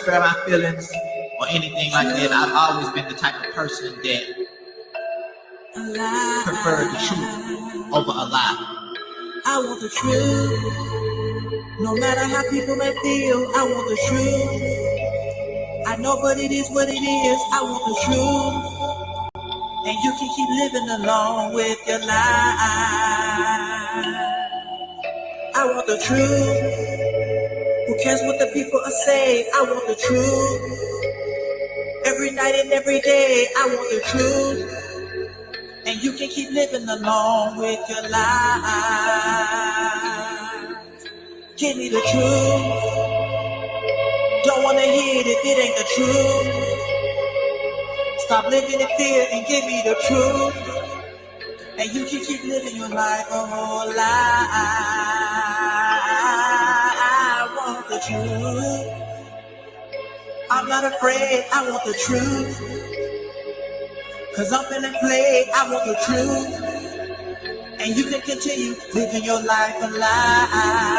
spare my feelings or anything like that. I've always been the type of person that preferred the truth over a lie. I want the truth. No matter how people may feel, I want the truth. I know but it is what it is. I want the truth. And you can keep living along with your life. I want the truth. Who cares what the people are saying? I want the truth. Every night and every day, I want the truth. And you can keep living along with your life. Give me the truth. Don't wanna hear it if it ain't the truth. Stop living in fear and give me the truth. And you can keep living your life a whole life. I want the truth. I'm not afraid, I want the truth. Cause I'm finna play, I want the truth. And you can continue living your life a lie.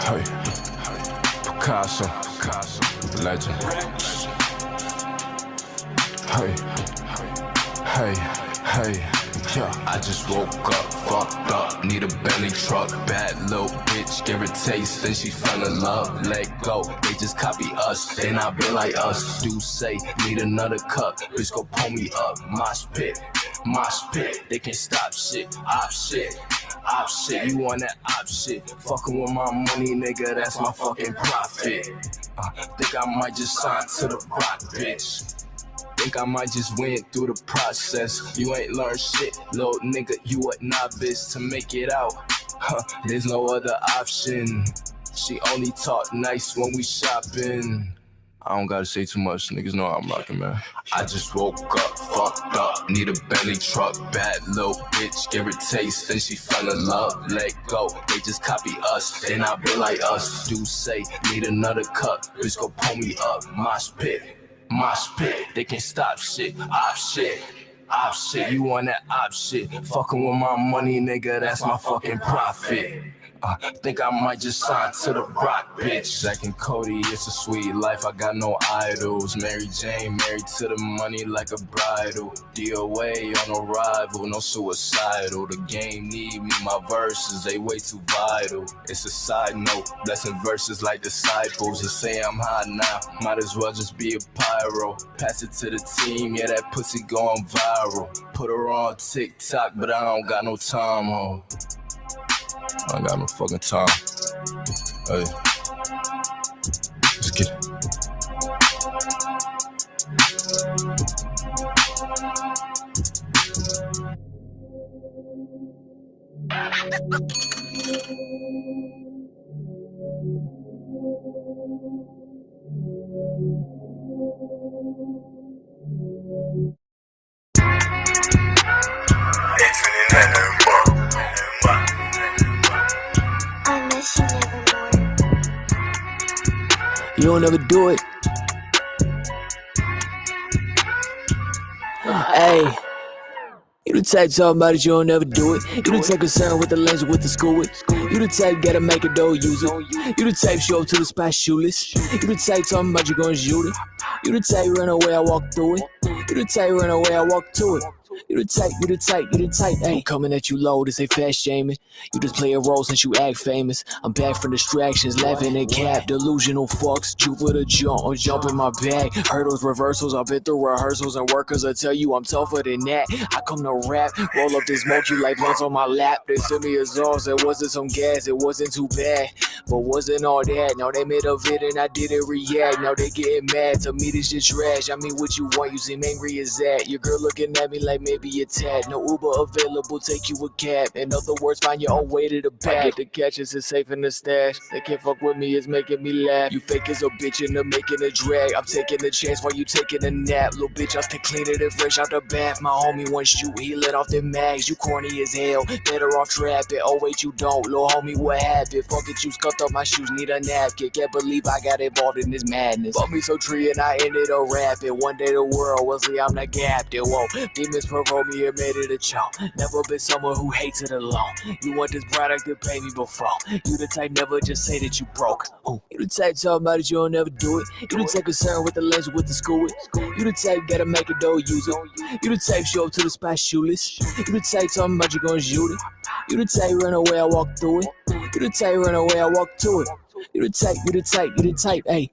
Hey, Picasso, legend. Hey, yeah. I just woke up, fucked up, need a Bentley truck. Bad little bitch, give her taste, then she fell in love. Let go, they just copy us, they not be like us. Do say, need another cup, bitch go pull me up. Mosh pit, they can't stop shit, op shit. You want that op shit? Fucking with my money, nigga, that's my fucking profit. Think I might just sign to the rock, bitch. Think I might just went through the process. You ain't learned shit, little nigga, you a novice. To make it out, there's no other option. She only talk nice when we shopping. I don't gotta say too much, niggas know I'm rocking, man. I just woke up, fucked up, need a Bentley truck. Bad little bitch, give her taste, then she fell in love. Let go, they just copy us, they not be like us. Do say, need another cup, bitch go pull me up. Mosh pit, they can't stop shit, op shit. You want that op shit? Fucking with my money, nigga, that's my fucking profit. Think I might just sign to the rock, bitch. Zack and Cody, it's a sweet life, I got no idols. Mary Jane, married to the money like a bridal. DOA on arrival, no suicidal. The game need me, my verses, they way too vital. It's a side note, blessing verses like disciples. They say I'm hot now, might as well just be a pyro. Pass it to the team, yeah, that pussy going viral. Put her on TikTok, but I don't got no time, ho. I ain't got no fucking time. Hey, let's get it. You don't ever do it. Hey, you the type talking about it, you don't ever do it. You the type concerned with the lanes with the school with. You the type gotta make it, don't use it. You the type show up to the spot shoeless. You the type talking about you gonna shoot it. You the type run away, I walk through it. You the type run away, I walk to it. You the type, you the type, you the type. Hey, coming at you low, this ain't fast shaming. You just play a role since you act famous. I'm back from distractions, laughing at cap, delusional fucks. Jupiter jump in my bag. Hurdles, reversals, I've been through rehearsals and workers. I tell you I'm tougher than that. I come to rap, roll up this smoke you like blunts on my lap. They sent me a sauce, there wasn't some gas, it wasn't too bad. But wasn't all that, now they made a vid and I didn't react. Now they getting mad, to me this shit trash. I mean what you want, you seem angry as that. Your girl looking at me like maybe a tad. No Uber available, take you a cab. In other words, find your own way to the back. The catches is safe in the stash. They can't fuck with me, it's making me laugh. You fake as a bitch and I'm making a drag. I'm taking the chance while you taking a nap. Little bitch, I stay cleaner than fresh out the bath. My homie wants shoot, he let off the mags. You corny as hell, better off trapping. Oh wait, you don't, little homie, what happened? Fuck it, you scuffed up my shoes, need a napkin. Can't believe I got involved in this madness. Bought me so tree and I ended up rapping. One day the world will see I'm the captain. Whoa, demons provoke me and made it a choke. Never been someone who hates it alone. You want this product to pay me before. You the type never just say that you broke. You the type talk about it, you don't never do it. You the type concerned with the lens with the school it. You the type gotta make it though, use it. You the type show up to the spot shoeless. You the type talking about you gonna shoot it. You the type run away, I walk through it. You the type run away, I walk to it. You the type, you the type, you the type, hey.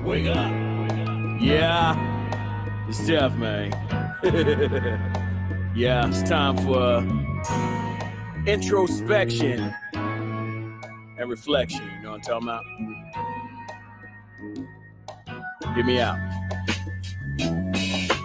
Wake up. Yeah, it's Jeff, man. Yeah, it's time for introspection and reflection. You know what I'm talking about? Get me out.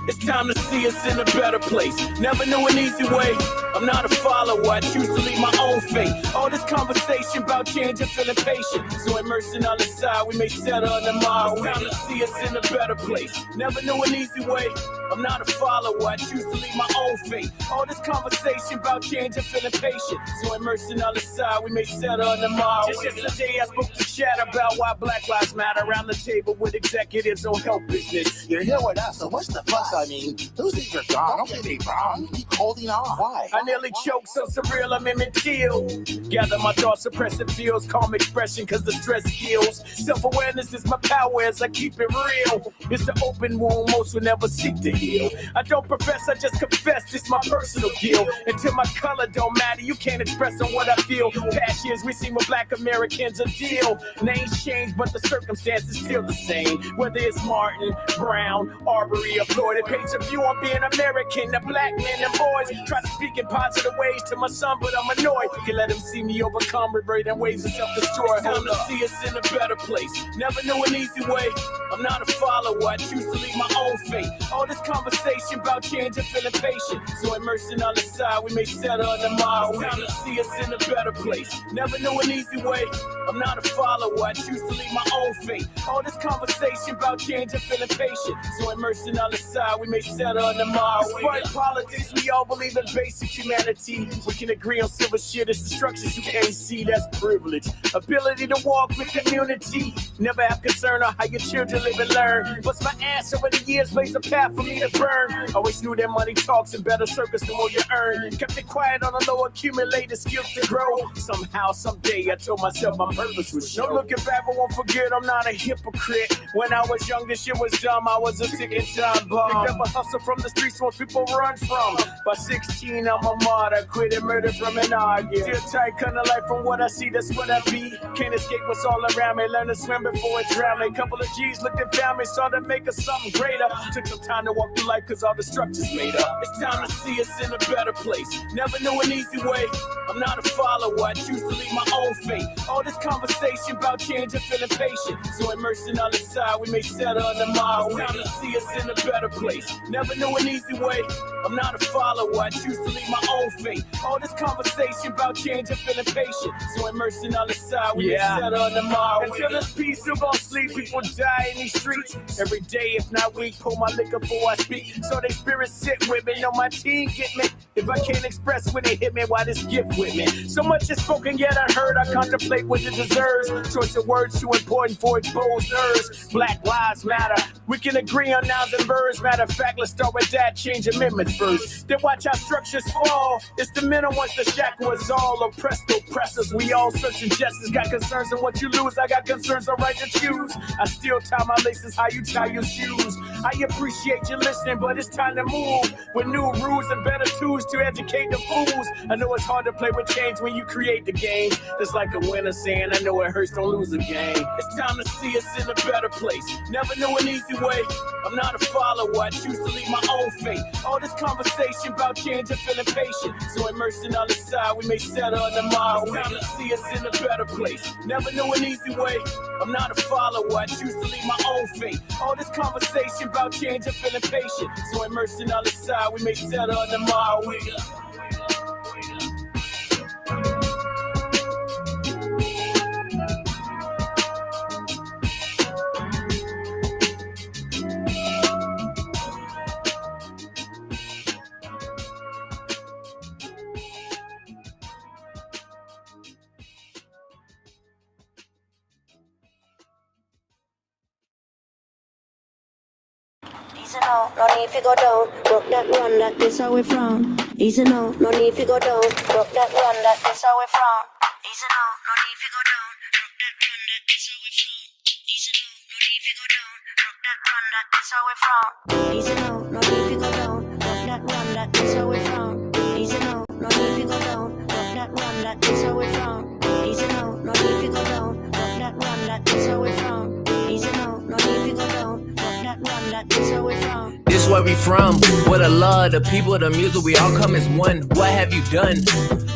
It's time to see us in a better place. Never knew an easy way. I'm not a follower, I choose to lead my own fate. All this conversation about change and feeling patient. So immersing on the side, we may settle on the mile. It's time to see us in a better place. Never knew an easy way. I'm not a follower, I choose to lead my own fate. All this conversation about change and feeling patient. So immersing on the side, we may settle on the mile. Just yesterday I spoke to chat about why Black Lives Matter around the table with executives on health business. You're here with us, so what's the fuss? I mean, those things are gone. Don't get me wrong. Keep holding on. Why? I nearly choked, so surreal, I'm in chill. Gather my thoughts, suppressing feels, calm expression, cause the stress kills. Self-awareness is my power as I keep it real. It's the open wound most will never seek to heal. I don't profess, I just confess, this my personal guilt. Until my color don't matter, you can't express on what I feel. Past years, we seem with Black Americans a deal. Names change, but the circumstances still the same. Whether it's Martin, Brown, Arbery, or Floyd, it paints a view on being American. The black men and boys try to speak in positive ways to my son, but I'm annoyed. You can let him see me overcome, revert and ways of self-destroy. Time to see us in a better place. Never knew an easy way. I'm not a follower, I choose to lead my own fate. All this conversation about change and feeling patient. So immersing on the side, we may settle on the mile. Time to see us in a better place. Never knew an easy way. I'm not a follower, I choose to lead my own fate. All this conversation about change and feeling patient. So immersing on the side, we may settle on the mile. Despite politics, we all believe in basic humanity. We can agree on civil shit, it's the structures you can't see, that's privilege. Ability to walk with community. Never have concern on how your children live and learn. Bust my ass over the years, blaze a path for me to burn. Always knew that money talks in better circles the more you earn. Kept it quiet on the low, accumulated skills to grow. Somehow, someday, I told myself my purpose was show. No looking back, but won't forget I'm not a hypocrite. When I was young, this shit was dumb, I was a ticking time bomb. Picked up a hustle from the streets where people run from. By 16, I'm a martyr, quit and murder from an argument. Still tight, kind of life from what I see, that's what I be. Can't escape what's all around me, learn to swim before it drown me. Couple of G's looked and found me, saw them make us something greater. Took some time to walk through life cause all the structure's made up. It's time to see us in a better place. Never knew an easy way. I'm not a follower, I choose to lead my own fate. All this conversation about change and feeling patient. So immersing on the side, we may settle on the mile. It's time to see us in a better place. Never knew an easy way. I'm not a follower, I choose to lead my own fate. All this conversation about change and feeling patient. So immersing on the side, we get set on tomorrow. Until this peace of all sleep, people die in these streets. Every day, if not week, pull my liquor before I speak. So they spirits sit with me, know my team get me. If I can't express when they hit me, why this gift with me? So much is spoken yet unheard, I contemplate what it deserves. Choice of words too important for exposed nerves. Black lives matter, we can agree on nouns and verbs. Matter of fact, let's start with that, change amendments first. Then watch our structures fall. It's the men who wants to shackle us all. Oppressed oppressors, we all searching justice. Got concerns on what you lose, I got concerns on right to choose. I still tie my laces how you tie your shoes. I appreciate you listening, but it's time to move with new rules and better tools to educate the fools. I know it's hard to play with change when you create the game. It's like a winner saying, I know it hurts, don't lose a game. It's time to see us in a better place. Never knew an easy way. I'm not a follower, I choose to lead my own fate. All this conversation about change and feeling patient. So immersing on the side, we may settle on tomorrow. It's time to see us in a better place. Never knew an easy way. I'm not a follower, I choose to lead my own fate. All this conversation about change and feeling patient. So immersing on the side, we may settle on tomorrow. No need to go down, broke that one, that is how we from. Easy now, no need to go down, broke that one, that is how we from. Easy now, no need to go down, broke that one, that is how we from. Easy now, no need to go down, broke that one, that is how we from. Easy now, no need to go down, broke that one, that is how we from. Easy now, no need to go down, broke that one, that is how we from. Easy now, no need to go down, broke that one, that is how we from. Easy now, no need to go down, broke that one, that is how we from. This where we from, where the love, the people, the music, we all come as one. What have you done?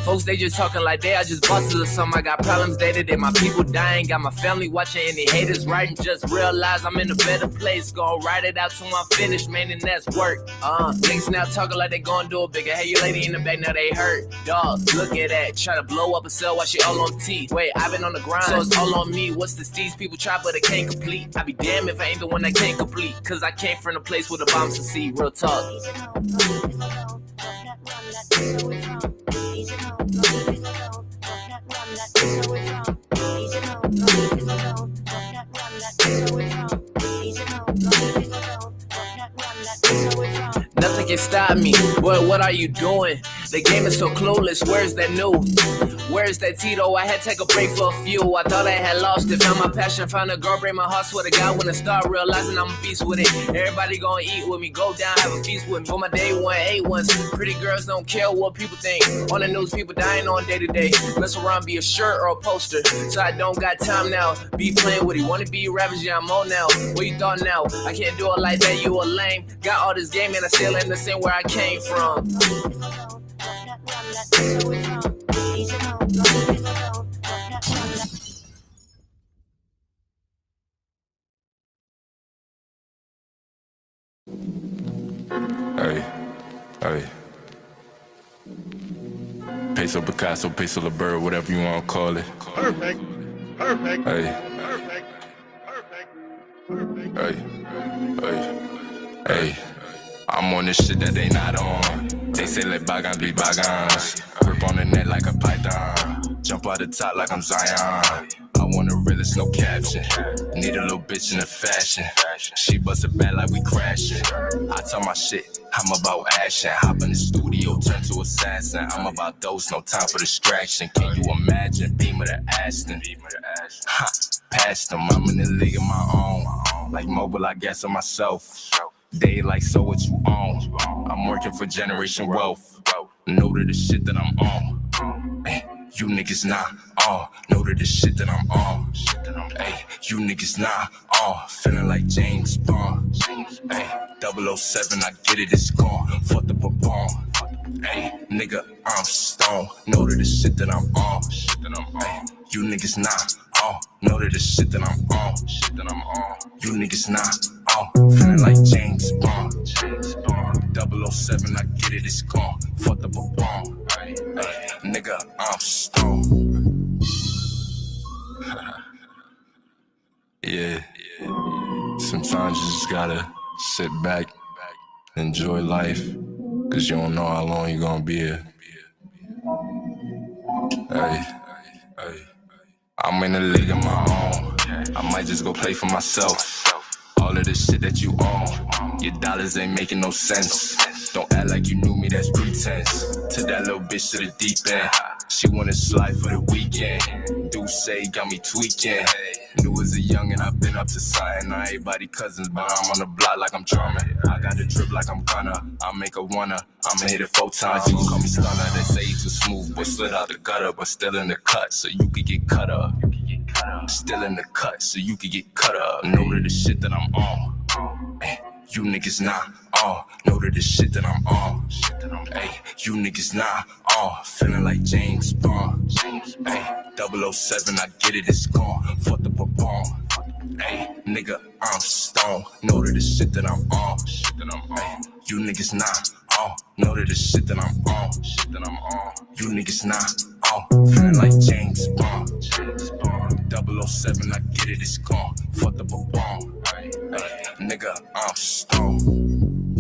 Folks, they just talking like they are just bosses or something. I got problems day to day, my people dying, got my family watching, and the haters writing. Just realize I'm in a better place. Gonna write it out till I'm finished, man, and that's work. Niggas now talking like they gonna do it bigger. Hey, you lady in the back, now they hurt. Dog, look at that, try to blow up a cell while she all on T. Wait, I've been on the grind, so it's all on me. What's the steez? People try, but they can't complete. I be damned if I ain't the one that can't complete. Cause I came from a place where the bombs to see. Real talk. Nothing can stop me. Boy, what are you doing? The game is so clueless. Where's that new? Where's that Tito? I had to take a break for a few. I thought I had lost it. Found my passion, found a girl, break my heart. Swear to God, when I start realizing I'm a beast with it. Everybody gonna eat with me, go down, have a feast with me. For my day one, 8 ones. Pretty girls don't care what people think. On the news, people dying on day to day. Mess around, be a shirt or a poster. So I don't got time now. Be playing with it. Wanna be ravaged, yeah, I'm on now. What you thought now? I can't do it like that, you a lame. Got all this game and I still ain't the same where I came from. Hey, hey. Peso Picasso, Peso La Bird, whatever you want to call it. Perfect. Perfect. Hey. Perfect. Perfect. Perfect. Hey, hey, hey. I'm on this shit that they not on. They say let bygones be bygones. Grip on the net like a python. Jump out the top like I'm Zion. I want a realist, no caption. Need a little bitch in the fashion. She bust it bad like we crashing. I tell my shit, I'm about action. Hop in the studio, turn to assassin. I'm about those, no time for distraction. Can you imagine? Beamer to Aston. Ha, past them, I'm in the league of my own. Like mobile, I guess on myself. They like, so what you own? I'm working for generation wealth. Know to the shit that I'm on. Ay, you niggas not on. Know to the shit that I'm on. Ay, you niggas not on. Feeling like James Bond. Ay, 007, I get it, it's gone. Fuck the bomb. Ay, nigga, I'm stoned. Know to the shit that I'm on. Ay, you niggas not on. Know to the shit that I'm on. You niggas not on. Feeling like James Bond. 007, I get it, it's gone. Fucked up a bomb. Hey, nigga, I'm stoned. Yeah. Sometimes you just gotta sit back, enjoy life, cause you don't know how long you're gonna be here. Hey, I'm in a league of my own. I might just go play for myself. All of this shit that you own, your dollars ain't making no sense. Don't act like you knew me, that's pretense. To that little bitch to the deep end. She wanna slide for the weekend. Do say got me tweaking. New as a young and I've been up to something. Not everybody cousins, but I'm on the block like I'm charming. I got the drip like I'm gonna. I'll make a wanna. I'ma hit it 4 times. You can call me stunner. They say you too smooth, but slid out the gutter, but still in the cut, so you could get cut up. Still in the cut, so you could get cut up. Know to the shit that I'm on. You niggas not on. Know to the shit that I'm on. Hey, you niggas not on. Feeling like James Bond. Hey, 007, I get it, it's gone. Fucked up a bomb. Hey, nigga, I'm stoned. Know to the shit that I'm on. Hey, you niggas not on. Know to the shit that I'm on. You niggas not on. Feeling like James Bond. 007, I get it, it's gone. Fucked up a bomb. Hey, nigga, I'm stoned.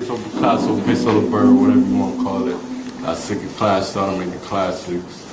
So Picasso, Piss on the Bird, whatever you want to call it. I sick of class, started making classics.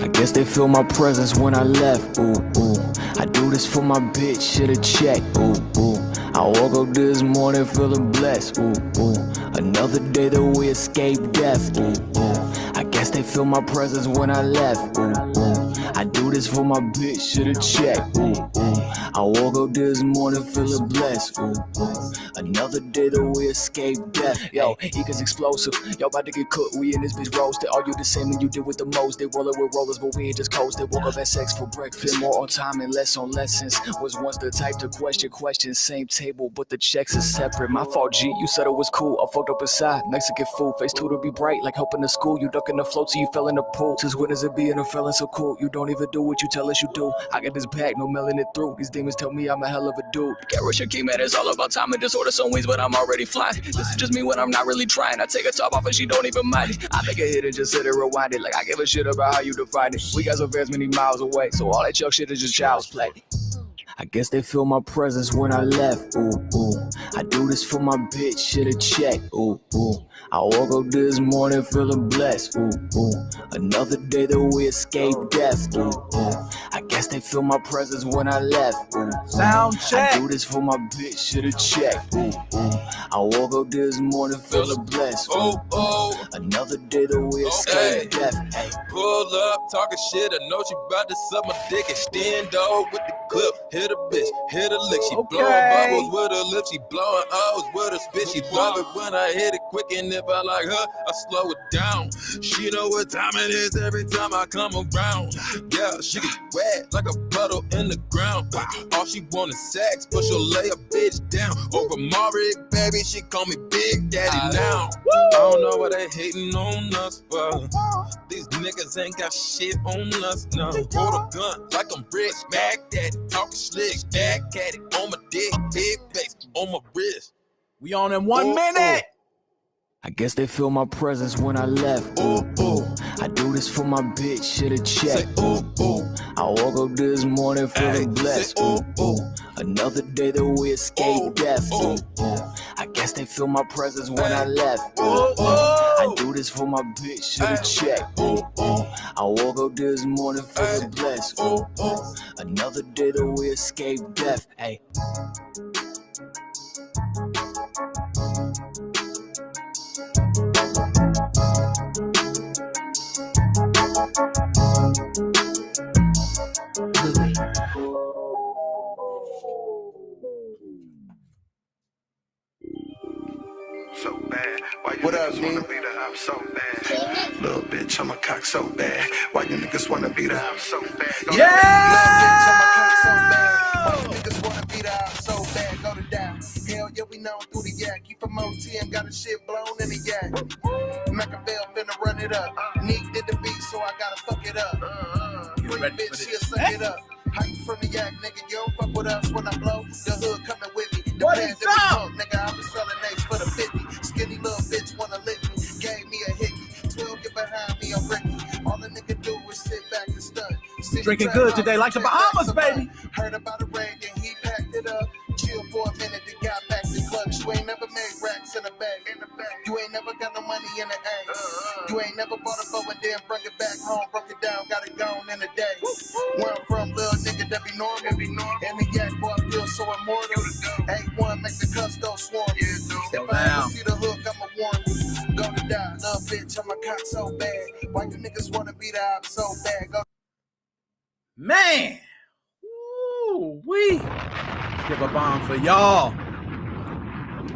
I guess they feel my presence when I left, ooh, ooh. I do this for my bitch, should've checked, ooh, ooh. I woke up this morning feeling blessed, ooh, ooh. Another day that we escaped death, ooh, ooh. I guess they feel my presence when I left, ooh, ooh. I do this for my bitch, should've checked, ooh, ooh. I woke up this morning feeling blessed, ooh, ooh. Another day that we escaped death. Yo, Eagles explosive. Yo, about to get cooked. We in this bitch roasted. Are you the same than you did with the most? They rollin' with rollers, but we ain't just coasted. Woke up at sex for breakfast. More on time and less on lessons. Was once the type to question questions. Same table, but the checks are separate. My fault, G. You said it was cool. I fucked up inside. Mexican food. Face 2 to be bright. Like helping the school. You ducking the float till you fell in the pool. Since when is it being a feeling so cool? You don't even do what you tell us you do. I got this bag, no mailing it through. These demons tell me I'm a hell of a dude. Garrison King, man, it's all about time and disorder. Some wings, but I'm already flying. This is just me when I'm not really trying. I take a top off and she don't even mind it. I make a hit and just sit and rewind it. Like I give a shit about how you define it. We got some fans many miles away, so all that chuck shit is just child's play. I guess they feel my presence when I left, ooh, ooh. I do this for my bitch, should've checked, ooh, ooh. I woke up this morning feeling blessed, ooh, ooh. Another day that we escaped death, ooh, ooh. I guess they feel my presence when I left, ooh, ooh. Sound check. I do this for my bitch, should've checked, ooh, ooh. I woke up this morning feeling blessed, ooh, ooh. Another day that we escaped death, hey. Pull up, talking shit, I know she bout to suck my dick. Extend over with the clip, hit a bitch, hit a lick. She blowing bubbles with her lips, she blowing O's with her spit. She love it when I hit it quick, and if I like her, I slow it down. She know what time it is every time I come around. Yeah, she get wet like a puddle in the ground. All she want is sex, but she'll lay a bitch down. Over Mari, baby, she call me Big Daddy now. I don't know why they hating on us for. These niggas ain't got shit on us, no. Hold a gun like I'm rich, back daddy, talking slick, back at it, on my dick, big face, on my wrist. We on in 1 minute. I guess they feel my presence when I left, ooh, ooh. I do this for my bitch, should've checked, ooh, ooh. I woke up this morning feeling blessed, ooh, ooh. Another day that we escaped death, ooh, ooh. I guess they feel my presence when I left, ooh, ooh. I do this for my bitch, should've checked, ooh, ooh. I woke up this morning feeling blessed, ooh, ooh. Another day that we escaped death, hey. bad? Why you What up, niggas wanna D? be the op so bad? Little bitch, I'm a cock so bad. Why you niggas wanna be the op so bad? Why you niggas wanna be the op so bad? Go to die. Hell yeah, we know through the yak. Keep from OT and got a shit blown in the yak. Machiavelli finna run it up. Nick did the beat, so I gotta fuck it up. Freak bitch, she'll suck it up. How you from the yak, nigga? You don't fuck with us when I blow. The hood coming with me. The What band is that we up? broke, nigga. I was selling eggs for the 50. Skinny little bitch wanna lick me. Gave me a hickey. 12 get behind me, I'm Ricky. All the nigga do is sit back and stunt. Drinking good today, like the Bahamas, baby. Heard about a raid and he packed it up. Chill for a minute, then got back to clutch. You ain't never made racks in the bag. You ain't never got no money in the A. You ain't never bought a boat and then brought it back home, broke it down, got it gone in a day. Where I'm from, little nigga, that be normal. And the yak boy feels so immortal. A1 make the custo swarm. If I ever see the hook, I'ma warn you. Go to die, little bitch, I'm a cock so bad. Why you niggas wanna be the op so bad? Go. Man, woo-wee. Give a bomb for y'all.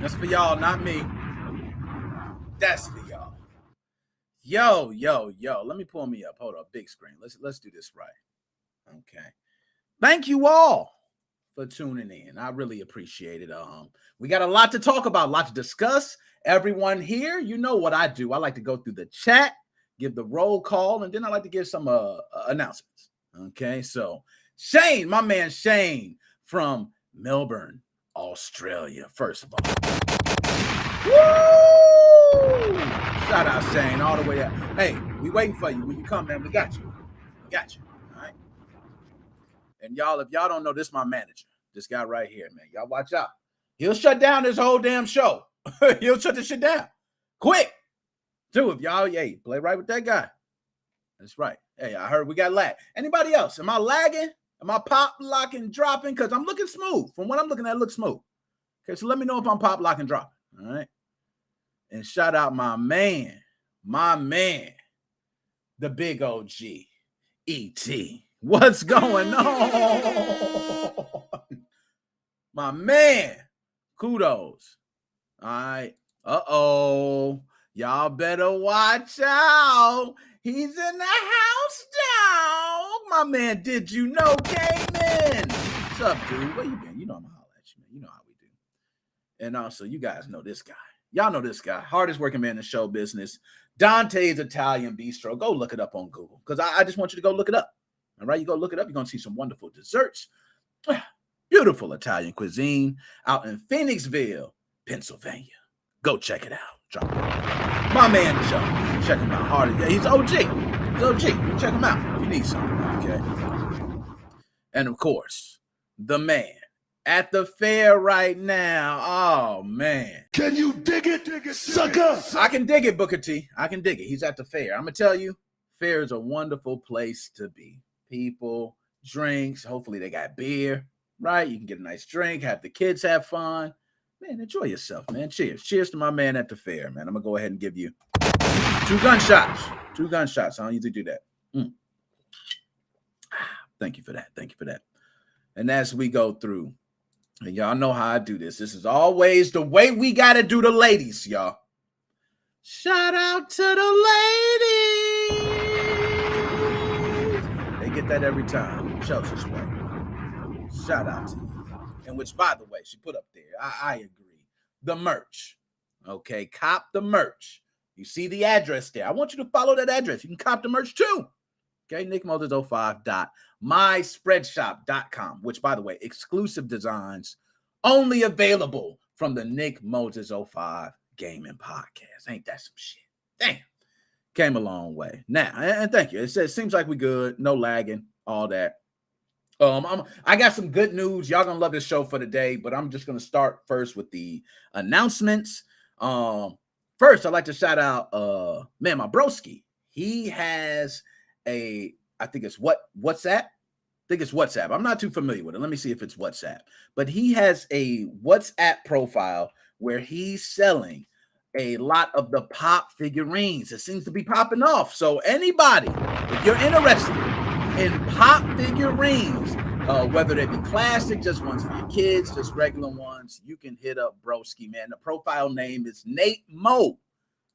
That's for y'all, not me. That's for y'all. Yo. Let me pull me up. Hold up, big screen. Let's do this right. Okay. Thank you all for tuning in. I really appreciate it. We got a lot to talk about, a lot to discuss. Everyone here, you know what I do. I like to go through the chat, give the roll call, and then I like to give some announcements. Okay, so Shane, my man Shane from Melbourne, Australia. First of all, woo! Shout out Shane all the way up. Hey, we waiting for you. When you come, man, we got you. All right. And y'all, if y'all don't know, this is my manager. This guy right here, man. Y'all watch out. He'll shut down this whole damn show. He'll shut this shit down. Quick. Dude, if y'all, play right with that guy. That's right. Hey, I heard we got lag. Anybody else? Am I lagging? Am I pop locking, dropping? Because I'm looking smooth. From what I'm looking at, it looks smooth. Okay, so let me know if I'm pop locking, dropping. All right. And shout out my man, the big OG, E.T. What's going on? My man, kudos. All right. Uh-oh. Y'all better watch out. He's in the house, dog. My man, did you know, Gaming? What's up, dude? Where you been? You know I'm gonna holler at you, man. You know how we do. And also, you guys know this guy. Y'all know this guy. Hardest working man in the show business. Dante's Italian Bistro. Go look it up on Google. Because I just want you to go look it up. All right, you go look it up. You're going to see some wonderful desserts. Beautiful Italian cuisine out in Phoenixville, Pennsylvania. Go check it out. Drop it off. My man Joe. Check him out. He's OG. He's OG. Check him out if you need something. Okay. And of course, the man at the fair right now. Oh, man. Can you dig it, sucker? I can dig it, Booker T. I can dig it. He's at the fair. I'm going to tell you, fair is a wonderful place to be. People, drinks. Hopefully they got beer, right? You can get a nice drink, have the kids have fun. Man, enjoy yourself, man. Cheers. Cheers to my man at the fair, man. I'm going to go ahead and give you 2 gunshots. 2 gunshots. I don't usually do that. Thank you for that. And as we go through, and y'all know how I do this. This is always the way we got to do the ladies, y'all. Shout out to the ladies. They get that every time. Chelsea's way. Shout out to you. And which, by the way, she put up there. I agree. The merch. Okay, cop the merch. You see the address there. I want you to follow that address. You can cop the merch too. Okay, nickmoses05.myspreadshop.com, which, by the way, exclusive designs only available from the Nick Moses 05 Gaming Podcast. Ain't that some shit? Damn. Came a long way. Now, and thank you. It seems like we good. No lagging, all that. I got some good news. Y'all gonna love this show for today, but I'm just gonna start first with the announcements. First, I'd like to shout out man, my broski. He has I think it's WhatsApp. I'm not too familiar with it. Let me see if it's WhatsApp. But he has a WhatsApp profile where he's selling a lot of the pop figurines. It seems to be popping off. So anybody, if you're interested in pop figurines, Whether they be classic, just ones for your kids, just regular ones, you can hit up Broski, man. The profile name is Nate Mo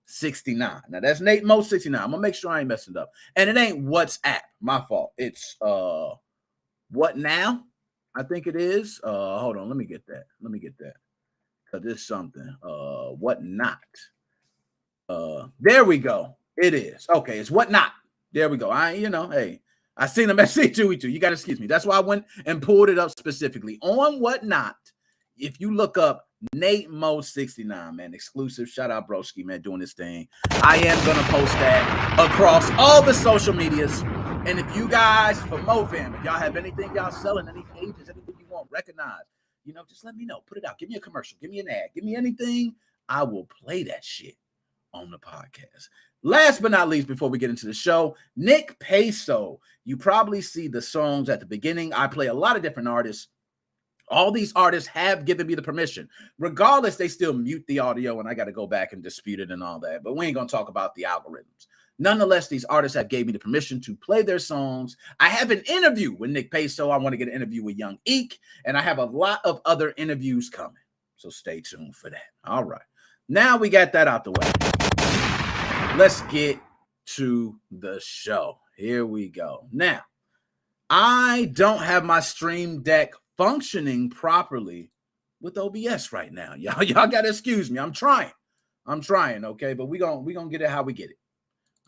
69. Now that's Nate Mo 69. I'm gonna make sure I ain't messing up. And it ain't WhatsApp. My fault. It's what now? I think it is. Hold on, let me get that. Because it's something. What not? There we go. It is. Okay, it's what not. There we go. Hey, I seen a message to you. You got to excuse me. That's why I went and pulled it up specifically. On what not, if you look up Nate Mo 69, man, exclusive. Shout out Broski, man, doing this thing. I am going to post that across all the social medias. And if you guys, for Mo fam, if y'all have anything y'all selling, any pages, anything you want recognized, just let me know. Put it out. Give me a commercial. Give me an ad. Give me anything. I will play that shit on the podcast. Last but not least, before we get into the show, Nick Peso. You probably see the songs at the beginning. I play a lot of different artists. All these artists have given me the permission. Regardless, they still mute the audio, and I got to go back and dispute it and all that. But we ain't going to talk about the algorithms. Nonetheless, these artists have gave me the permission to play their songs. I have an interview with Nick Peso. I want to get an interview with Young Eek, and I have a lot of other interviews coming. So stay tuned for that. All right. Now we got that out the way. Let's get to the show. Here we go. Now, I don't have my Stream Deck functioning properly with OBS right now. Y'all got to excuse me. I'm trying, okay? But we're gonna get it how we get it.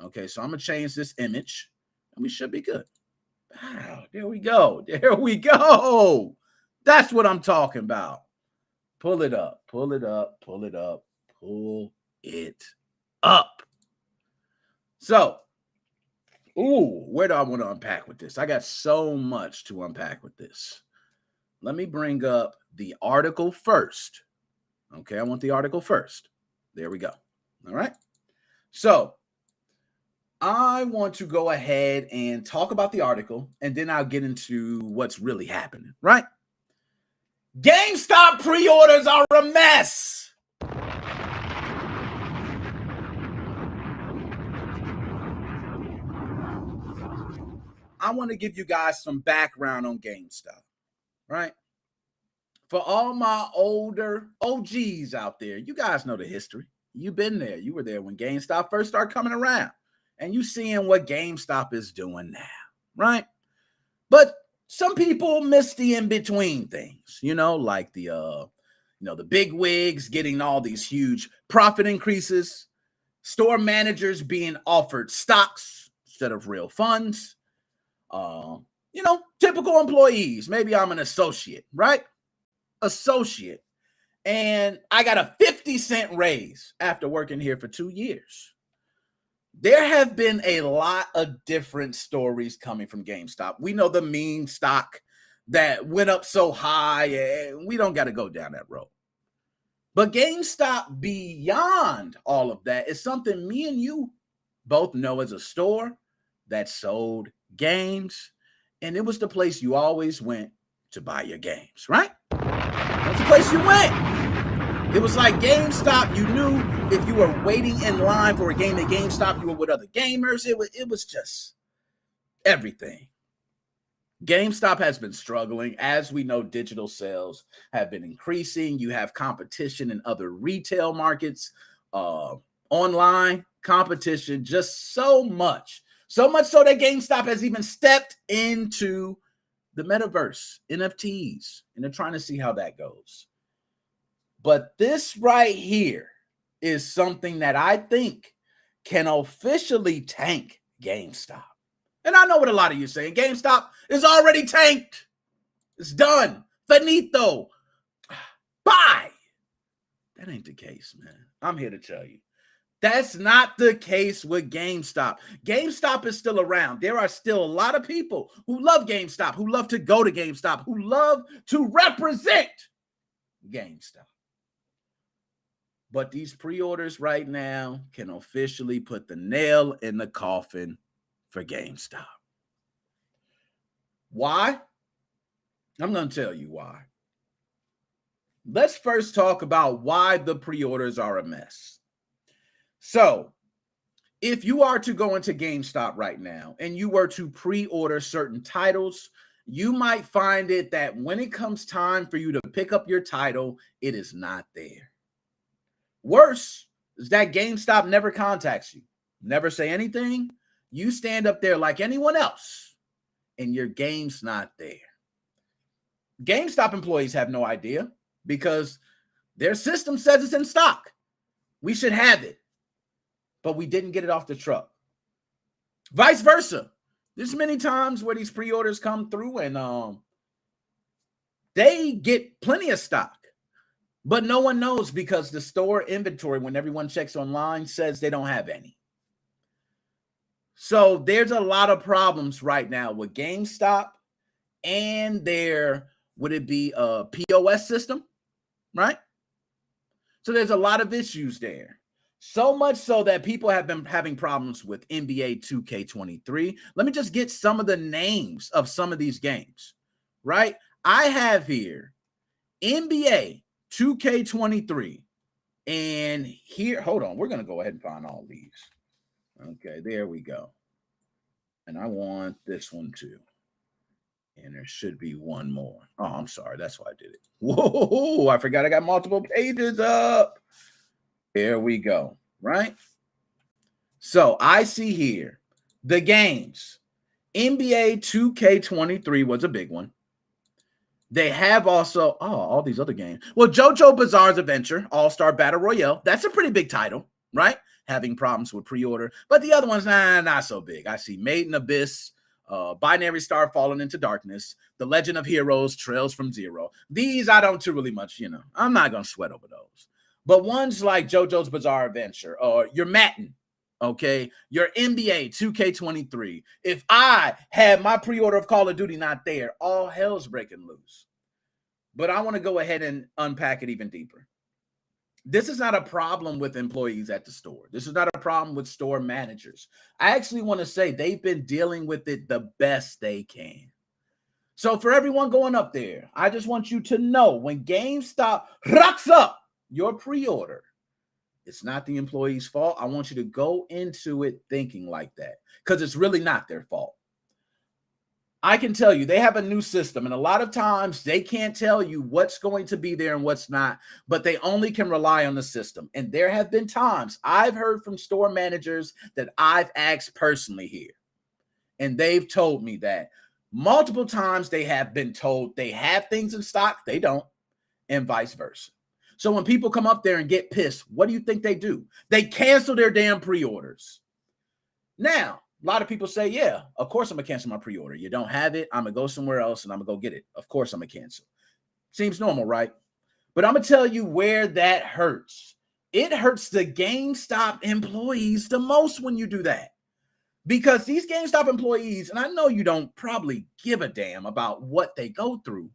Okay, so I'm going to change this image, and we should be good. Wow, there we go. That's what I'm talking about. Pull it up. So, where do I want to unpack with this? I got so much to unpack with this. Let me bring up the article first. Okay, I want the article first. There we go. All right. So, I want to go ahead and talk about the article, and then I'll get into what's really happening, right? GameStop pre-orders are a mess. I want to give you guys some background on GameStop, right? For all my older OGs out there, you guys know the history. You've been there. You were there when GameStop first started coming around. And you seeing what GameStop is doing now, right? But some people miss the in-between things, like the big wigs getting all these huge profit increases, store managers being offered stocks instead of real funds, typical employees. Maybe I'm an associate, right? And I got a 50-cent raise after working here for 2 years. There have been a lot of different stories coming from GameStop. We know the meme stock that went up so high, and we don't got to go down that road. But GameStop, beyond all of that, is something me and you both know as a store that sold games, and it was the place you always went to buy your games, right? That's the place you went. It was like GameStop. You knew if you were waiting in line for a game at GameStop, you were with other gamers. It was just everything. GameStop has been struggling. As we know, digital sales have been increasing. You have competition in other retail markets, online competition, just so much. So much so that GameStop has even stepped into the metaverse, NFTs, and they're trying to see how that goes. But this right here is something that I think can officially tank GameStop. And I know what a lot of you are saying. GameStop is already tanked. It's done. Finito. Bye. That ain't the case, man. I'm here to tell you. That's not the case with GameStop. GameStop is still around. There are still a lot of people who love GameStop, who love to go to GameStop, who love to represent GameStop. But these pre-orders right now can officially put the nail in the coffin for GameStop. Why? I'm going to tell you why. Let's first talk about why the pre-orders are a mess. So, if you are to go into GameStop right now and you were to pre-order certain titles, you might find it that when it comes time for you to pick up your title, it is not there. Worse is that GameStop never contacts you, never say anything. You stand up there like anyone else, and your game's not there. GameStop employees have no idea because their system says it's in stock. We should have it, but we didn't get it off the truck. Vice versa. There's many times where these pre-orders come through and they get plenty of stock, but no one knows because the store inventory, when everyone checks online, says they don't have any. So there's a lot of problems right now with GameStop and their, would it be a POS system, right? So there's a lot of issues there. So much so that people have been having problems with NBA 2K23. Let me just get some of the names of some of these games, right? I have here NBA 2K23. And here, hold on. We're going to go ahead and find all these. Okay, there we go. And I want this one too. And there should be one more. Oh, I'm sorry. That's why I did it. Whoa, I forgot I got multiple pages up. There we go, right? So I see here the games. NBA 2K23 was a big one. They have also, all these other games. Well, JoJo Bizarre's Adventure, All-Star Battle Royale. That's a pretty big title, right? Having problems with pre-order. But the other ones, not so big. I see Made in Abyss, Binary Star Fallen into Darkness, The Legend of Heroes, Trails from Zero. These I don't too really much, I'm not going to sweat over those. But ones like JoJo's Bizarre Adventure or your Madden, okay, your NBA 2K23. If I had my pre-order of Call of Duty not there, all hell's breaking loose. But I want to go ahead and unpack it even deeper. This is not a problem with employees at the store. This is not a problem with store managers. I actually want to say they've been dealing with it the best they can. So for everyone going up there, I just want you to know when GameStop rocks up your pre-order, it's not the employee's fault. I want you to go into it thinking like that because it's really not their fault. I can tell you they have a new system, and a lot of times they can't tell you what's going to be there and what's not, but they only can rely on the system. And there have been times I've heard from store managers that I've asked personally here, and they've told me that multiple times they have been told they have things in stock, they don't, and vice versa. So when people come up there and get pissed, what do you think they do? They cancel their damn pre-orders. Now, a lot of people say, yeah, of course I'm going to cancel my pre-order. You don't have it, I'm going to go somewhere else and I'm going to go get it. Of course I'm going to cancel. Seems normal, right? But I'm going to tell you where that hurts. It hurts the GameStop employees the most when you do that. Because these GameStop employees, and I know you don't probably give a damn about what they go through,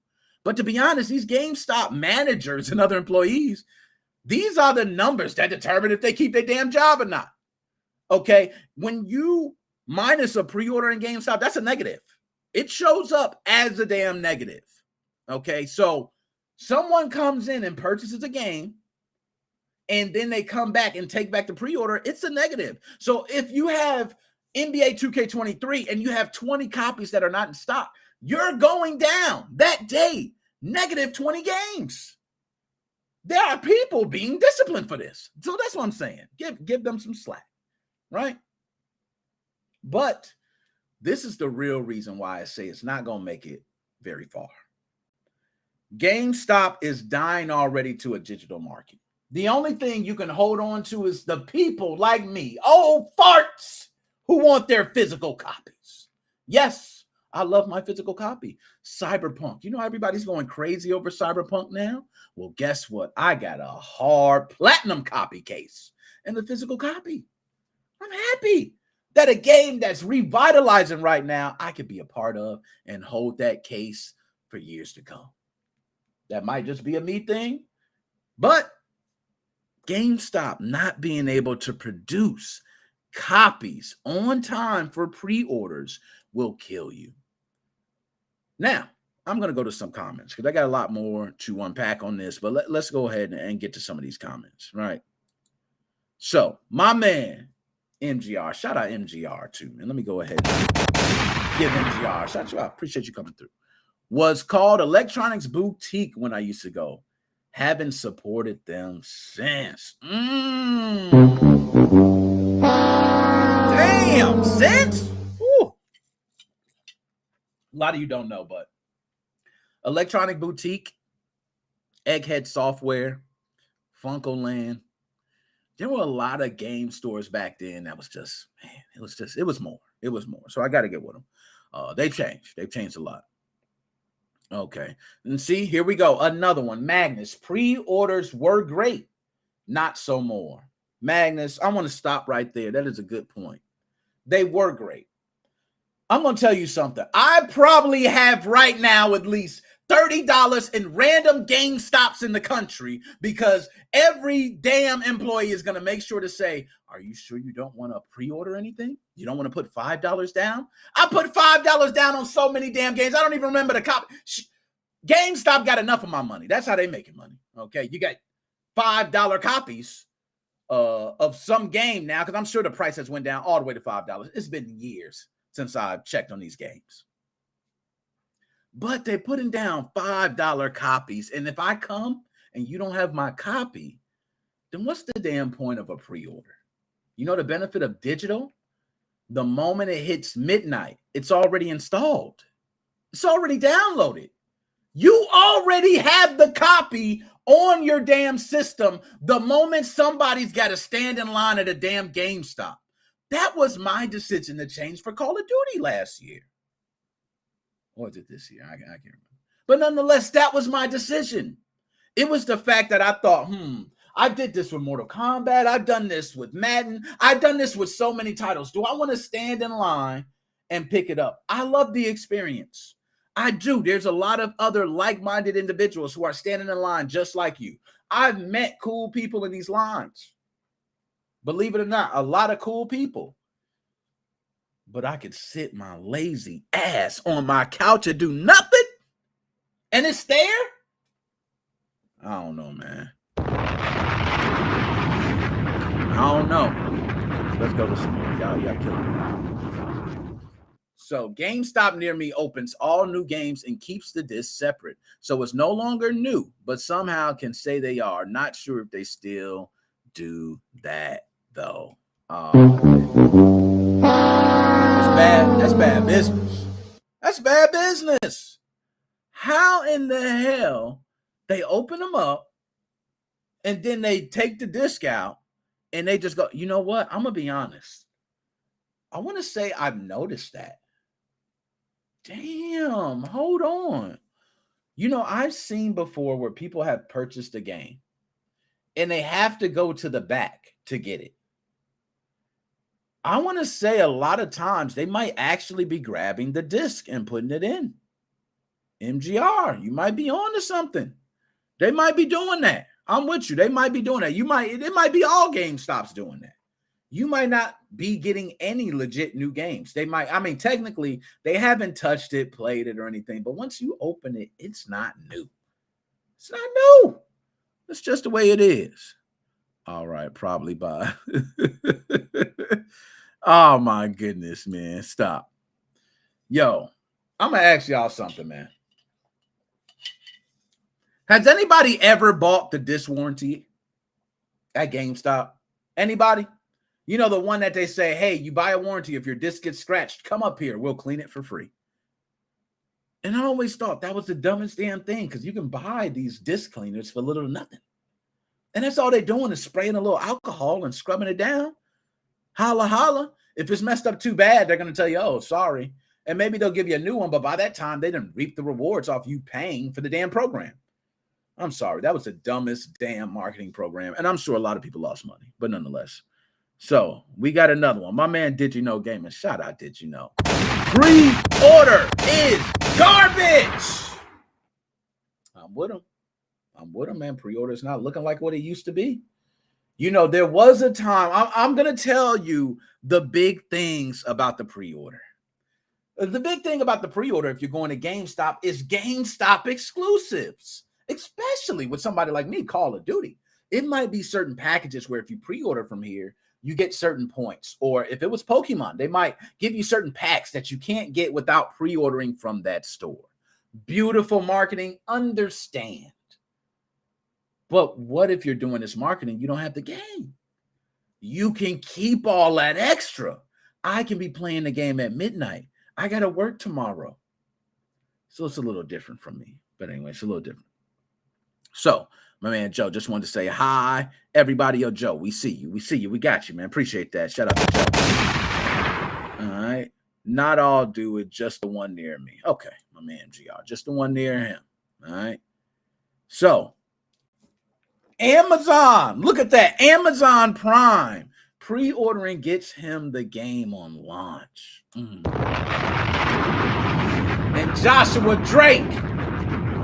but to be honest, these GameStop managers and other employees, these are the numbers that determine if they keep their damn job or not. Okay, when you minus a pre-order in GameStop, that's a negative. It shows up as a damn negative. Okay, so someone comes in and purchases a game, and then they come back and take back the pre-order, it's a negative. So if you have NBA 2K23 and you have 20 copies that are not in stock, you're going down that day, negative 20 games. There are people being disciplined for this. So that's what I'm saying. Give them some slack, right? But this is the real reason why I say it's not going to make it very far. GameStop is dying already to a digital market. The only thing you can hold on to is the people like me, old farts, who want their physical copies. Yes, I love my physical copy. Cyberpunk. You know, everybody's going crazy over Cyberpunk now. Well, guess what? I got a hard platinum copy case and the physical copy. I'm happy that a game that's revitalizing right now, I could be a part of and hold that case for years to come. That might just be a me thing, but GameStop not being able to produce copies on time for pre-orders will kill you. Now, I'm going to go to some comments because I got a lot more to unpack on this, but let's go ahead and get to some of these comments, right? So, my man, MGR, shout out MGR too, man. Let me go ahead and give MGR, shout you out. Appreciate you coming through. was called Electronics Boutique when I used to go. Haven't supported them since. Damn, since? Woo. A lot of you don't know, but Electronic Boutique, Egghead Software, Funkoland. There were a lot of game stores back then that was just, man, it was more. It was more. So I got to get with them. They've changed. They've changed a lot. Okay. And see, here we go. Another one. Magnus. Pre-orders were great. Not so more. Magnus, I want to stop right there. That is a good point. They were great. I'm going to tell you something. I probably have right now at least $30 in random GameStops in the country because every damn employee is going to make sure to say, are you sure you don't want to pre-order anything? You don't want to put $5 down? I put $5 down on so many damn games. I don't even remember the copy. GameStop got enough of my money. That's how they making money. Okay. You got $5 copies of some game now, because I'm sure the price has went down all the way to $5. It's been years since I've checked on these games. But they're putting down $5 copies. And if I come and you don't have my copy, then what's the damn point of a pre-order? You know the benefit of digital? The moment it hits midnight, it's already installed. It's already downloaded. You already have the copy on your damn system the moment somebody's got to stand in line at a damn GameStop. That was my decision to change for Call of Duty last year. Or was it this year? I can't remember. But nonetheless, that was my decision. It was the fact that I thought, I did this with Mortal Kombat. I've done this with Madden. I've done this with so many titles. Do I want to stand in line and pick it up? I love the experience. I do. There's a lot of other like-minded individuals who are standing in line just like you. I've met cool people in these lines. Believe it or not, a lot of cool people. But I could sit my lazy ass on my couch and do nothing, and it's there? I don't know, man. I don't know. Let's go to some more. Y'all killing me. So GameStop near me opens all new games and keeps the disc separate. So it's no longer new, but somehow can say they are. Not sure if they still do that, though. That's bad business. That's bad business. How in the hell they open them up and then they take the disc out and they just go, you know what? I'm going to be honest. I want to say I've noticed that. Damn, hold on. You know, I've seen before where people have purchased a game and they have to go to the back to get it. I want to say a lot of times they might actually be grabbing the disc and putting it in. MGR, you might be on to something. They might be doing that. I'm with you. They might be doing that. It might be all GameStops doing that. You might not be getting any legit new games. They might, I mean, technically, they haven't touched it, played it, or anything. But once you open it, it's not new. It's not new. It's just the way it is. All right, probably bye. Oh, my goodness, man. Stop. Yo, I'm going to ask y'all something, man. Has anybody ever bought the disc warranty at GameStop? Anybody? You know, the one that they say, hey, you buy a warranty. If your disc gets scratched, come up here. We'll clean it for free. And I always thought that was the dumbest damn thing because you can buy these disc cleaners for little to nothing. And that's all they're doing is spraying a little alcohol and scrubbing it down. Holla, holla. If it's messed up too bad, they're going to tell you, oh, sorry. And maybe they'll give you a new one. But by that time, they didn't reap the rewards off you paying for the damn program. I'm sorry. That was the dumbest damn marketing program. And I'm sure a lot of people lost money. But nonetheless. So we got another one. My man, Did You Know Gaming. Shout out, Did You Know. Pre-order is garbage. I'm with him, man. Pre-order is not looking like what it used to be. You know, there was a time. I'm going to tell you the big things about the pre-order. The big thing about the pre-order, if you're going to GameStop, is GameStop exclusives, especially with somebody like me, Call of Duty. It might be certain packages where if you pre-order from here, you get certain points. Or if it was Pokemon, they might give you certain packs that you can't get without pre-ordering from that store. beautiful marketing, understand. But what if you're doing this marketing, you don't have the game? You can keep all that extra. I can be playing the game at midnight. I got to work tomorrow. So it's a little different from me. But anyway, it's a little different. So my man Joe just wanted to say hi, everybody. Yo, Joe, we see you. We see you. We got you, man. Appreciate that. Shout out to Joe. All right. Not all do it, just the one near me. Okay, my man GR, just the one near him. All right. So Amazon, look at that. Amazon Prime pre-ordering gets him the game on launch. And Joshua Drake,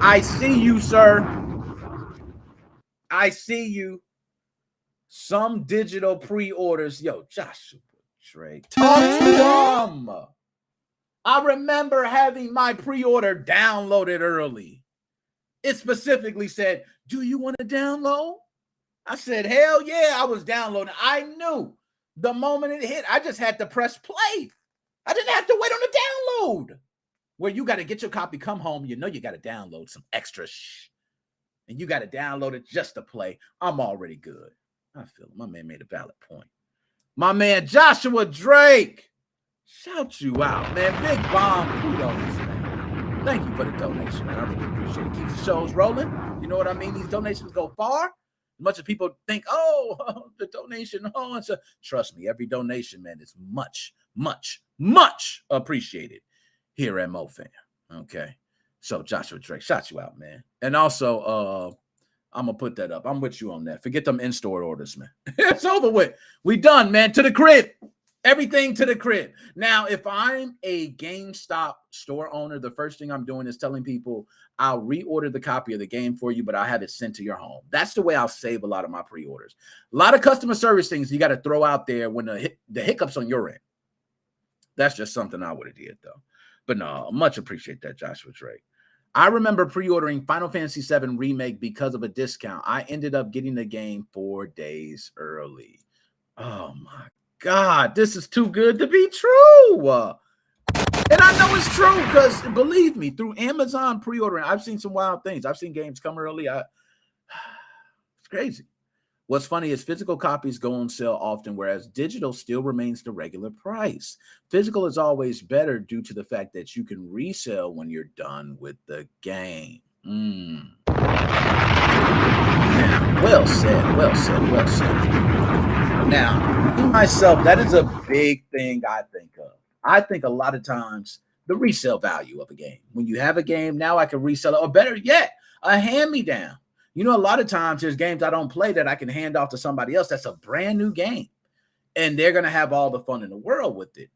I see you, sir. I see you. Some digital pre-orders. Yo, Joshua Drake, talk to them. I remember having my pre-order downloaded early. It specifically said, do you want to download? I said, hell yeah, I was downloading. I knew the moment it hit, I just had to press play. I didn't have to wait on the download. Where you got to get your copy, come home, you know you got to download some extra and you got to download it just to play. I'm already good. I feel it. My man made a valid point. My man Joshua Drake, shout you out, man. Big bomb kudos, man. Thank you for the donation, man. I really appreciate it. Keeps the shows rolling. You know what I mean? These donations go far. As much as people think, oh, the donation, oh, it's trust me, every donation, man, is much, much, much appreciated here at MoFam. Okay. So Joshua Drake, shout you out, man. And also, I'm gonna put that up. I'm with you on that. Forget them in-store orders, man. It's over with. We done, man. To the crib. Everything to the crib. Now, if I'm a GameStop store owner, the first thing I'm doing is telling people I'll reorder the copy of the game for you, but I'll have it sent to your home. That's the way I'll save a lot of my pre-orders. A lot of customer service things you got to throw out there when the hiccups on your end. That's just something I would have did, though. But no, much appreciate that, Joshua Drake. I remember pre-ordering Final Fantasy VII Remake because of a discount. I ended up getting the game 4 days early. Oh, my God, this is too good to be true. And I know it's true because, believe me, through Amazon pre-ordering, I've seen some wild things. I've seen games come early. It's crazy. What's funny is physical copies go on sale often, whereas digital still remains the regular price. Physical is always better due to the fact that you can resell when you're done with the game. Now, well said, well said, well said. Now, myself, that is a big thing I think of. I think a lot of times the resale value of a game. When you have a game, now I can resell it, or better yet, a hand-me-down. You know, a lot of times there's games I don't play that I can hand off to somebody else. That's a brand new game, and they're going to have all the fun in the world with it.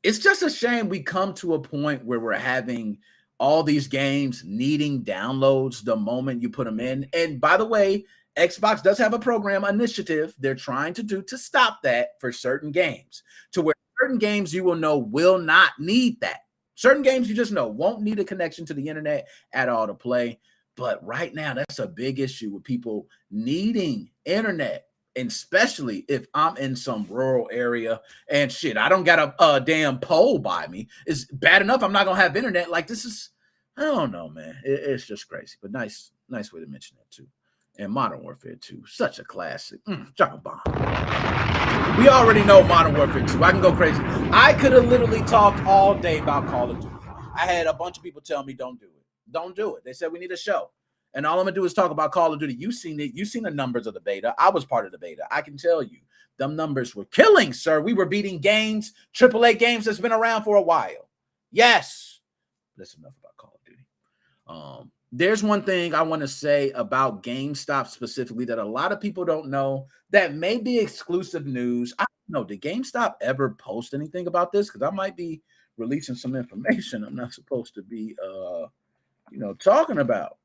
It's just a shame we come to a point where we're having all these games needing downloads the moment you put them in. And by the way, Xbox does have a program initiative they're trying to do to stop that for certain games, to where certain games you will know will not need that. Certain games you just know won't need a connection to the internet at all to play. But right now, that's a big issue with people needing internet, and especially if I'm in some rural area and shit, I don't got a damn pole by me. It's bad enough I'm not going to have internet. Like, this is, I don't know, man. It's just crazy. But nice way to mention that, too. And Modern Warfare 2, such a classic. Drop a bomb. We already know Modern Warfare 2. I can go crazy. I could have literally talked all day about Call of Duty. I had a bunch of people tell me don't do it. Don't do it. They said we need a show. And all I'm going to do is talk about Call of Duty. You've seen it. You've seen the numbers of the beta. I was part of the beta. I can tell you, them numbers were killing, sir. We were beating games, AAA games that's been around for a while. Yes. That's enough about Call of Duty. There's one thing I want to say about GameStop specifically that a lot of people don't know that may be exclusive news. I don't know. Did GameStop ever post anything about this? Because I might be releasing some information I'm not supposed to be talking about.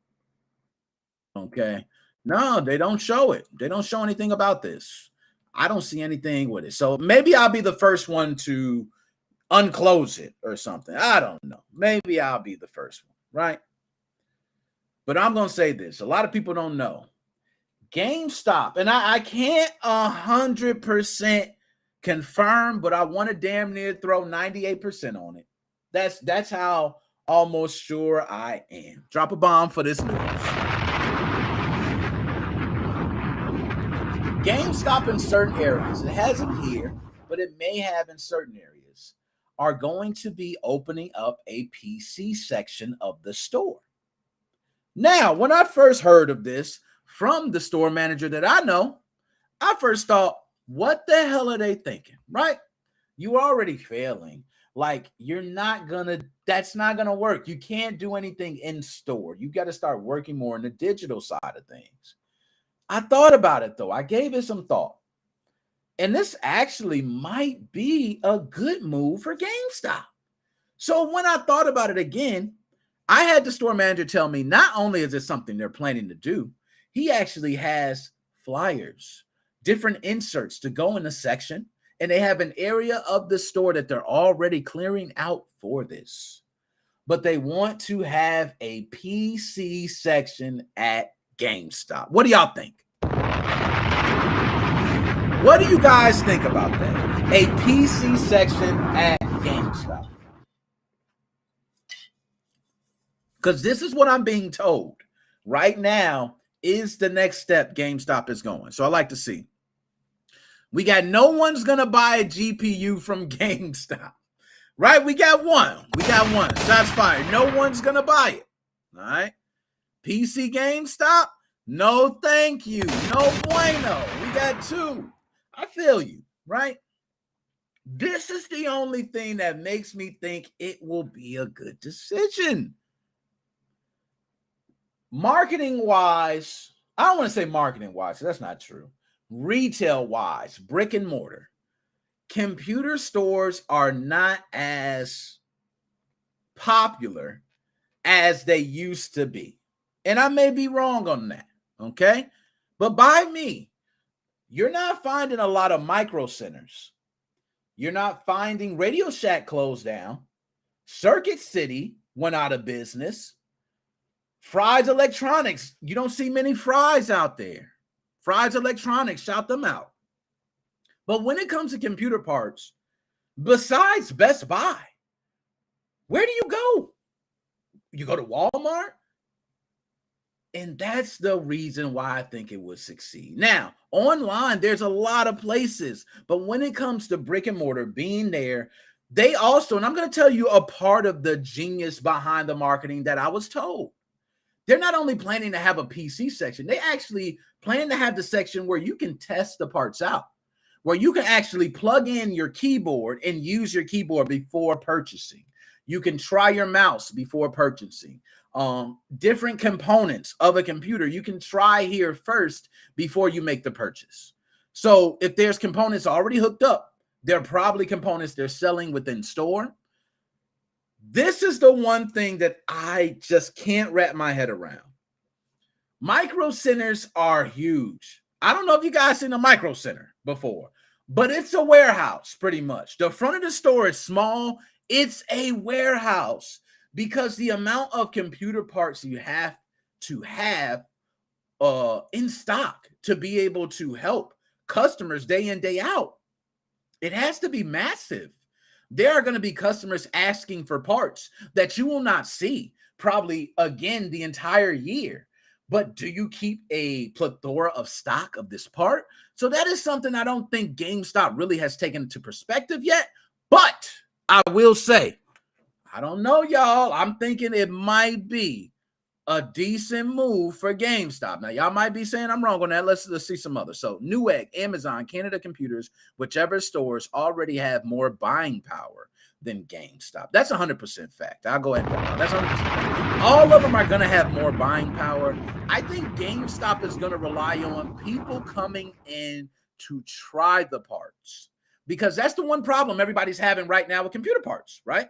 Okay. No, they don't show it. They don't show anything about this. I don't see anything with it. So maybe I'll be the first one to unclose it or something. I don't know. Maybe I'll be the first one, right? But I'm going to say this. A lot of people don't know. GameStop, and I can't 100% confirm, but I want to damn near throw 98% on it. That's how Almost sure I am. Drop a bomb for this news. GameStop in certain areas, it hasn't here, but it may have in certain areas, are going to be opening up a PC section of the store. Now, when I first heard of this from the store manager that I know, I first thought, what the hell are they thinking, right? You already failing. Like, that's not gonna work. You can't do anything in store. You got to start working more on the digital side of things. I thought about it though. I gave it some thought. And this actually might be a good move for GameStop. So when I thought about it again, I had the store manager tell me not only is it something they're planning to do, he actually has flyers, different inserts to go in the section, and they have an area of the store that they're already clearing out for this. But they want to have a PC section at GameStop. What do y'all think? What do you guys think about that? A PC section at GameStop. Because this is what I'm being told right now is the next step GameStop is going. So I like to see. We got no one's going to buy a GPU from GameStop, right? We got one. Shots fired. No one's going to buy it. All right. PC GameStop. No, thank you. No bueno. We got two. I feel you, right? This is the only thing that makes me think it will be a good decision. Marketing wise, I don't want to say marketing wise, that's not true. Retail wise, brick and mortar, computer stores are not as popular as they used to be. And I may be wrong on that, okay? But by me, you're not finding a lot of micro centers. You're not finding Radio Shack closed down. Circuit City went out of business. Fry's Electronics, you don't see many Fry's out there. Fry's Electronics, shout them out. But when it comes to computer parts, besides Best Buy, where do you go? You go to Walmart? And that's the reason why I think it would succeed. Now, online, there's a lot of places. But when it comes to brick and mortar being there, they also, and I'm going to tell you a part of the genius behind the marketing that I was told. They're not only planning to have a PC section, they actually plan to have the section where you can test the parts out, where you can actually plug in your keyboard and use your keyboard before purchasing. You can try your mouse before purchasing. Different components of a computer you can try here first before you make the purchase. So if there's components already hooked up, they're probably components they're selling within store. This is the one thing that I just can't wrap my head around. Micro centers are huge. I don't know if you guys seen a micro center before, but it's a warehouse pretty much. The front of the store is small. It's a warehouse because the amount of computer parts you have to have in stock to be able to help customers day in, day out, it has to be massive. There are going to be customers asking for parts that you will not see probably again the entire year. But do you keep a plethora of stock of this part? So that is something I don't think GameStop really has taken into perspective yet. But I will say, I don't know, y'all. I'm thinking it might be a decent move for GameStop. Now, y'all might be saying I'm wrong on that. Let's see some others. So Newegg, Amazon, Canada Computers, whichever stores already have more buying power than GameStop. That's 100% fact. I'll go ahead and go. That's 100% fact. All of them are going to have more buying power. I think GameStop is going to rely on people coming in to try the parts because that's the one problem everybody's having right now with computer parts, right?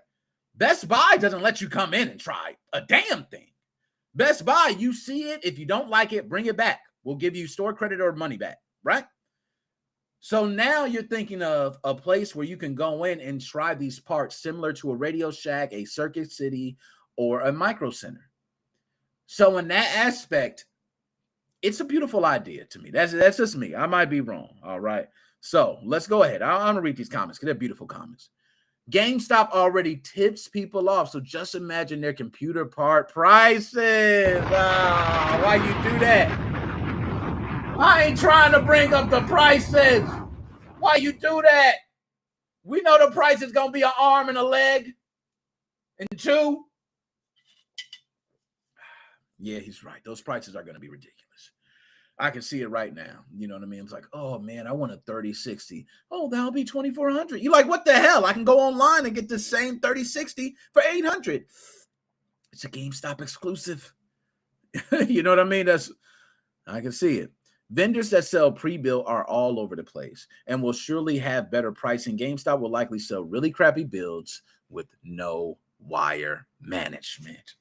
Best Buy doesn't let you come in and try a damn thing. Best Buy, you see it. If you don't like it, bring it back. We'll give you store credit or money back, right? So now you're thinking of a place where you can go in and try these parts similar to a Radio Shack, a Circuit City, or a Micro Center. So in that aspect, it's a beautiful idea to me. That's just me. I might be wrong, all right? So let's go ahead. I'm going to read these comments because they're beautiful comments. GameStop already tips people off. So just imagine their computer part prices. Why you do that? I ain't trying to bring up the prices. Why you do that? We know the price is going to be an arm and a leg and two. Yeah, he's right. Those prices are going to be ridiculous. I can see it right now. You know what I mean? It's like, oh, man, I want a 3060. Oh, that'll be $2,400. You're like, what the hell? I can go online and get the same 3060 for $800. It's a GameStop exclusive. You know what I mean? I can see it. Vendors that sell pre-built are all over the place and will surely have better pricing. GameStop will likely sell really crappy builds with no wire management.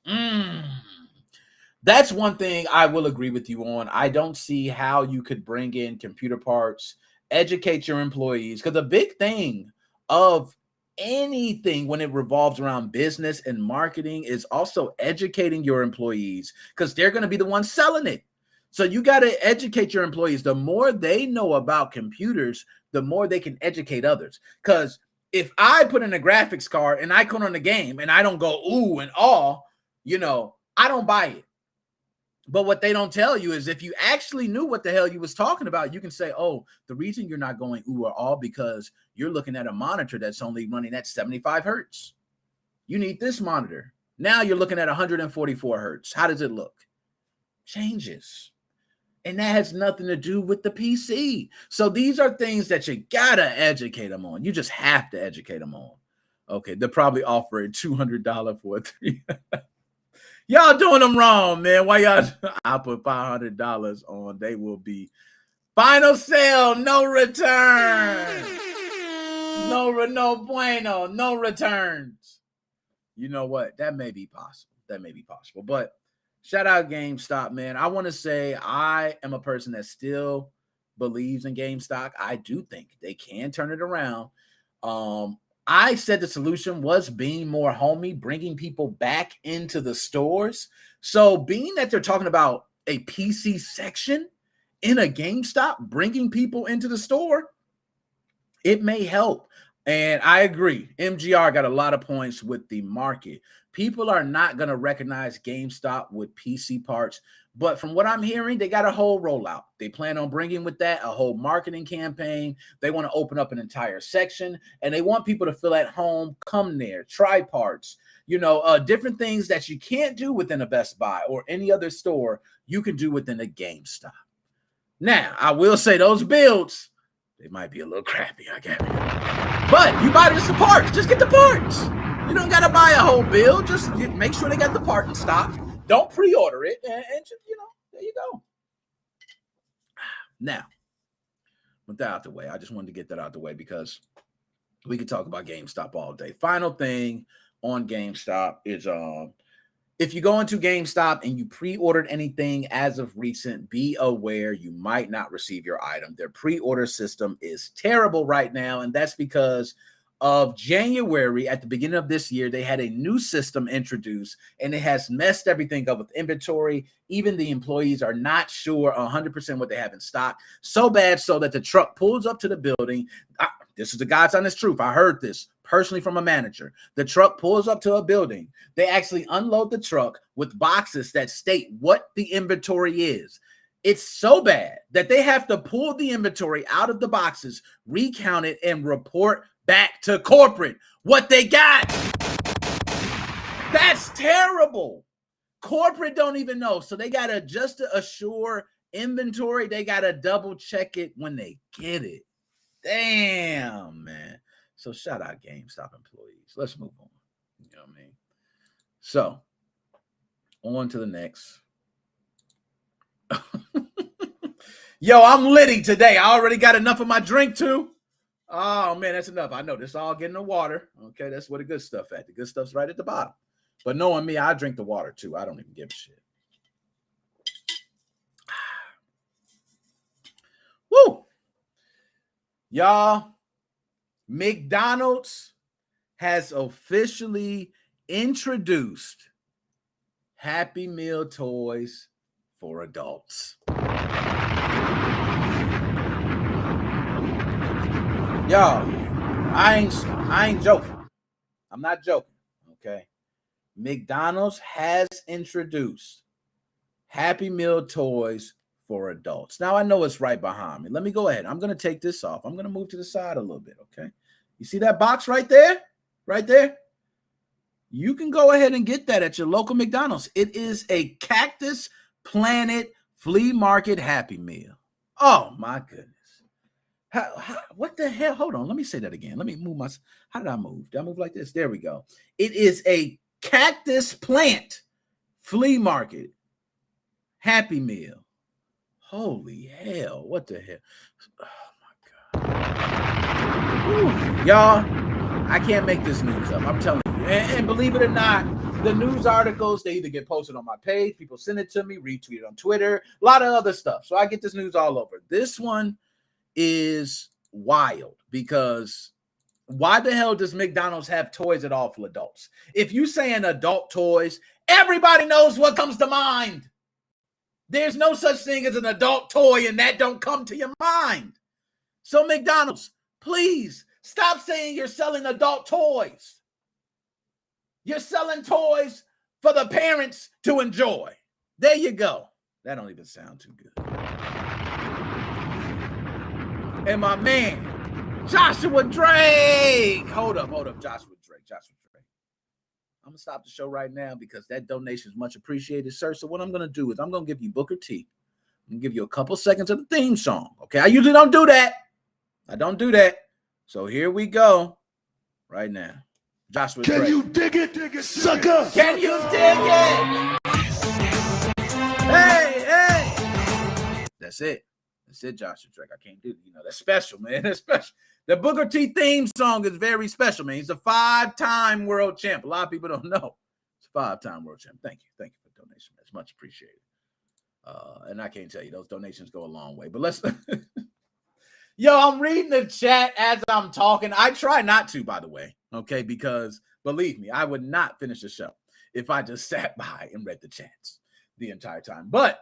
That's one thing I will agree with you on. I don't see how you could bring in computer parts, educate your employees, because a big thing of anything when it revolves around business and marketing is also educating your employees, because they're going to be the ones selling it. So you got to educate your employees. The more they know about computers, the more they can educate others. Because if I put in a graphics card and I come on the game and I don't go ooh and aw, you know, I don't buy it. But what they don't tell you is if you actually knew what the hell you was talking about, you can say, oh, the reason you're not going ooh or aw because you're looking at a monitor that's only running at 75 hertz. You need this monitor. Now you're looking at 144 hertz. How does it look? Changes. And that has nothing to do with the PC. So these are things that you gotta educate them on. You just have to educate them on. Okay, they're probably offering $200 for a 3. Y'all doing them wrong, man. Why y'all? I'll put $500 on. They will be final sale, no return. No bueno, no returns. You know what? That may be possible. That may be possible. But shout out GameStop, man. I want to say I am a person that still believes in GameStop. I do think they can turn it around. I said the solution was being more homey, bringing people back into the stores. So being that they're talking about a PC section in a GameStop, bringing people into the store, it may help. And I agree. MGR got a lot of points with the market. People are not going to recognize GameStop with PC parts. But from what I'm hearing, they got a whole rollout. They plan on bringing with that a whole marketing campaign. They want to open up an entire section, and they want people to feel at home, come there, try parts, you know, different things that you can't do within a Best Buy or any other store, you can do within a GameStop. Now, I will say those builds, they might be a little crappy, I get it. But you buy just the parts. Just get the parts. You don't got to buy a whole build. Just make sure they got the part in stock. Don't pre-order it, and just, you know, there you go. Now, with that out the way, I just wanted to get that out the way because we could talk about GameStop all day. Final thing on GameStop is if you go into GameStop and you pre-ordered anything as of recent, be aware you might not receive your item. Their pre-order system is terrible right now, and that's because of January, at the beginning of this year, they had a new system introduced, and it has messed everything up with inventory. Even the employees are not sure 100% what they have in stock. So bad so that the truck pulls up to the building. This is the God's honest truth. I heard this personally from a manager. The truck pulls up to a building. They actually unload the truck with boxes that state what the inventory is. It's so bad that they have to pull the inventory out of the boxes, recount it, and report back to corporate what they got. That's terrible. Corporate don't even know. So they got to just to assure inventory, they got to double check it when they get it. Damn, man. So shout out GameStop employees. Let's move on. You know what I mean? So on to the next. Yo, I'm litty today. I already got enough of my drink too. Oh, man, that's enough. I know this all getting the water. Okay, that's where the good stuff at. The good stuff's right at the bottom. But knowing me, I drink the water too. I don't even give a shit. Woo! Y'all, McDonald's has officially introduced Happy Meal toys for adults. Y'all, I ain't joking. I'm not joking. Okay. McDonald's has introduced Happy Meal toys for adults. Now I know it's right behind me. Let me go ahead. I'm going to take this off. I'm going to move to the side a little bit. Okay. You see that box right there? Right there? You can go ahead and get that at your local McDonald's. It is a Cactus Planet Flea Market Happy Meal. Oh my goodness. What the hell? Hold on. Let me say that again. Let me move my. How did I move? Did I move like this? There we go. It is a Cactus Plant Flea Market Happy Meal. Holy hell. What the hell? Oh my God. Ooh, y'all, I can't make this news up. I'm telling you. And believe it or not, the news articles, they either get posted on my page, people send it to me, retweet it on Twitter, a lot of other stuff. So I get this news all over. This one is wild because why the hell does McDonald's have toys at all for adults? If you saying adult toys, everybody knows what comes to mind. There's no such thing as an adult toy, and that don't come to your mind. So McDonald's, please stop saying you're selling adult toys. You're selling toys for the parents to enjoy. There you go. That don't even sound too good. And my man, Joshua Drake. Hold up, Joshua Drake. I'm going to stop the show right now because that donation is much appreciated, sir. So what I'm going to do is I'm going to give you Booker T. I'm going to give you a couple seconds of the theme song. Okay, I usually don't do that. I don't do that. So here we go right now. Joshua Drake. Can you dig it, sucker? Can you dig it? Hey. That's it. That's it, Joshua Drake. I can't do it. You know, that's special, man. That's special. The Booker T theme song is very special, man. He's a 5-time world champ. A lot of people don't know. He's a 5-time world champ. Thank you. Thank you for the donation. That's much appreciated. And I can't tell you, those donations go a long way. But let's... Yo, I'm reading the chat as I'm talking. I try not to, by the way, okay? Because, believe me, I would not finish the show if I just sat by and read the chats the entire time. But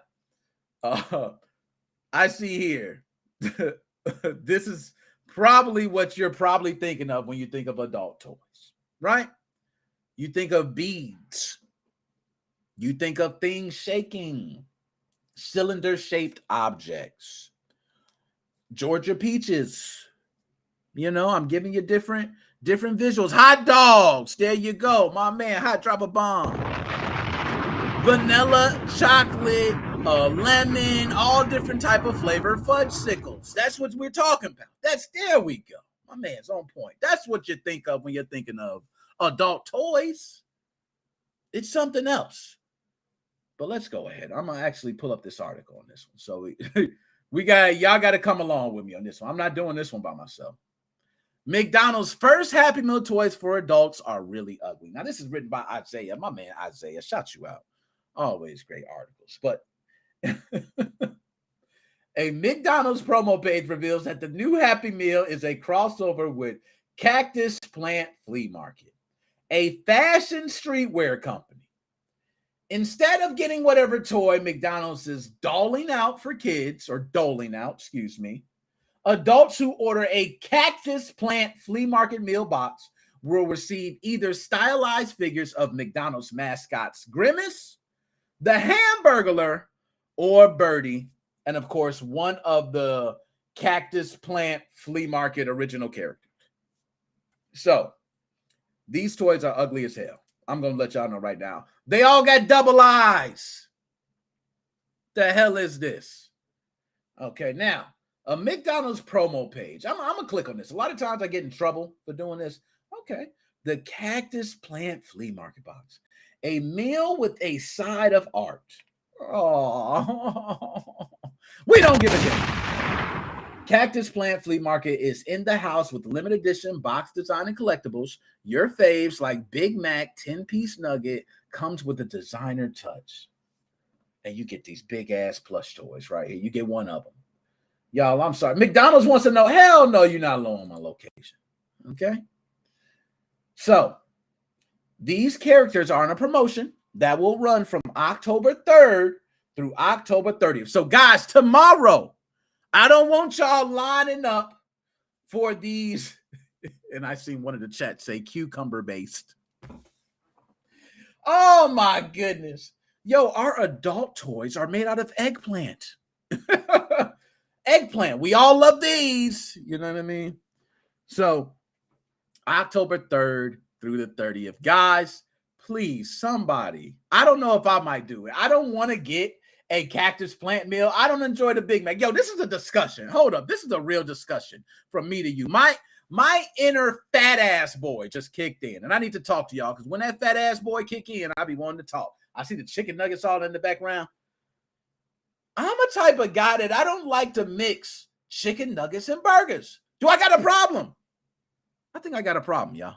I see here, this is probably what you're probably thinking of when you think of adult toys, right? You think of beads. You think of things shaking, cylinder-shaped objects. Georgia peaches. You know, I'm giving you different visuals. Hot dogs. There you go. My man, hot drop a bomb. Vanilla, chocolate, lemon, all different type of flavor fudgesicles. That's what we're talking about. There we go. My man's on point. That's what you think of when you're thinking of adult toys. It's something else. But let's go ahead. I'm going to actually pull up this article on this one. So y'all got to come along with me on this one. I'm not doing this one by myself. McDonald's first Happy Meal toys for adults are really ugly. Now, this is written by Isaiah. My man, Isaiah. Shout you out. Always great articles. But a McDonald's promo page reveals that the new Happy Meal is a crossover with Cactus Plant Flea Market, a fashion streetwear company. Instead of getting whatever toy McDonald's is doling out, adults who order a Cactus Plant Flea Market meal box will receive either stylized figures of McDonald's mascots Grimace, the Hamburglar, or Birdie, and of course, one of the Cactus Plant Flea Market original characters. So, these toys are ugly as hell. I'm going to let y'all know right now. They all got double eyes. The hell is this? Okay, now, a McDonald's promo page. I'm going to click on this. A lot of times I get in trouble for doing this. Okay. The Cactus Plant Flea Market box. A meal with a side of art. Oh, we don't give a damn. Cactus Plant Flea Market is in the house with limited edition box design and collectibles. Your faves like Big Mac 10-piece nugget comes with a designer touch. And you get these big ass plush toys right here. You get one of them. Y'all, I'm sorry. McDonald's wants to know, hell no, you're not low on my location. Okay? So, these characters are on a promotion that will run from October 3rd through October 30th. So, guys, tomorrow, I don't want y'all lining up for these And I seen one of the chats say cucumber based. Oh my goodness. Yo, our adult toys are made out of eggplant. Eggplant. We all love these. You know what I mean? So October 3rd through the 30th. Guys, please, somebody. I don't know if I might do it. I don't want to get a cactus plant meal. I don't enjoy the Big Mac. Yo, this is a discussion. Hold up. This is a real discussion from me to you. My inner fat ass boy just kicked in, and I need to talk to y'all because when that fat ass boy kick in, I be wanting to talk. I see the chicken nuggets all in the background. I'm a type of guy that I don't like to mix chicken nuggets and burgers. Do I got a problem? I think I got a problem, y'all.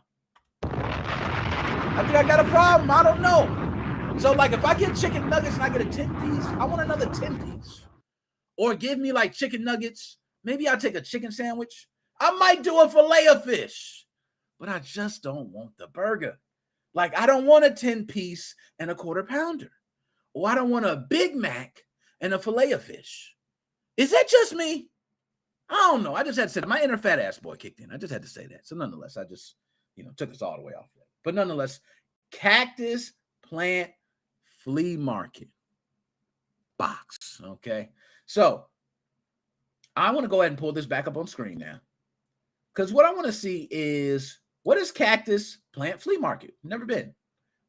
I think I got a problem. I don't know. So, like, if I get chicken nuggets and I get a 10-piece, I want another 10-piece. Or give me, like, chicken nuggets. Maybe I'll take a chicken sandwich. I might do a fillet of fish. But I just don't want the burger. Like, I don't want a 10-piece and a quarter pounder. Or I don't want a Big Mac and a fillet of fish. Is that just me? I don't know. I just had to say that. My inner fat ass boy kicked in. I just had to say that. So nonetheless, I just, took us all the way off that. But nonetheless, cactus plant flea market box. Okay. So I want to go ahead and pull this back up on screen now. Because what I want to see is, what is cactus plant flea market? Never been.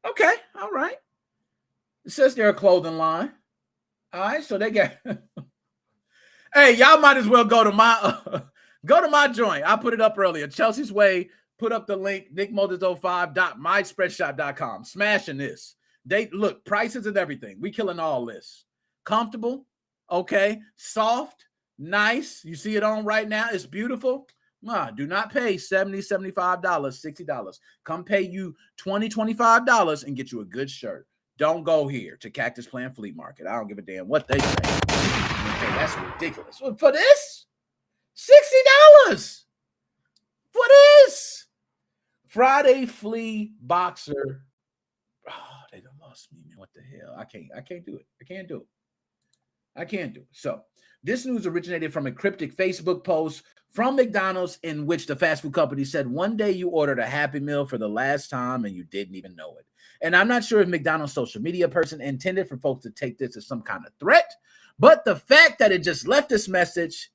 Okay. All right. It says they're a clothing line. All right. So they got... Hey, y'all might as well go to my joint. I put it up earlier. Chelsea's Way, put up the link, nickmoses05.myspreadshop.com. Smashing this. They look, prices and everything. We killing all this. Comfortable, okay, soft, nice. You see it on right now. It's beautiful. Do not pay $70, $75, $60. Come pay you $20, $25 and get you a good shirt. Don't go here to Cactus Plant Flea Market. I don't give a damn what they say. Okay, that's ridiculous. For this? $60 for this. Friday Flea Boxer. Oh, they done lost me, man. What the hell? I can't do it. I can't do it. So this news originated from a cryptic Facebook post from McDonald's in which the fast food company said one day you ordered a Happy Meal for the last time and you didn't even know it. And I'm not sure if McDonald's social media person intended for folks to take this as some kind of threat, but the fact that it just left this message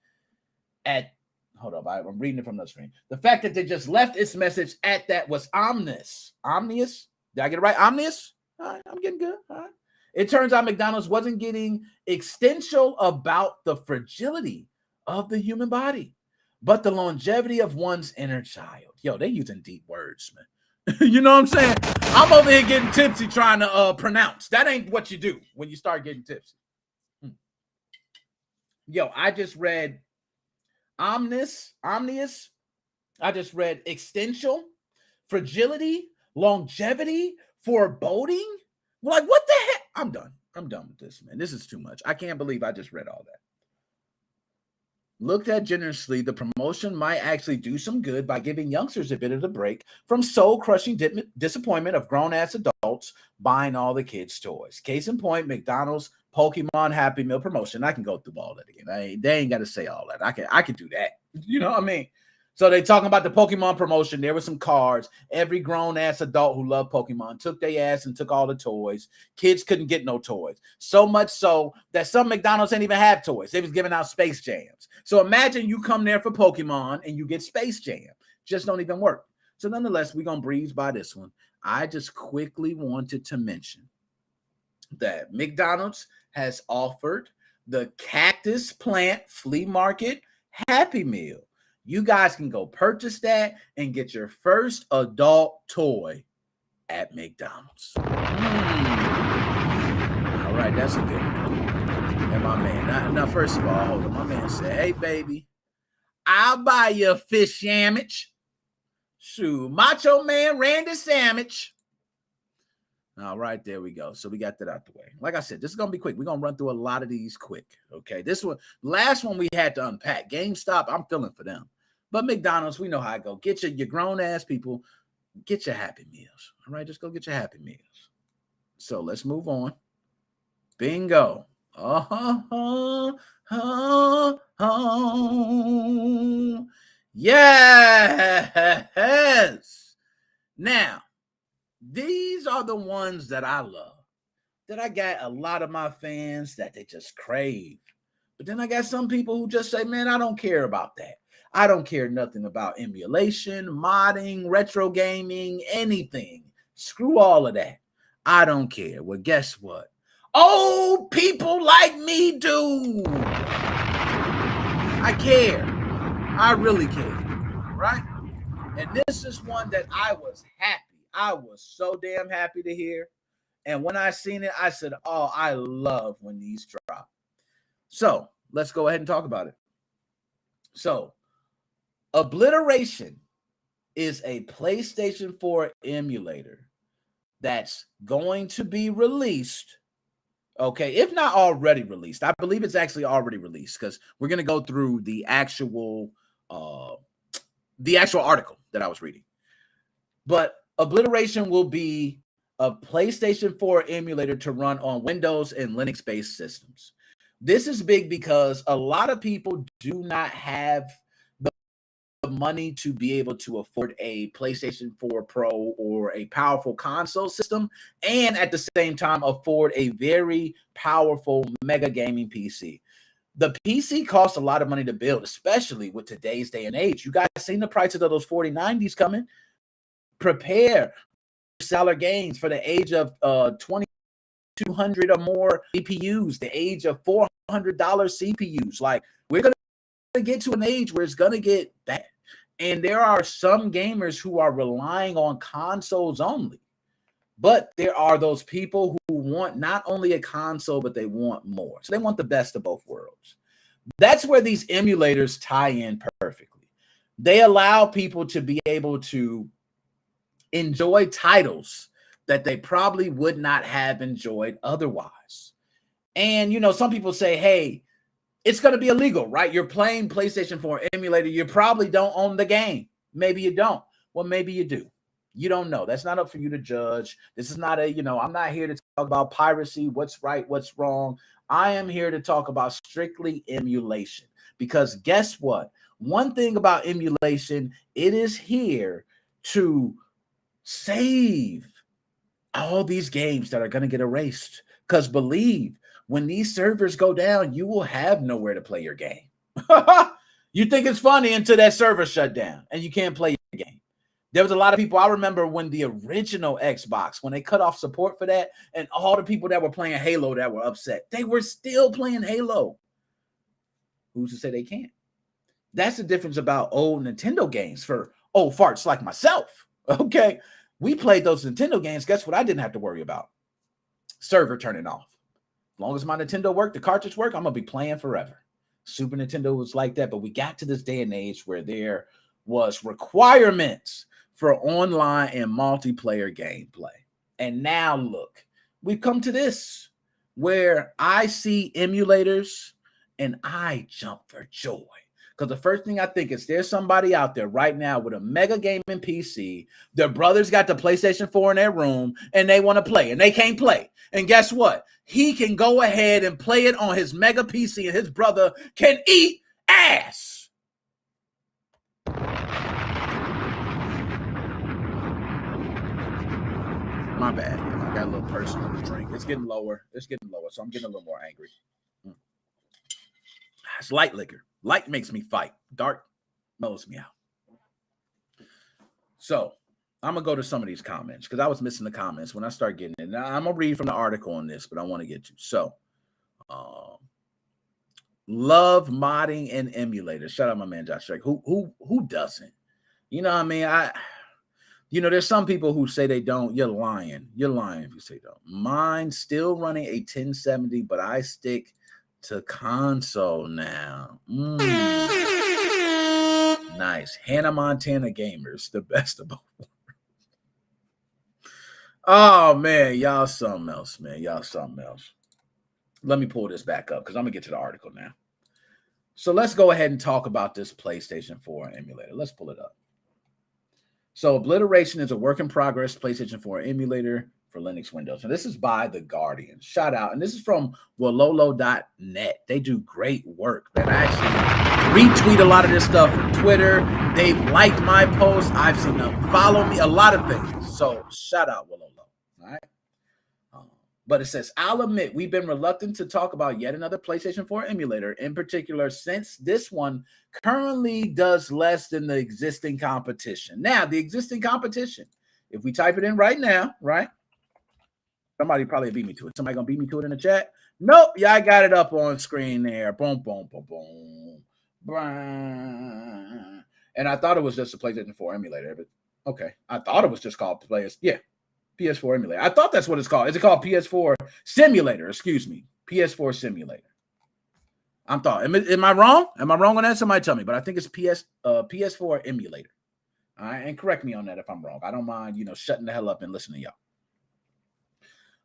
at, hold up, I'm reading it from the screen. The fact that they just left its message at that was ominous. Omnious? Did I get it right? Omnious? All right, I'm getting good. All right. It turns out McDonald's wasn't getting existential about the fragility of the human body, but the longevity of one's inner child. Yo, they using deep words, man. You know what I'm saying? I'm over here getting tipsy trying to pronounce. That ain't what you do when you start getting tipsy. Yo, I just read omnious. I just read existential, fragility, longevity, foreboding. Like, what the heck? I'm done. I'm done with this, man. This is too much. I can't believe I just read all that. Looked at generously, the promotion might actually do some good by giving youngsters a bit of a break from soul-crushing disappointment of grown-ass adults buying all the kids' toys. Case in point, McDonald's Pokemon Happy Meal promotion. I can go through all that again. They ain't got to say all that. I can do that. You know what I mean? So they talking about the Pokemon promotion. There were some cards. Every grown-ass adult who loved Pokemon took their ass and took all the toys. Kids couldn't get no toys. So much so that some McDonald's didn't even have toys. They was giving out Space Jams. So imagine you come there for Pokemon and you get Space Jam. Just don't even work. So nonetheless, we're going to breeze by this one. I just quickly wanted to mention that McDonald's has offered the Cactus Plant Flea Market Happy Meal. You guys can go purchase that and get your first adult toy at McDonald's. All right, that's a good one. And my man, now first of all, hold on. My man said, hey, baby, I'll buy you a fish sandwich. Shoot, Macho Man Randy sandwich. All right, there we go. So we got that out the way. Like I said, this is going to be quick. We're going to run through a lot of these quick. Okay, this one, last one we had to unpack. GameStop, I'm feeling for them. But McDonald's, we know how I go. Get your grown-ass people, get your Happy Meals. All right, just go get your Happy Meals. So let's move on. Bingo. Yes. Yes. Now, these are the ones that I love. That I got a lot of my fans that they just crave. But then I got some people who just say, man, I don't care about that. I don't care nothing about emulation, modding, retro gaming, anything. Screw all of that. I don't care. Well, guess what? Old people like me do. I care. I really care. Right? And this is one that I was happy. I was so damn happy to hear. And when I seen it, I said, oh, I love when these drop. So let's go ahead and talk about it. So Obliteration is a PlayStation 4 emulator that's going to be released. Okay, if not already released. I believe it's actually already released because we're going to go through the actual article that I was reading. But Obliteration will be a PlayStation 4 emulator to run on Windows and Linux-based systems. This is big because a lot of people do not have the money to be able to afford a PlayStation 4 Pro or a powerful console system, and at the same time afford a very powerful mega gaming PC. The PC costs a lot of money to build, especially with today's day and age. You guys seen the prices of those 4090s coming? Prepare seller gains for the age of 2,200 or more CPUs, the age of $400 CPUs. Like, we're going to get to an age where it's going to get bad. And there are some gamers who are relying on consoles only. But there are those people who want not only a console, but they want more. So they want the best of both worlds. That's where these emulators tie in perfectly. They allow people to be able to enjoy titles that they probably would not have enjoyed otherwise. And, you know, some people say, hey, it's going to be illegal, right? You're playing PlayStation 4 emulator. You probably don't own the game. Maybe you don't. Well, maybe you do. You don't know. That's not up for you to judge. This is not I'm not here to talk about piracy, what's right, what's wrong. I am here to talk about strictly emulation. Because guess what? One thing about emulation, it is here to save all these games that are going to get erased. Because believe, when these servers go down, you will have nowhere to play your game. You think it's funny until that server shut down and you can't play your game. There was a lot of people, I remember when the original Xbox, when they cut off support for that, and all the people that were playing Halo that were upset, they were still playing Halo. Who's to say they can't? That's the difference about old Nintendo games for old farts like myself. Okay, we played those Nintendo games. Guess what? I didn't have to worry about server turning off. As long as my Nintendo worked, the cartridge worked, I'm gonna be playing forever. Super Nintendo was like that, but we got to this day and age where there was requirements for online and multiplayer gameplay. And now look, we've come to this where I see emulators and I jump for joy. Because the first thing I think is there's somebody out there right now with a mega gaming PC. Their brother's got the PlayStation 4 in their room and they want to play and they can't play. And guess what? He can go ahead and play it on his mega PC and his brother can eat ass. My bad. I got a little personal to drink. It's getting lower. So I'm getting a little more angry. It's light liquor. Light makes me fight. Dark mellows me out. So I'm going to go to some of these comments because I was missing the comments when I start getting it. Now, I'm going to read from the article on this, but I want to get to. So, love modding and emulators. Shout out my man, Josh Drake. Who doesn't? You know what I mean? There's some people who say they don't. You're lying. You're lying if you say don't. Mine's still running a 1070, but I stick to console now. Nice. Hannah Montana Gamers, the best of both worlds. Oh, man. Y'all something else, man. Y'all something else. Let me pull this back up because I'm going to get to the article now. So let's go ahead and talk about this PlayStation 4 emulator. Let's pull it up. So Obliteration is a work in progress PlayStation 4 emulator for Linux Windows. And this is by The Guardian. Shout out. And this is from Wololo.net. They do great work. Man, I actually retweet a lot of this stuff from Twitter. They've liked my posts. I've seen them follow me, a lot of things. So shout out Willow Low. All right. But it says, I'll admit we've been reluctant to talk about yet another PlayStation 4 emulator, in particular, since this one currently does less than the existing competition. Now, the existing competition, if we type it in right now, right? Somebody probably beat me to it. Somebody gonna beat me to it in the chat? Nope. Yeah, I got it up on screen there. Boom, boom, boom, boom. And I thought it was just a PlayStation 4 emulator. But okay, I thought it was just called PS4 emulator. I thought that's what it's called. Is it called PS4 Simulator? Excuse me, PS4 Simulator. Am I wrong? Am I wrong on that? Somebody tell me. But I think it's PS4 emulator. All right, and correct me on that if I'm wrong. I don't mind, shutting the hell up and listening to y'all.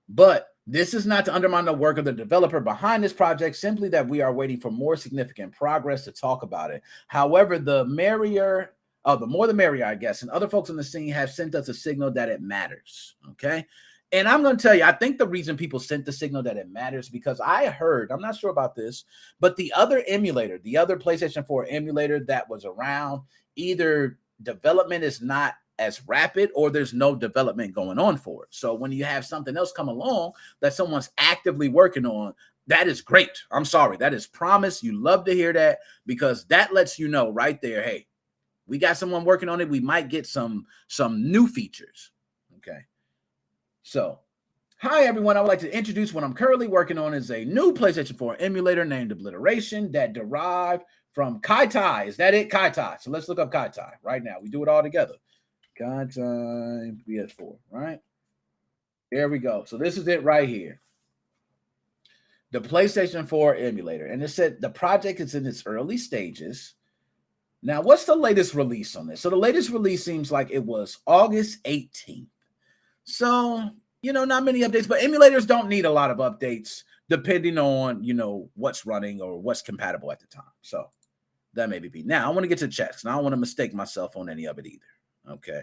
But this is not to undermine the work of the developer behind this project, simply that we are waiting for more significant progress to talk about it. However, the more the merrier, I guess, and other folks in the scene have sent us a signal that it matters, okay? And I'm going to tell you, I think the reason people sent the signal that it matters, because I heard, I'm not sure about this, but the other emulator, the other PlayStation 4 emulator that was around, either development is not as rapid or there's no development going on for it. So when you have something else come along that someone's actively working on, that is great. I'm sorry. That is promise. You love to hear that, because that lets you know right there, hey, we got someone working on it. We might get some new features. Okay. So, hi everyone. I would like to introduce what I'm currently working on is a new PlayStation 4 emulator named Obliteration that derived from Kai Tai. Is that it? Kai Tai. So let's look up Kai Tai right now. We do it all together. Kai Tai PS4, right? There we go. So this is it right here. The PlayStation 4 emulator. And it said the project is in its early stages. Now, what's the latest release on this? So the latest release seems like it was August 18th. So, not many updates, but emulators don't need a lot of updates depending on, what's running or what's compatible at the time. So that may be. Now, I want to get to checks. Now, I don't want to mistake myself on any of it either. Okay.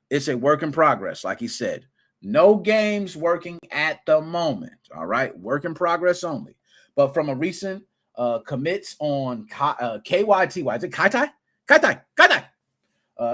It's a work in progress. Like he said, no games working at the moment. All right. Work in progress only. But from a recent commits on KYTY, is it Kai Tai? Kai Tai.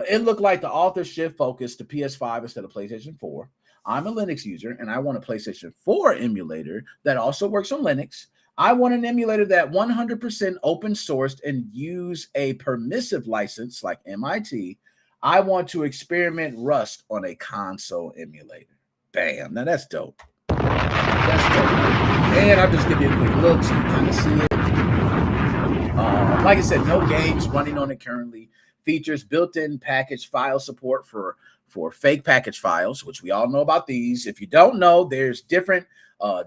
It looked like the author shift focus to PS5 instead of PlayStation 4. I'm a Linux user, and I want a PlayStation 4 emulator that also works on Linux. I want an emulator that 100% open sourced and use a permissive license like MIT. I want to experiment Rust on a console emulator. Bam. Now that's dope. And I'll just give you a quick look so you kind of see it. Like I said, no games running on it currently. Features built-in package file support for fake package files, which we all know about these. If you don't know, there's different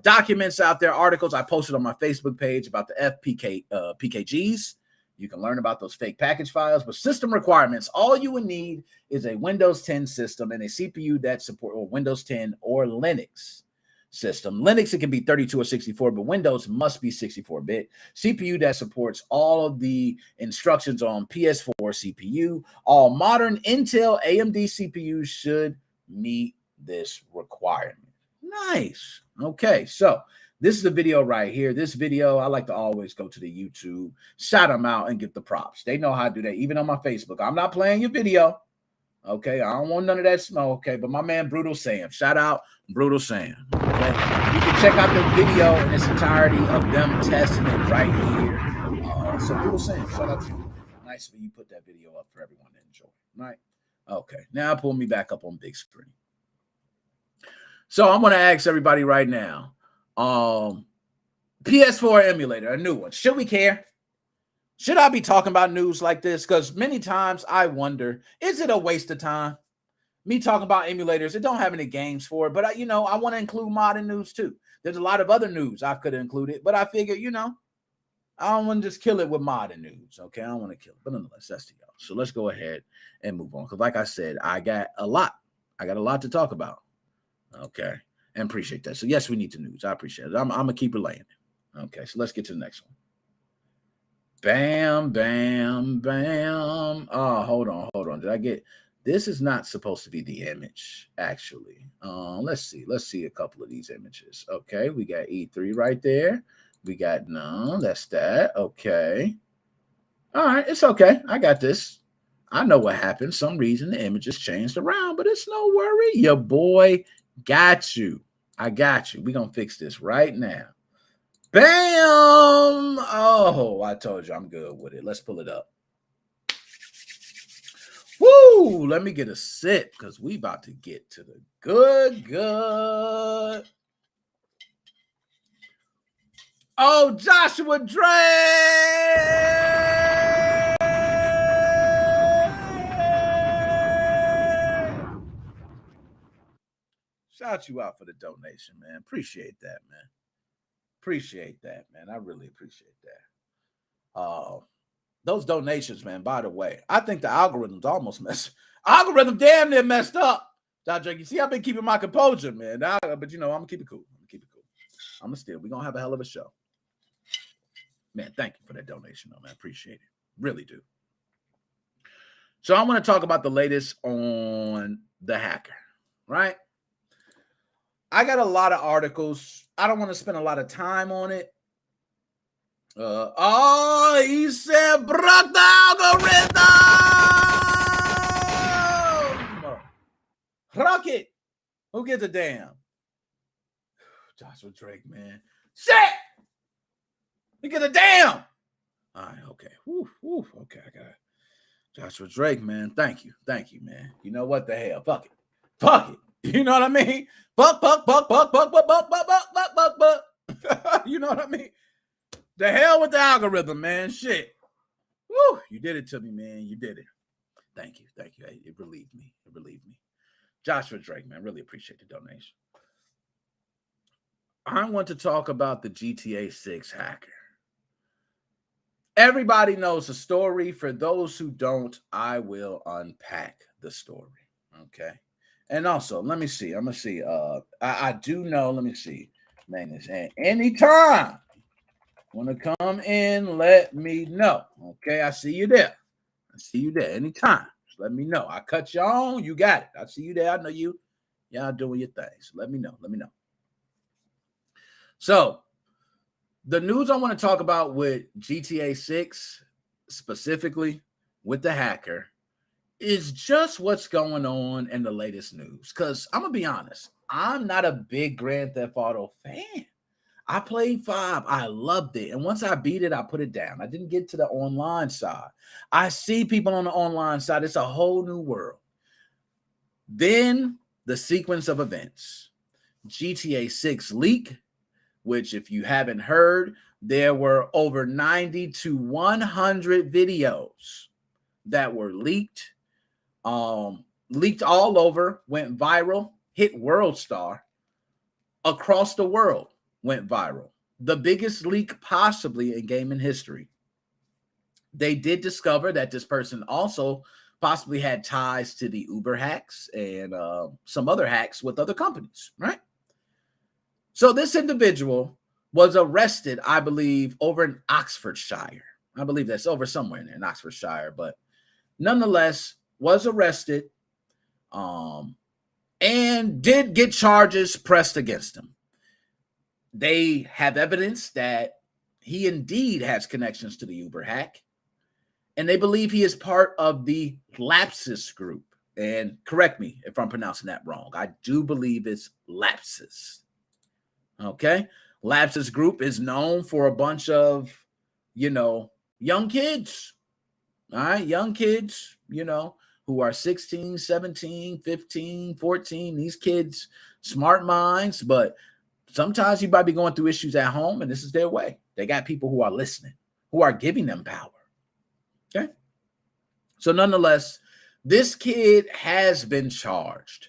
documents out there, articles I posted on my Facebook page about the PKGs. You can learn about those fake package files, but system requirements, all you would need is a Windows 10 system and a CPU that supports Windows 10 or Linux system. Linux, it can be 32 or 64, but Windows must be 64-bit. CPU that supports all of the instructions on PS4 CPU. All modern Intel AMD CPUs should meet this requirement. Nice. Okay, so this is the video right here. This video, I like to always go to the YouTube, shout them out, and give the props. They know how to do that, even on my Facebook. I'm not playing your video. Okay, I don't want none of that smoke. Okay, but my man Brutal Sam, shout out Brutal Sam. Okay, you can check out the video in its entirety of them testing it right here. So Brutal Sam, shout out to you. Nice for you put that video up for everyone to enjoy. Right? Okay, now pull me back up on big screen. So I'm gonna ask everybody right now. PS4 emulator, a new one. Should we care? Should I be talking about news like this? Because many times I wonder, is it a waste of time? Me talking about emulators, it don't have any games for it, but I want to include modding news too. There's a lot of other news I could have included, but I figure, I don't want to just kill it with modding news. Okay, I don't want to kill it, but nonetheless, that's to y'all. So let's go ahead and move on. Because like I said, I got a lot to talk about. Okay, and appreciate that. So yes, we need the news. I appreciate it. I'm gonna keep relaying it. Okay, so let's get to the next one. Bam, bam, bam. Oh, hold on. Did I get this? Is not supposed to be the image, actually. Let's see a couple of these images. Okay, we got E3 right there. We got that's that. Okay. All right, it's okay. I got this. I know what happened. Some reason the images changed around, but it's no worry. Your boy got you. I got you. We're going to fix this right now. Bam! Oh, I told you I'm good with it. Let's pull it up. Woo! Let me get a sip because we about to get to the good. Oh, Joshua Drake! Shout you out for the donation, man. Appreciate that, man. I really appreciate that. Those donations, man, by the way, I think the algorithm's almost messed. Algorithm damn near messed up. Drake, you see, I've been keeping my composure, man. But you know, I'm gonna keep it cool. We're gonna have a hell of a show. Man, thank you for that donation, though, man. Appreciate it. Really do. So I want to talk about the latest on the hacker, right? I got a lot of articles. I don't want to spend a lot of time on it. He said, broke the algorithm. Rocket. Who gives a damn? Joshua Drake, man. Shit. Who gives a damn? All right, okay. Okay, I got it. Joshua Drake, man. Thank you, man. You know what the hell? Fuck it. You know what I mean? Buck. You know what I mean? The hell with the algorithm, man. Shit. Woo, you did it to me, man. You did it. Thank you. It relieved me. Joshua Drake, man. Really appreciate the donation. I want to talk about the GTA 6 hacker. Everybody knows the story. For those who don't, I will unpack the story. Okay. And also, let me see. I'm going to see. I do know. Let me see. Man, anytime want to come in, let me know. Okay. I see you there. Anytime. Just let me know. I cut you on. You got it. I see you there. I know you. Y'all doing your thing. So let me know. So, the news I want to talk about with GTA 6, specifically with the hacker, is just what's going on in the latest news. Because I'm going to be honest, I'm not a big Grand Theft Auto fan. I played 5. I loved it. And once I beat it, I put it down. I didn't get to the online side. I see people on the online side. It's a whole new world. Then the sequence of events. GTA 6 leak, which if you haven't heard, there were over 90 to 100 videos that were leaked all over, went viral, hit World Star, across the world went viral. The biggest leak possibly in gaming history. They did discover that this person also possibly had ties to the Uber hacks and some other hacks with other companies, right? So this individual was arrested, I believe, over in Oxfordshire. I believe that's over somewhere in Oxfordshire, but nonetheless was arrested and did get charges pressed against him. They have evidence that he indeed has connections to the Uber hack, and they believe he is part of the Lapsus group. And correct me if I'm pronouncing that wrong. I do believe it's Lapsus. Okay. Lapsus group is known for a bunch of, young kids. All right. Young kids, who are 16, 17, 15, 14. These kids, smart minds, but sometimes you might be going through issues at home, and this is their way. They got people who are listening, who are giving them power. Okay. So nonetheless, this kid has been charged.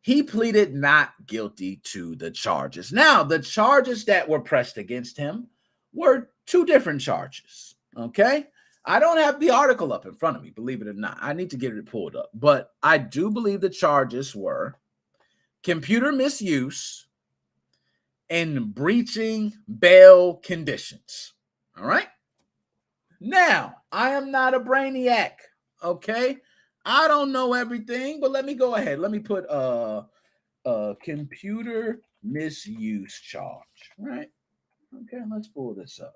He pleaded not guilty to the charges. Now, the charges that were pressed against him were 2 different charges, okay? I don't have the article up in front of me, believe it or not. I need to get it pulled up. But I do believe the charges were computer misuse and breaching bail conditions, all right? Now, I am not a brainiac, okay? I don't know everything, but let me go ahead. Let me put a computer misuse charge, right? Okay, let's pull this up.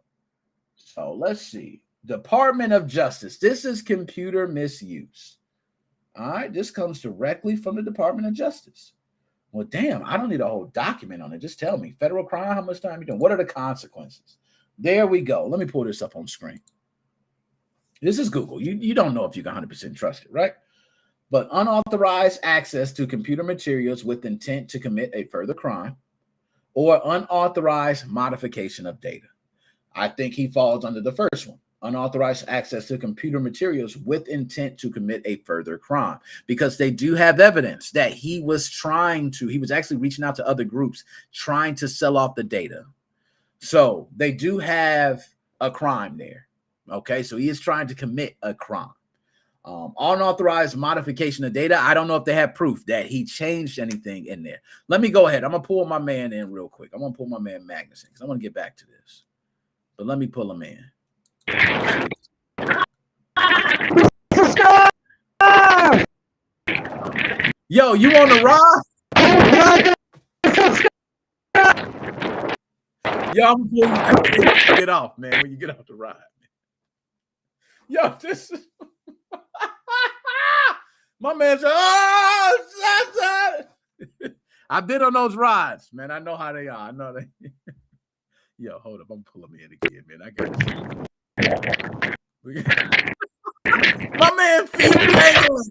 So let's see. Department of Justice. This is computer misuse. All right, this comes directly from the Department of Justice. Well, damn, I don't need a whole document on it. Just tell me, federal crime, how much time you doing? What are the consequences? There we go. Let me pull this up on screen. This is Google. You don't know if you can 100% trust it, right? But unauthorized access to computer materials with intent to commit a further crime or unauthorized modification of data. I think he falls under the first one. Unauthorized access to computer materials with intent to commit a further crime, because they do have evidence that he was actually reaching out to other groups trying to sell off the data. So they do have a crime there. Okay, so he is trying to commit a crime. Unauthorized modification of data. I don't know if they have proof that he changed anything in there. Let me go ahead. I'm going to pull my man in real quick. I'm going to pull my man Magnus in because I want to get back to this. But let me pull him in. Yo, you on the ride? Yo, I'm gonna pull you get off, man, when you get off the ride. Yo, this is my man said, oh, I've been on those rides, man. I know how they are. I know they. Yo, hold up. I'm pulling me in again, man. I got it. My man feet dangling.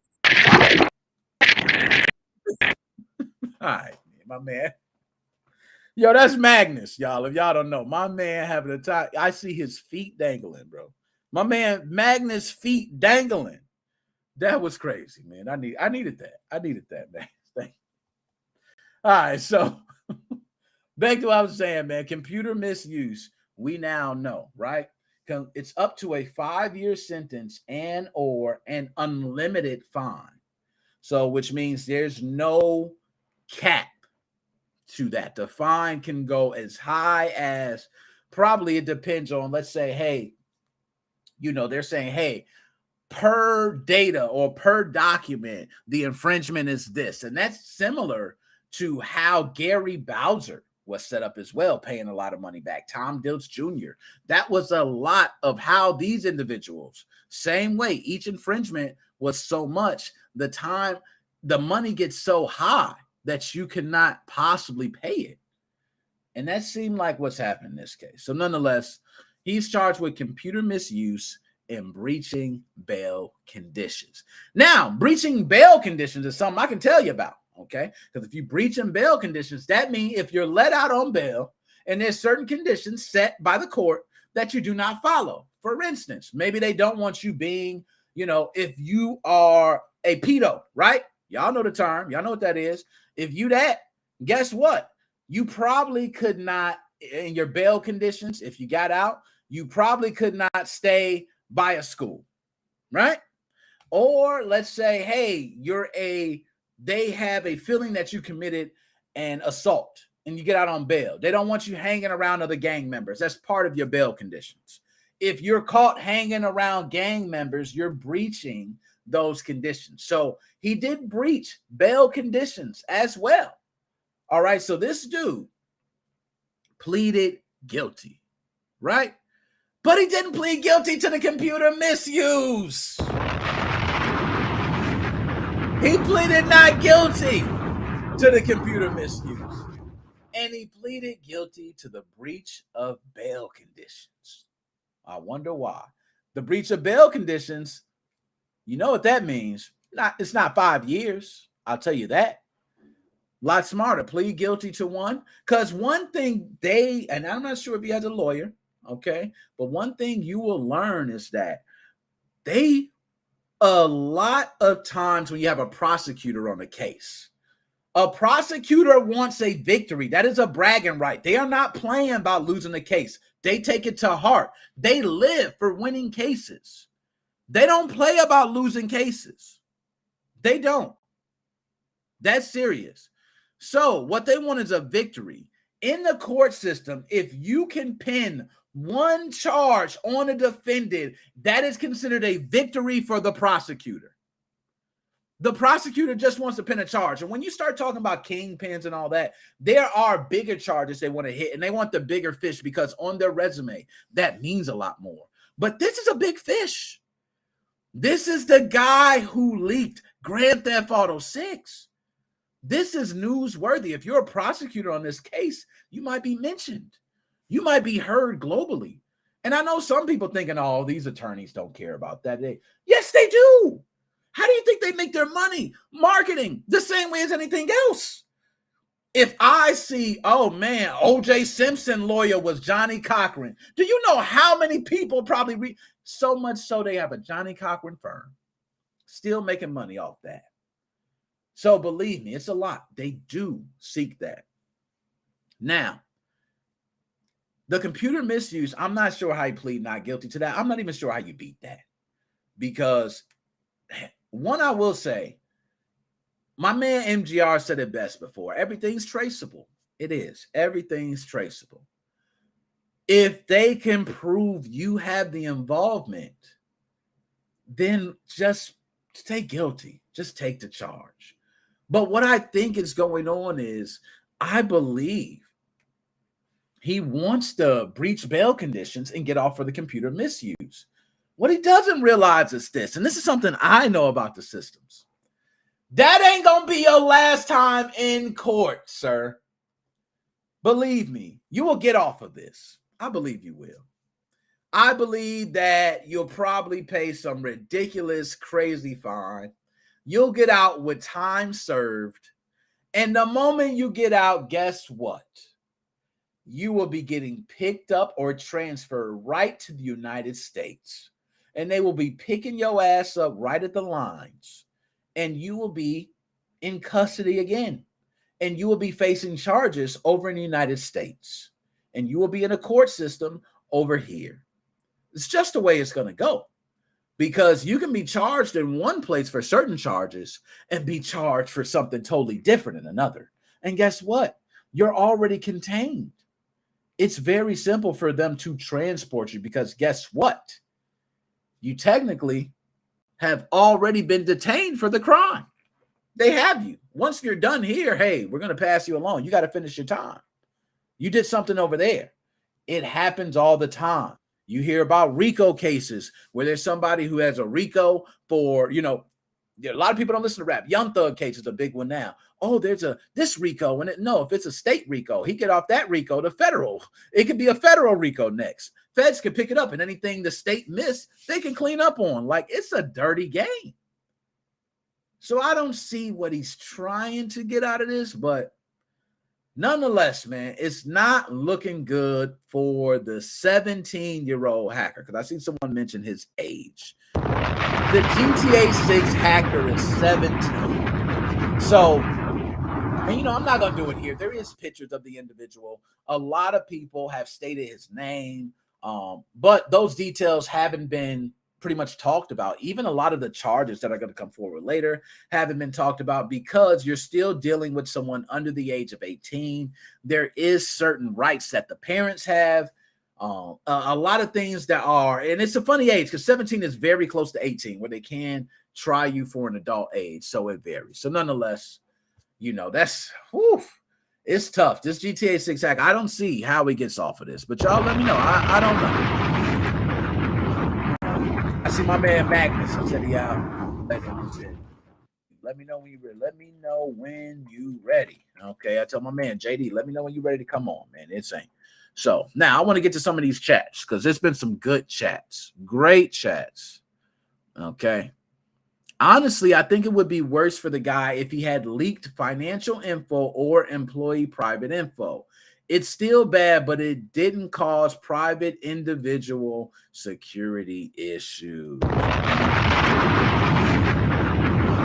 All right, my man. Yo, that's Magnus, y'all. If y'all don't know, my man having a time. I see his feet dangling, bro. My man Magnus' feet dangling. That was crazy, man. I needed that. I needed that, man. Thank you. All right, so back to what I was saying, man. Computer misuse, we now know, right? It's up to a 5-year sentence and or an unlimited fine. So, which means there's no cap to that. The fine can go as high as, probably it depends on, let's say, hey, they're saying, hey, per data or per document, the infringement is this. And that's similar to how Gary Bowser was set up as well, paying a lot of money back. Tom Dilts Jr. That was a lot of how these individuals, same way, each infringement was so much, the money gets so high that you cannot possibly pay it. And that seemed like what's happened in this case. So nonetheless, he's charged with computer misuse and breaching bail conditions. Now, breaching bail conditions is something I can tell you about, okay? Because if you breach in bail conditions, that means if you're let out on bail and there's certain conditions set by the court that you do not follow. For instance, maybe they don't want you being, if you are a pedo, right? Y'all know the term. Y'all know what that is. If you that, guess what? You probably could not, in your bail conditions, if you got out, you probably could not stay by a school, right? Or let's say, hey, they have a feeling that you committed an assault and you get out on bail. They don't want you hanging around other gang members. That's part of your bail conditions. If you're caught hanging around gang members, you're breaching those conditions. So he did breach bail conditions as well. All right. So this dude pleaded guilty, right? But he didn't plead guilty to the computer misuse. He pleaded not guilty to the computer misuse. And he pleaded guilty to the breach of bail conditions. I wonder why. The breach of bail conditions, you know what that means. It's not 5 years. I'll tell you that. A lot smarter. Plead guilty to one. Because one thing and I'm not sure if he has a lawyer, okay, but one thing you will learn is that a lot of times when you have a prosecutor on a case, a prosecutor wants a victory. That is a bragging right. They are not playing about losing the case. They take it to heart. They live for winning cases. They don't play about losing cases. They don't. That's serious. So what they want is a victory. In the court system, if you can pin one charge on a defendant, that is considered a victory for the prosecutor. The prosecutor just wants to pin a charge. And when you start talking about kingpins and all that, there are bigger charges they want to hit, and they want the bigger fish because on their resume, that means a lot more. But this is a big fish. This is the guy who leaked Grand Theft Auto 6. This is newsworthy. If you're a prosecutor on this case, you might be mentioned. You might be heard globally. And I know some people thinking, oh, these attorneys don't care about that. Yes, they do. How do you think they make their money? Marketing, the same way as anything else. If I see, oh man, O.J. Simpson lawyer was Johnny Cochran. Do you know how many people probably read? So much so they have a Johnny Cochran firm still making money off that. So believe me, it's a lot. They do seek that. Now, the computer misuse, I'm not sure how you plead not guilty to that. I'm not even sure how you beat that. Because one, I will say, my man MGR said it best before. Everything's traceable. It is. Everything's traceable. If they can prove you have the involvement, then just stay guilty. Just take the charge. But what I think is going on is, I believe he wants to breach bail conditions and get off for the computer misuse. What he doesn't realize is this, and this is something I know about the systems. That ain't going to be your last time in court, sir. Believe me, you will get off of this. I believe you will. I believe that you'll probably pay some ridiculous, crazy fine. You'll get out with time served. And the moment you get out, guess what? You will be getting picked up or transferred right to the United States. And they will be picking your ass up right at the lines. And you will be in custody again. And you will be facing charges over in the United States. And you will be in a court system over here. It's just the way it's going to go. Because you can be charged in one place for certain charges and be charged for something totally different in another. And guess what? You're already contained. It's very simple for them to transport you because guess what? You technically have already been detained for the crime. They have you. Once you're done here, hey, we're going to pass you along. You got to finish your time. You did something over there. It happens all the time. You hear about RICO cases where there's somebody who has a RICO for, a lot of people don't listen to rap. Young Thug case is a big one now. Oh, there's this RICO. And if it's a state RICO, he get off that RICO to federal. It could be a federal RICO next. Feds can pick it up and anything the state missed, they can clean up on. Like, it's a dirty game. So I don't see what he's trying to get out of this, but nonetheless, man, it's not looking good for the 17-year-old hacker. Because I see someone mention his age. The GTA 6 hacker is 17. So, and I'm not going to do it here. There is pictures of the individual. A lot of people have stated his name, but those details haven't been pretty much talked about. Even a lot of the charges that are going to come forward later haven't been talked about because you're still dealing with someone under the age of 18. There is certain rights that the parents have. A lot of things that are, and it's a funny age because 17 is very close to 18 where they can try you for an adult age. So it varies. So nonetheless, that's, it's tough. This GTA 6 hack, I don't see how he gets off of this, but y'all let me know. I don't know. I see my man Magnus. He said he out. Let me know when you're ready. Let me know when you ready. Okay, I tell my man JD, let me know when you're ready to come on, man. Insane. So now I want to get to some of these chats because there's been some good chats, great chats. Okay. Honestly, I think it would be worse for the guy if he had leaked financial info or employee private info. It's still bad, but it didn't cause private individual security issues.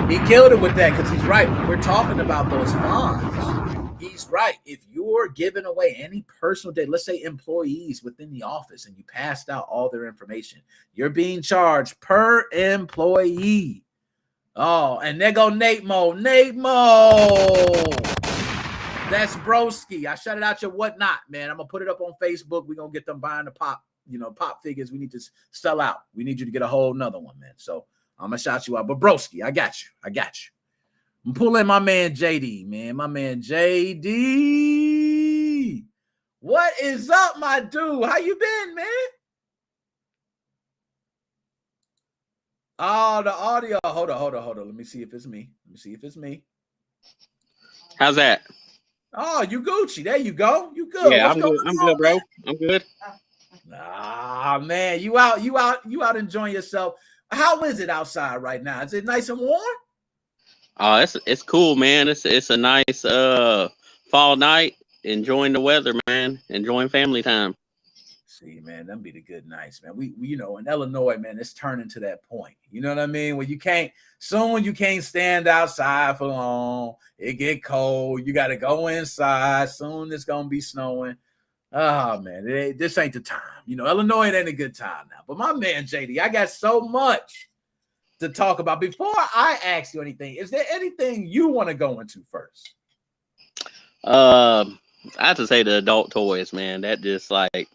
He killed it with that because he's right. We're talking about those fines. He's right. If you're giving away any personal data, let's say employees within the office, and you passed out all their information, you're being charged per employee. Oh, and there go Nate Mo. Nate Mo. That's broski. I shut it out your whatnot, man. I'm going to put it up on Facebook. We're going to get them buying the pop figures. We need to sell out. We need you to get a whole nother one, man. So I'm going to shout you out. But broski, I got you. I'm pulling my man JD, man. My man JD. What is up, my dude? How you been, man? Oh, the audio. Hold on. Let me see if it's me. How's that? Oh, you Gucci. There you go. You good. Yeah, What's I'm going good. I'm on? good, bro. I'm good. Ah, man, you out enjoying yourself. How is it outside right now? Is it nice and warm? Oh, it's cool, man. It's a nice fall night. Enjoying the weather, man. Enjoying family time. See, man, them be the good nights, man. We you know, in Illinois, man, it's turning to that point. You know what I mean? Where you can't stand outside for long. It get cold. You got to go inside. Soon it's gonna be snowing. Oh man, this ain't the time. You know, Illinois, it ain't a good time now. But my man JD, I got so much to talk about. Before I ask you anything, is there anything you want to go into first? I have to say the adult toys, man. That just like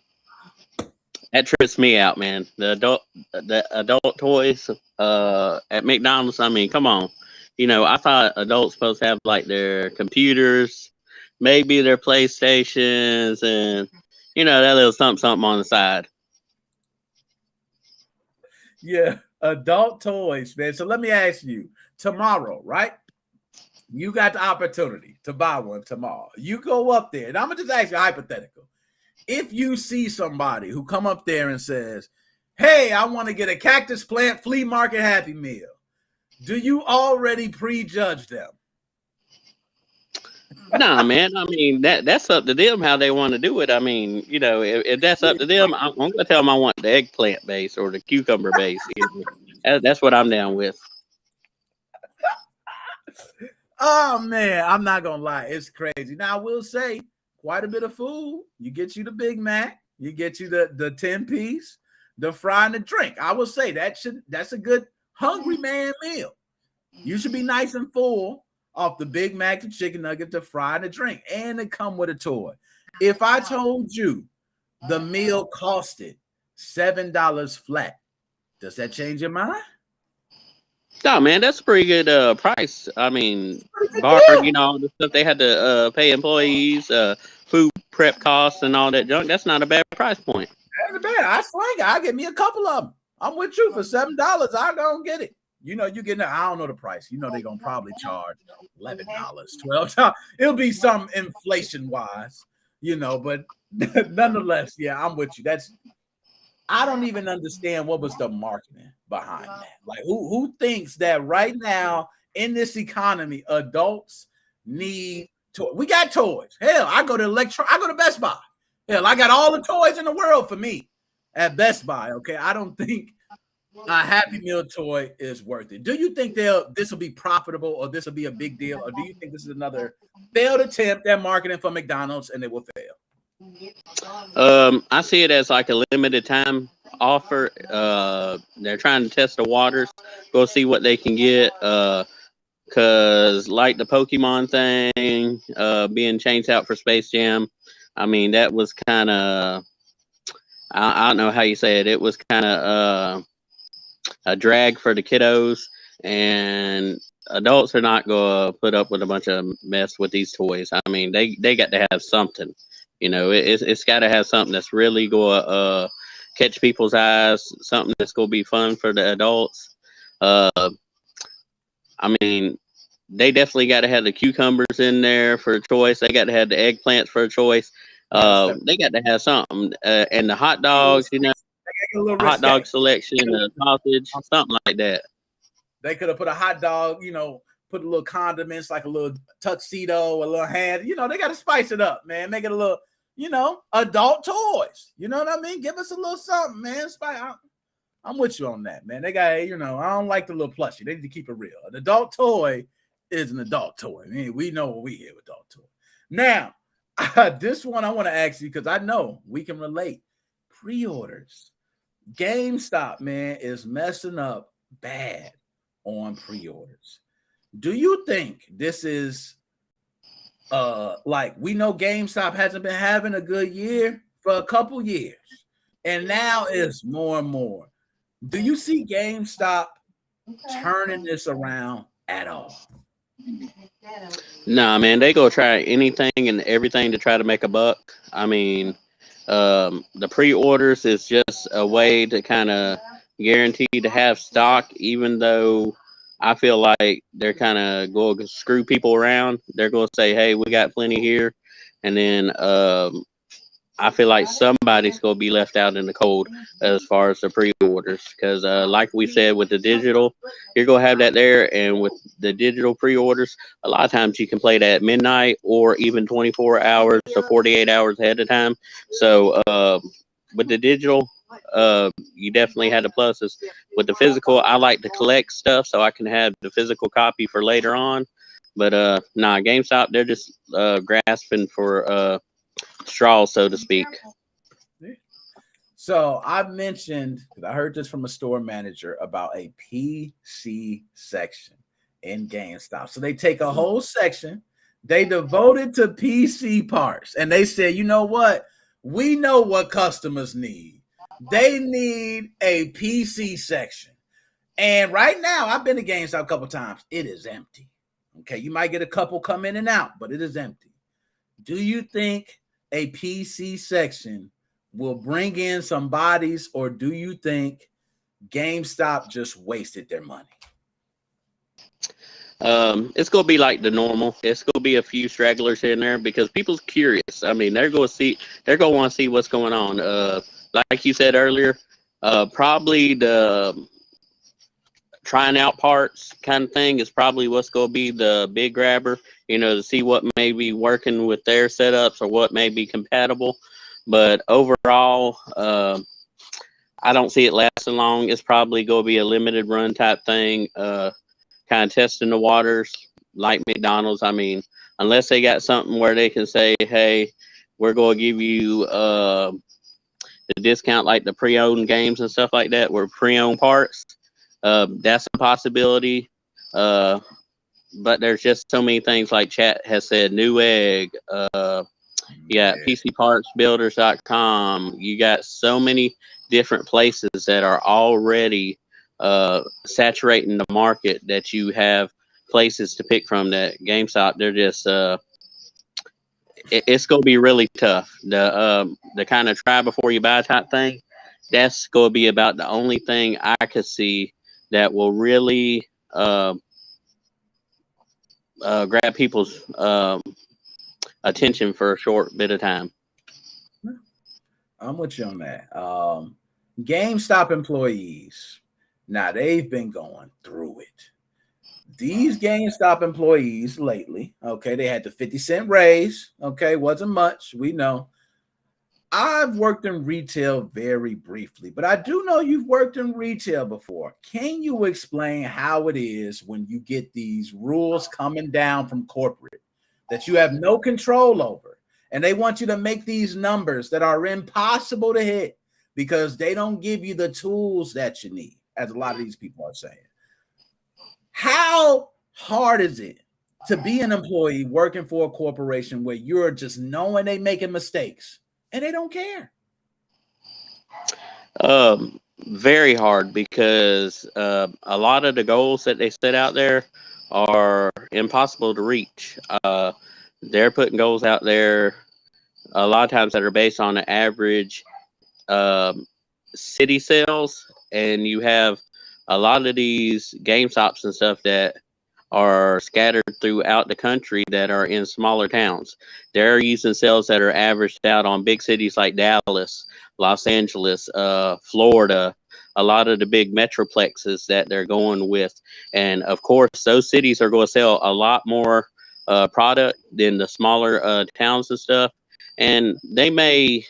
that trips me out, man. The adult toys at McDonald's. I mean, come on. You know, I thought adults supposed to have like their computers, maybe their PlayStations, and you know that little something on the side. Yeah, adult toys, man. So let me ask you, tomorrow, right? You got the opportunity to buy one tomorrow. You go up there, and I'm gonna just ask you a hypothetical. If you see somebody who come up there and says, "Hey, I want to get a cactus plant flea market Happy Meal," do you already prejudge them? Nah, man. I mean that's up to them how they want to do it. I mean, you know, if that's up to them, I'm gonna tell them I want the eggplant base or the cucumber base. You know? That's what I'm down with. Oh man, I'm not gonna lie, it's crazy. Now I will say, quite a bit of food. You get you the Big Mac, you get you the 10-piece, the fry and the drink. I will say that's a good hungry man meal. You should be nice and full off the Big Mac, the chicken nugget, the fry and the drink, and it come with a toy. If I told you the meal costed $7 flat, does that change your mind? No, man, that's a pretty good price. I mean, bar, you know, the stuff they had to pay employees, food prep costs, and all that junk. That's not a bad price point. That's bad. I swing it. I get me a couple of them. I'm with you for $7. I don't get it. You know, you get. I don't know the price. You know, they're gonna probably charge $11, $12. It'll be some inflation wise, you know. But nonetheless, yeah, I'm with you. I don't even understand what was the marketing behind that. Like, who thinks that right now in this economy, adults need toys? We got toys. Hell, I go to Best Buy. Hell, I got all the toys in the world for me at Best Buy. Okay, I don't think a Happy Meal toy is worth it. Do you think this will be profitable, or this will be a big deal, or do you think this is another failed attempt at marketing for McDonald's and it will fail? I see it as like a limited time offer. They're trying to test the waters, go see what they can get. Cause like the Pokemon thing, being changed out for Space Jam, I mean that was kind of, I don't know how you say it. It was kind of a drag for the kiddos, and adults are not gonna put up with a bunch of mess with these toys. I mean they got to have something. You know, it's got to have something that's really going to catch people's eyes, something that's going to be fun for the adults. I mean, they definitely got to have the cucumbers in there for a choice. They got to have the eggplants for a choice. They got to have something. And the hot dogs, you know, hot dog selection, sausage, something like that. They could have put a hot dog, you know, put a little condiments, like a little tuxedo, a little hand. You know, they got to spice it up, man. Make it a little, you know, adult toys. You know what I mean? Give us a little something, man. I'm with you on that, man. They got, you know, I don't like the little plushie. They need to keep it real. An adult toy is an adult toy. I mean, we know what we hear with adult toy. Now, this one I want to ask you because I know we can relate. Pre-orders. GameStop, man, is messing up bad on pre-orders. Do you think this is like, we know GameStop hasn't been having a good year for a couple years, and now it's more and more. Do you see GameStop turning this around at all? Nah, man, they go try anything and everything to try to make a buck. I mean, the pre-orders is just a way to kind of guaranteed to have stock, even though I feel like they're kind of going to screw people around. They're going to say, "Hey, we got plenty here," and then I feel like somebody's going to be left out in the cold as far as the pre-orders, because like we said with the digital, you're going to have that there, and with the digital pre-orders, a lot of times you can play that at midnight or even 24 hours or 48 hours ahead of time. So with the digital, you definitely had the pluses. With the physical, I like to collect stuff so I can have the physical copy for later on. But nah, GameStop, they're just grasping for straws, so to speak. So I mentioned, because I heard this from a store manager, about a PC section in GameStop. So they take a whole section, they devote it to PC parts, and they said, you know what? We know what customers need. They need a PC section. And right now, I've been to GameStop a couple times. It is empty. Okay, you might get a couple come in and out, but it is empty. Do you think a PC section will bring in some bodies, or do you think GameStop just wasted their money? It's gonna be like the normal. It's gonna be a few stragglers in there because people's curious. I mean, they're gonna want to see what's going on. Like you said earlier, probably the trying out parts kind of thing is probably what's gonna be the big grabber. You know, to see what may be working with their setups or what may be compatible. But overall, I don't see it lasting long. It's probably going to be a limited run type thing, kind of testing the waters like McDonald's. I mean, unless they got something where they can say, hey, we're going to give you the discount like the pre-owned games and stuff like that, or pre-owned parts. That's a possibility. But there's just so many things, like chat has said, Newegg, you got PCPartsBuilders.com. You got so many different places that are already saturating the market that you have places to pick from. That GameStop, they're just it's going to be really tough. The kind of try before you buy type thing, that's going to be about the only thing I could see that will really grab people's attention for a short bit of time. I'm with you on that. GameStop employees, now they've been going through it. These GameStop employees lately, okay, they had the 50-cent raise, okay, wasn't much, we know. I've worked in retail very briefly, but I do know you've worked in retail before. Can you explain how it is when you get these rules coming down from corporate that you have no control over, and they want you to make these numbers that are impossible to hit because they don't give you the tools that you need, as a lot of these people are saying? How hard is it to be an employee working for a corporation where you're just knowing they making mistakes and they don't care? Very hard, because a lot of the goals that they set out there are impossible to reach. They're putting goals out there a lot of times that are based on the average city sales, and you have a lot of these GameStops and stuff that are scattered throughout the country that are in smaller towns. They're using sales that are averaged out on big cities like Dallas, Los Angeles, Florida, a lot of the big metroplexes that they're going with. And of course, those cities are going to sell a lot more product than the smaller towns and stuff. And they may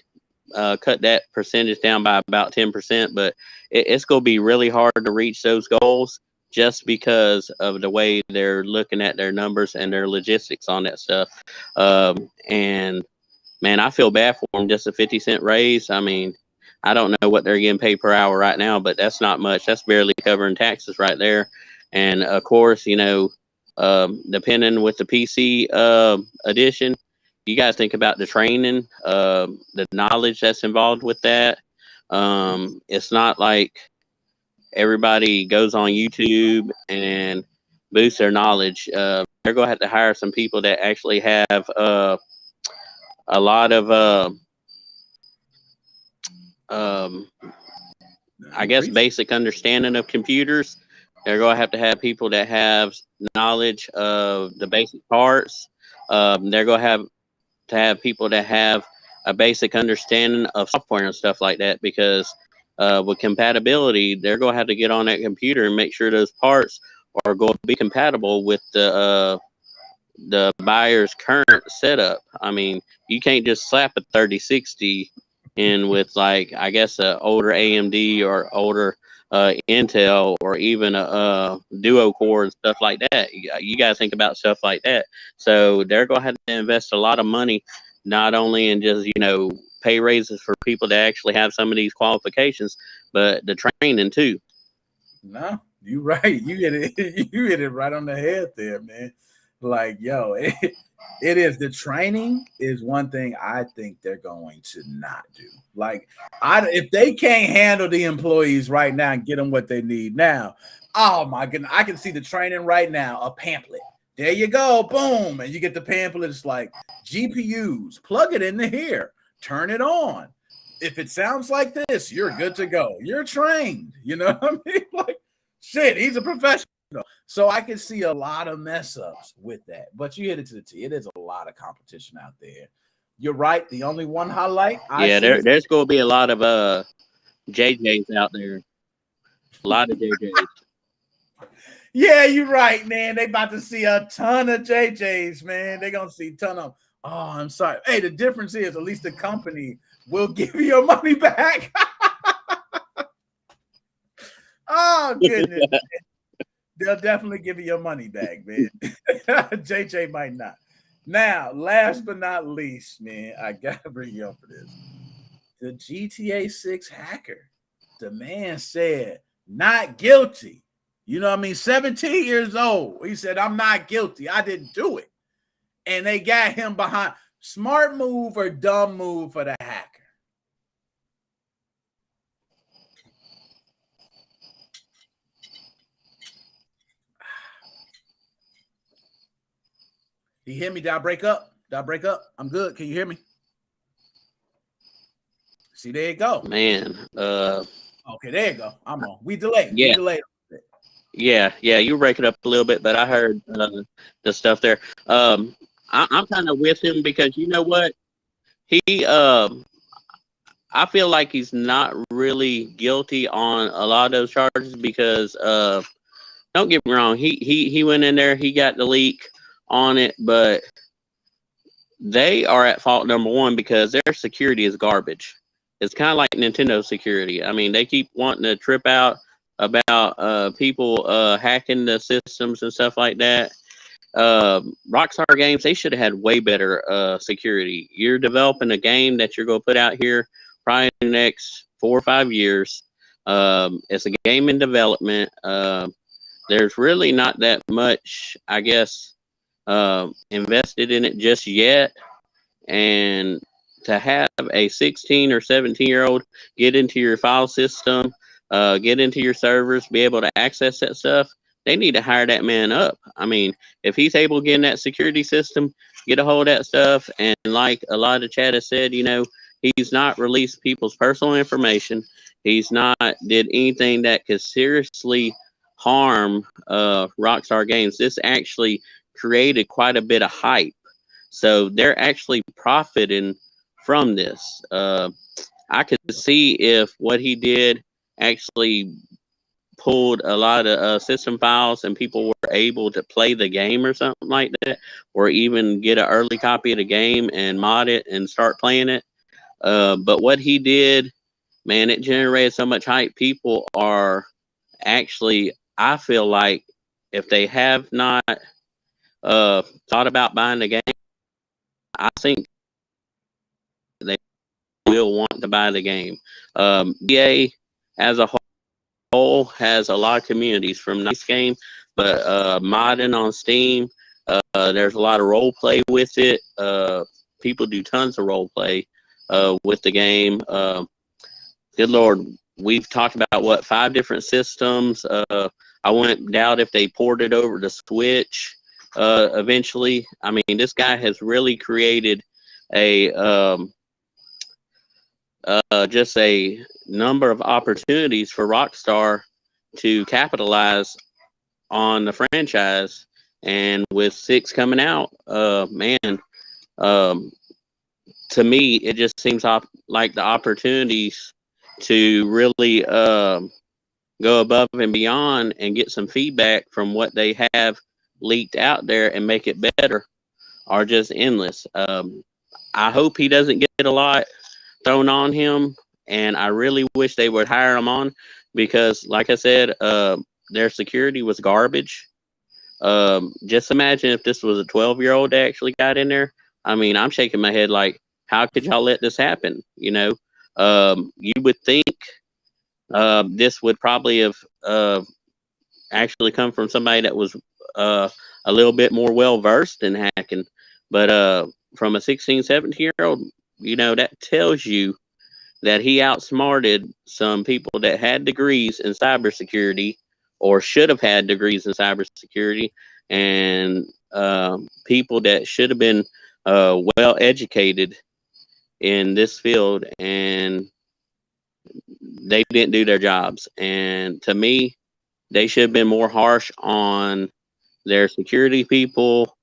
cut that percentage down by about 10%, but it's going to be really hard to reach those goals just because of the way they're looking at their numbers and their logistics on that stuff. And man, I feel bad for them. Just a 50-cent raise. I mean, I don't know what they're getting paid per hour right now, but that's not much. That's barely covering taxes right there. And of course, you know, depending with the PC edition, you guys think about the training, the knowledge that's involved with that. It's not like everybody goes on YouTube and boosts their knowledge. They're going to have to hire some people that actually have a lot of I guess, basic understanding of computers. They're going to have people that have knowledge of the basic parts. They're going to have people that have a basic understanding of software and stuff like that, because with compatibility, they're going to have to get on that computer and make sure those parts are going to be compatible with the buyer's current setup. I mean, you can't just slap a 3060 in with, like, I guess, a older AMD or older Intel, or even a duo core and stuff like that. You got to think about stuff like that. So they're going to have to invest a lot of money, not only in just, pay raises for people that actually have some of these qualifications, but the training too. No, you're right. You hit it. You hit it right on the head there, man. Like, yo, it is. The training is one thing I think they're going to not do. Like, if they can't handle the employees right now and get them what they need now, oh my goodness, I can see the training right now. A pamphlet. There you go, boom, and you get the pamphlet. It's like GPUs. Plug it into here. Turn it on. If it sounds like this, you're good to go. You're trained. You know what I mean? Like, shit, he's a professional. So I can see a lot of mess ups with that. But you hit it to the T. It is a lot of competition out there. You're right. The only one highlight. There's going to be a lot of JJs out there. A lot of JJs. Yeah, you're right, man. They about to see a ton of JJs, man. They're going to see a ton of. Oh, I'm sorry. Hey, the difference is at least the company will give you your money back. Oh, goodness. They'll definitely give you your money back, man. JJ might not. Now, last but not least, man, I got to bring you up for this. The GTA 6 hacker. The man said, not guilty. You know what I mean? 17 years old. He said, I'm not guilty. I didn't do it. And they got him behind. Smart move or dumb move for the hacker? Do you hear me? Did I break up? I'm good. Can you hear me? See, there you go. Man. Okay, there you go. I'm on. We delayed. Yeah. We delayed. Yeah, you break it up a little bit, but I heard the stuff there. I'm kind of with him because you know what? I feel like he's not really guilty on a lot of those charges because don't get me wrong, he went in there, he got the leak on it, but they are at fault, number one, because their security is garbage. It's kind of like Nintendo security. I mean, they keep wanting to trip out about people hacking the systems and stuff like that. Rockstar Games, they should have had way better security. You're developing a game that you're going to put out here probably in the next 4 or 5 years. It's a game in development. There's really not that much, I guess, invested in it just yet. And to have a 16 or 17-year-old get into your file system, get into your servers, be able to access that stuff, they need to hire that man up. I mean, if he's able to get in that security system, get a hold of that stuff, and like a lot of the chat has said, he's not released people's personal information. He's not did anything that could seriously harm Rockstar Games. This actually created quite a bit of hype. So they're actually profiting from this. I could see if what he did actually pulled a lot of system files and people were able to play the game or something like that, or even get an early copy of the game and mod it and start playing it. But what he did, man, it generated so much hype. People are actually, I feel like if they have not thought about buying the game, I think they will want to buy the game. EA as a whole has a lot of communities from nice game, but modding on Steam, there's a lot of role play with it. People do tons of role play with the game. Good Lord, we've talked about 5 different systems. I wouldn't doubt if they ported over to Switch eventually. I mean, this guy has really created a just a number of opportunities for Rockstar to capitalize on the franchise. And with 6 coming out, man, to me, it just seems like the opportunities to really go above and beyond and get some feedback from what they have leaked out there and make it better are just endless. I hope he doesn't get a lot thrown on him, and I really wish they would hire him on, because like I said, their security was garbage. Just imagine if this was a 12-year-old that actually got in there. I mean, I'm shaking my head like, how could y'all let this happen? You know, you would think this would probably have actually come from somebody that was a little bit more well versed in hacking, but from a 16, 17-year-old, you know, that tells you that he outsmarted some people that had degrees in cybersecurity or should have had degrees in cybersecurity, and people that should have been well educated in this field, and they didn't do their jobs. And to me, they should have been more harsh on their security people.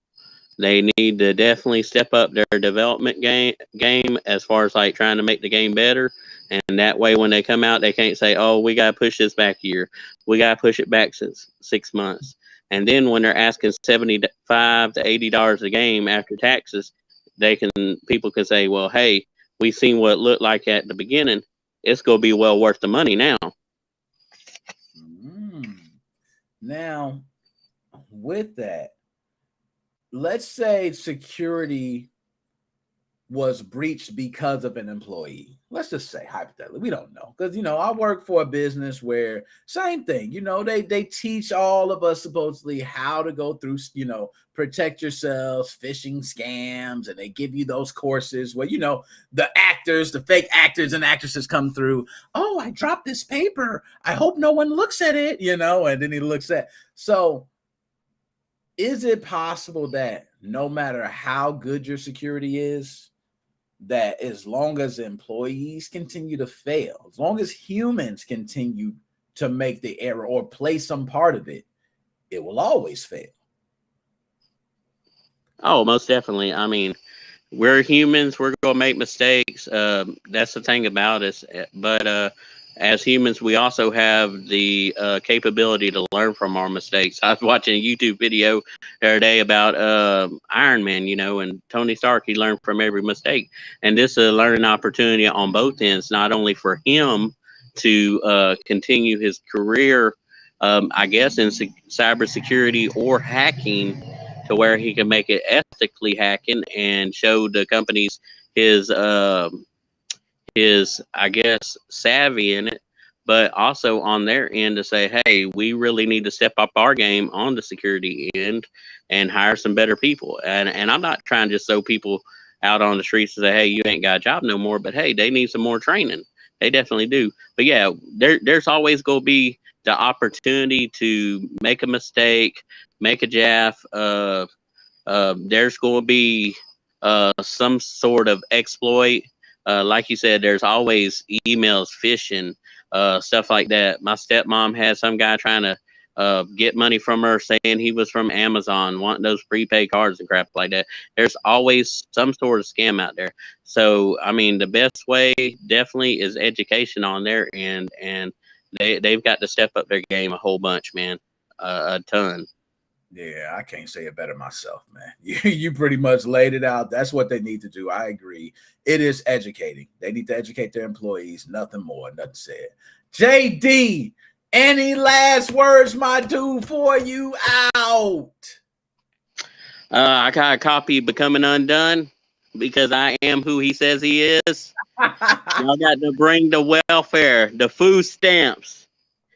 They need to definitely step up their development game as far as like trying to make the game better. And that way, when they come out, they can't say, oh, we got to push this back a year. We got to push it back 6 months. And then when they're asking $75 to $80 a game after taxes, people can say, well, hey, we seen what it looked like at the beginning. It's going to be well worth the money now. Now, with that, let's say security was breached because of an employee. Let's just say hypothetically, we don't know, because you know, I work for a business where same thing, you know, they teach all of us supposedly how to go through, you know, protect yourselves, phishing scams, and they give you those courses where, you know, the fake actors and actresses come through. Oh, I dropped this paper. I hope no one looks at it, you know, and then he looks at. So is it possible that no matter how good your security is, that as long as employees continue to fail, as long as humans continue to make the error or play some part of it, it will always fail? Oh, most definitely. I mean, we're humans. We're going to make mistakes. That's the thing about us. But as humans, we also have the capability to learn from our mistakes. I was watching a YouTube video the other day about Iron Man, you know, and Tony Stark. He learned from every mistake. And this is a learning opportunity on both ends, not only for him to continue his career, I guess, in cybersecurity or hacking, to where he can make it ethically hacking and show the companies his I guess savvy in it, but also on their end to say, hey, we really need to step up our game on the security end and hire some better people. And I'm not trying to just throw people out on the streets and say, hey, you ain't got a job no more, but hey, they need some more training. They definitely do. But yeah, there's always going to be the opportunity to make a mistake, make a jaff. There's going to be some sort of exploit. Like you said, there's always emails, phishing, stuff like that. My stepmom had some guy trying to get money from her, saying he was from Amazon, wanting those prepaid cards and crap like that. There's always some sort of scam out there. So, I mean, the best way definitely is education on their end, and they've got to step up their game a whole bunch, man, a ton. Yeah, I can't say it better myself, man. You pretty much laid it out. That's what they need to do. I agree. It is educating. They need to educate their employees. Nothing more, nothing said. JD, any last words, my dude, for you out? I got a copy of Becoming Undone because I am who he says he is. Y'all got to bring the welfare, the food stamps.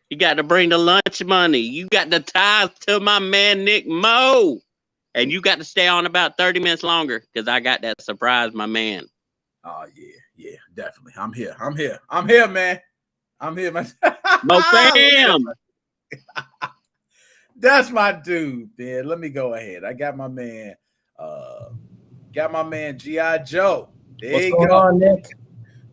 You got to bring the lunch money. You got to tithe to my man, Nick Mo. And you got to stay on about 30 minutes longer because I got that surprise, my man. Oh, yeah, definitely. I'm here, man. I'm here, man. Mo fam. That's my dude, man. Let me go ahead. I got my man, G.I. Joe. There What's you going go. on, Nick?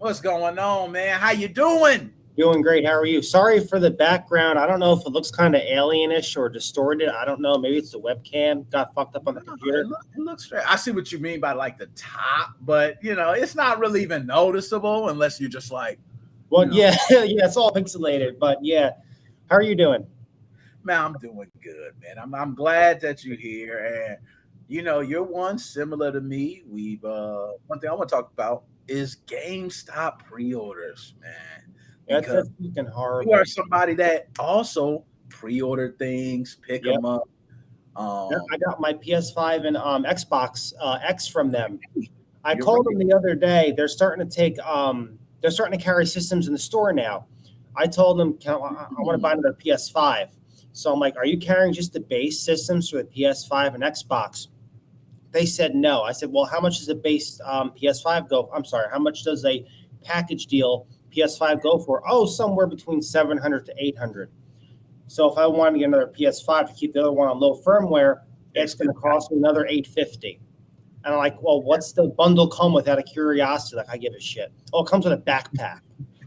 What's going on, man? How you doing? Doing great. How are you? Sorry for the background. I don't know if it looks kind of alienish or distorted. I don't know. Maybe it's the webcam got fucked up on the computer. It looks fair. I see what you mean by like the top, but it's not really even noticeable unless you're just like. Well, yeah, it's all pixelated, but yeah. How are you doing? Man, I'm doing good, man. I'm glad that you're here, and you're one similar to me. We've one thing I want to talk about is GameStop pre-orders, man. That's fucking horrible. You are somebody that also pre-order things, pick them up. I got my PS5 and Xbox X from them. I called them the other day. They're starting to carry systems in the store now. I told them I want to buy another PS5. So I'm like, are you carrying just the base systems for the PS5 and Xbox? They said no. I said, well, how much does a base PS5 go? I'm sorry, how much does a package deal PS5 go for? Oh, somewhere between $700 to $800. So if I wanted to get another PS5 to keep the other one on low firmware, it's going to cost me another $850. And I'm like, well, what's the bundle come with out of curiosity? Like, I give a shit. Oh, it comes with a backpack.